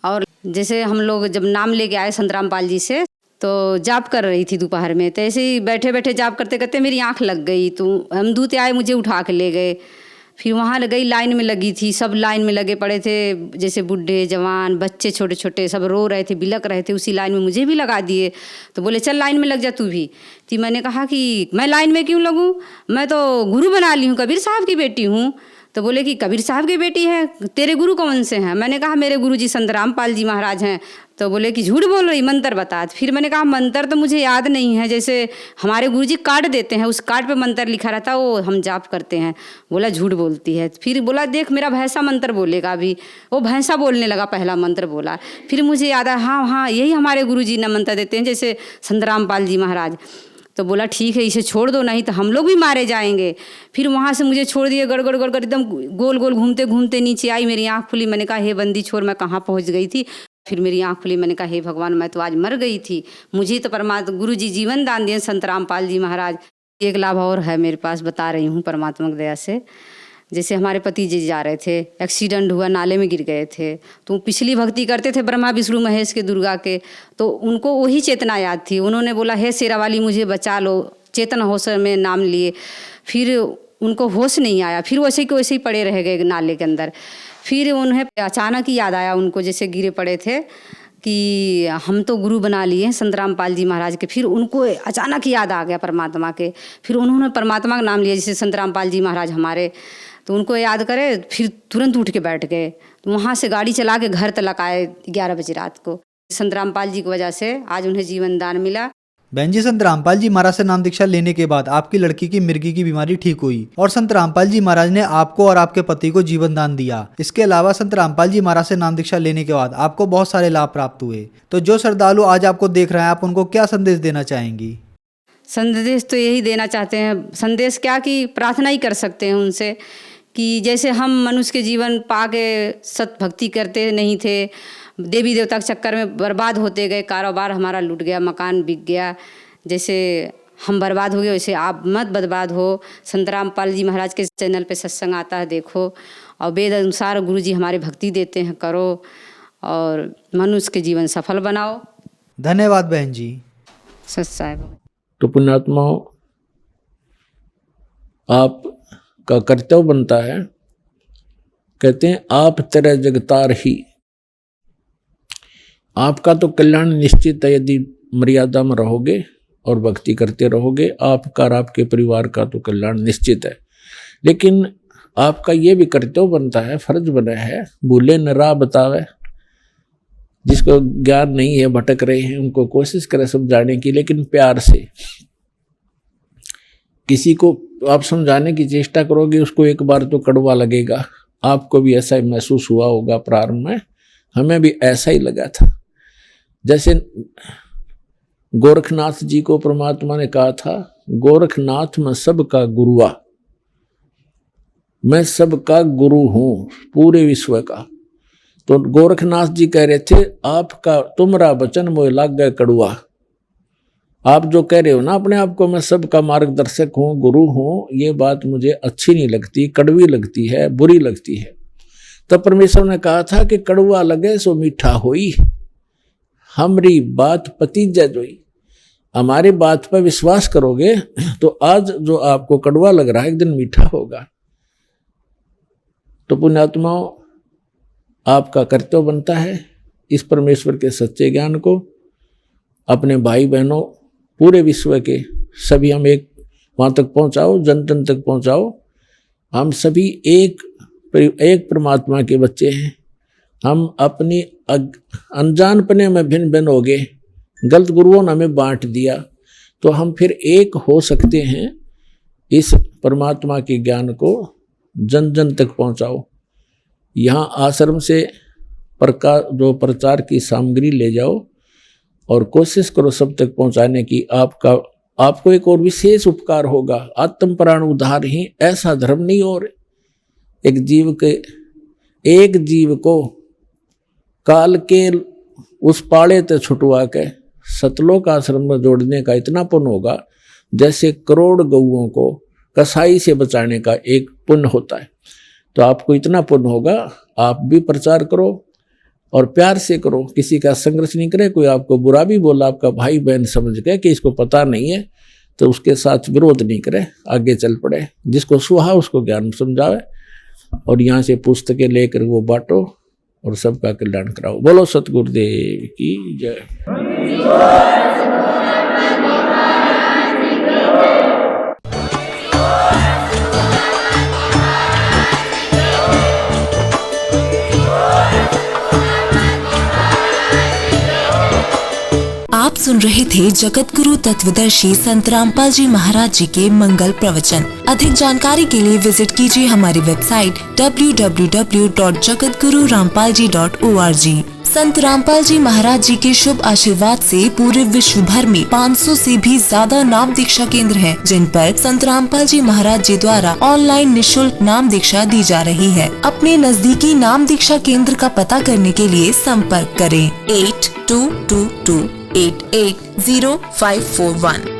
और जैसे हम लोग जब नाम लेके आए संत रामपाल जी से, तो जाप कर रही थी दोपहर में, तो ऐसे ही बैठे बैठे जाप करते करते मेरी आँख लग गई, तो हम दूत आए, मुझे उठा के ले गए। फिर वहाँ गई, लाइन में लगी थी, सब लाइन में लगे पड़े थे, जैसे बूढ़े जवान बच्चे छोटे छोटे सब रो रहे थे, बिलक रहे थे, उसी लाइन में मुझे भी लगा दिए। तो बोले चल लाइन में लग जा तू भी। तो मैंने कहा कि मैं लाइन में क्यों लगूं, मैं तो गुरु बना ली हूँ, कबीर साहब की बेटी हूँ। तो बोले कि कबीर साहब की बेटी है, तेरे गुरु कौन से हैं? मैंने कहा मेरे गुरु जी संत रामपाल जी महाराज हैं। तो बोले कि झूठ बोल रही, मंत्र बता। फिर मैंने कहा मंत्र तो मुझे याद नहीं है, जैसे हमारे गुरु जी कार्ड देते हैं, उस कार्ड पे मंत्र लिखा रहता है, वो हम जाप करते हैं। बोला झूठ बोलती है। फिर बोला देख मेरा भैंसा मंत्र बोलेगा अभी, वो भैंसा बोलने लगा, पहला मंत्र बोला। फिर मुझे याद आया, हाँ हाँ यही हमारे गुरु जी ने मंत्र देते हैं, जैसे संत रामपाल जी महाराज। तो बोला ठीक है इसे छोड़ दो, नहीं तो हम लोग भी मारे जाएंगे। फिर वहाँ से मुझे छोड़ दिए, गड़गड़ गड़गड़ एकदम गोल गोल घूमते घूमते नीचे आई, मेरी आँख खुली। मैंने कहा हे बंदी छोड़, मैं कहाँ पहुँच गई थी। फिर मेरी आँख खुली, मैंने कहा हे भगवान, मैं तो आज मर गई थी, मुझे तो परमात्मा गुरु जी जीवन दान दिए संत रामपाल जी महाराज। एक लाभ और है मेरे पास, बता रही हूँ परमात्मा की दया से। जैसे हमारे पति जी जा रहे थे, एक्सीडेंट हुआ, नाले में गिर गए थे, तो पिछली भक्ति करते थे ब्रह्मा विष्णु महेश के दुर्गा के, तो उनको वही चेतना याद थी। उन्होंने बोला हे शेरा वाली मुझे बचा लो, चेतन होश में नाम लिए। फिर उनको होश नहीं आया, फिर वैसे के वैसे ही पड़े रह गए नाले के अंदर। फिर उन्हें अचानक ही याद आया, उनको जैसे गिरे पड़े थे कि हम तो गुरु बना लिए हैं संत रामपाल जी महाराज के। फिर उनको अचानक याद आ गया परमात्मा के, फिर उन्होंने परमात्मा का नाम लिया, जैसे संत रामपाल जी महाराज हमारे, तो उनको याद करे, फिर तुरंत उठ के बैठ गए। तो वहाँ से गाड़ी चला के घर तक आए 11 बजे रात को। संत रामपाल जी की वजह से आज उन्हें जीवन दान मिला। बहन जी, संत रामपाल जी महाराज से नाम दीक्षा लेने के बाद आपकी लड़की की मिर्गी की बीमारी ठीक हुई और संत रामपाल जी महाराज ने आपको और आपके पति को जीवन दान दिया। इसके अलावा संत रामपाल जी महाराज से नाम दीक्षा लेने के बाद आपको बहुत सारे लाभ प्राप्त हुए। तो जो श्रद्धालु आज आपको देख रहे हैं, आप उनको क्या संदेश देना चाहेंगी? संदेश तो यही देना चाहते हैं, संदेश क्या कि प्रार्थना ही कर सकते हैं उनसे, कि जैसे हम मनुष्य के जीवन पाके सत भक्ति करते नहीं थे, देवी देवता के चक्कर में बर्बाद होते गए, कारोबार हमारा लूट गया, मकान बिक गया, जैसे हम बर्बाद हो गए वैसे आप मत बर्बाद हो। संत रामपाल जी महाराज के चैनल पे सत्संग आता है, देखो, और वेद अनुसार गुरु जी हमारे भक्ति देते हैं, करो और मनुष्य के जीवन सफल बनाओ। धन्यवाद बहन जी। सत्साहेब। तो पुण्यात्माओं, आपका कर्तव्य बनता है, कहते हैं आप तेरा जगतार ही, आपका तो कल्याण निश्चित है यदि मर्यादा में रहोगे और भक्ति करते रहोगे। आपका और आपके परिवार का तो कल्याण निश्चित है, लेकिन आपका ये भी कर्तव्य बनता है, फर्ज बना है, भूले न राह बतावे, जिसको ज्ञान नहीं है, भटक रहे हैं, उनको कोशिश करें समझाने की, लेकिन प्यार से। किसी को आप समझाने की चेष्टा करोगे, उसको एक बार तो कड़वा लगेगा। आपको भी ऐसा ही महसूस हुआ होगा प्रारंभ में, हमें भी ऐसा ही लगा था। जैसे गोरखनाथ जी को परमात्मा ने कहा था, गोरखनाथ मैं सबका गुरुआ, मैं सबका गुरु हूं पूरे विश्व का। तो गोरखनाथ जी कह रहे थे, आपका तुमरा वचन मोह लाग गए कड़ुआ। आप जो कह रहे हो ना अपने आप को, मैं सबका मार्गदर्शक हूं, गुरु हूं, ये बात मुझे अच्छी नहीं लगती, कड़वी लगती है, बुरी लगती है। तब परमेश्वर ने कहा था कि कड़वा लगे सो मीठा होई, हमरी बात पतीजा जोई। हमारी बात पर विश्वास करोगे तो आज जो आपको कड़वा लग रहा है एक दिन मीठा होगा। तो पुण्यात्माओं, आपका कर्तव्य बनता है इस परमेश्वर के सच्चे ज्ञान को अपने भाई बहनों पूरे विश्व के सभी हम एक वहाँ तक पहुँचाओ, जन जन तक पहुँचाओ। हम सभी एक परमात्मा के बच्चे हैं। हम अपनी अनजानपने में भिन्न भिन्न हो गए, गलत गुरुओं ने हमें बांट दिया, तो हम फिर एक हो सकते हैं। इस परमात्मा के ज्ञान को जन जन तक पहुँचाओ। यहाँ आश्रम से प्रचार की सामग्री ले जाओ और कोशिश करो सब तक पहुँचाने की। आपको एक और विशेष उपकार होगा, आत्म प्राण उद्धार ही, ऐसा धर्म नहीं और एक जीव को काल के उस पाड़े ते छुटवा के सतलोक आश्रम में जोड़ने का इतना पुण्य होगा जैसे करोड़ गऊओं को कसाई से बचाने का एक पुण्य होता है। तो आपको इतना पुण्य होगा, आप भी प्रचार करो और प्यार से करो, किसी का संघर्ष नहीं करे। कोई आपको बुरा भी बोला, आपका भाई बहन समझ गए कि इसको पता नहीं है, तो उसके साथ विरोध नहीं करे, आगे चल पड़े। जिसको सुहा उसको ज्ञान समझावे और यहाँ से पुस्तकें लेकर वो बांटो और सबका कल्याण कराओ। बोलो सतगुरुदेव की जय। आप सुन रहे थे जगत गुरु तत्वदर्शी संत रामपाल जी महाराज जी के मंगल प्रवचन। अधिक जानकारी के लिए विजिट कीजिए हमारी वेबसाइट www.jagatgururampalji.org। संत रामपाल जी महाराज जी के शुभ आशीर्वाद से पूरे विश्व भर में 500 से भी ज्यादा नाम दीक्षा केंद्र हैं, जिन पर संत रामपाल जी महाराज जी द्वारा ऑनलाइन निशुल्क नाम दीक्षा दी जा रही है। अपने नजदीकी नाम दीक्षा केंद्र का पता करने के लिए संपर्क करें 8222880541।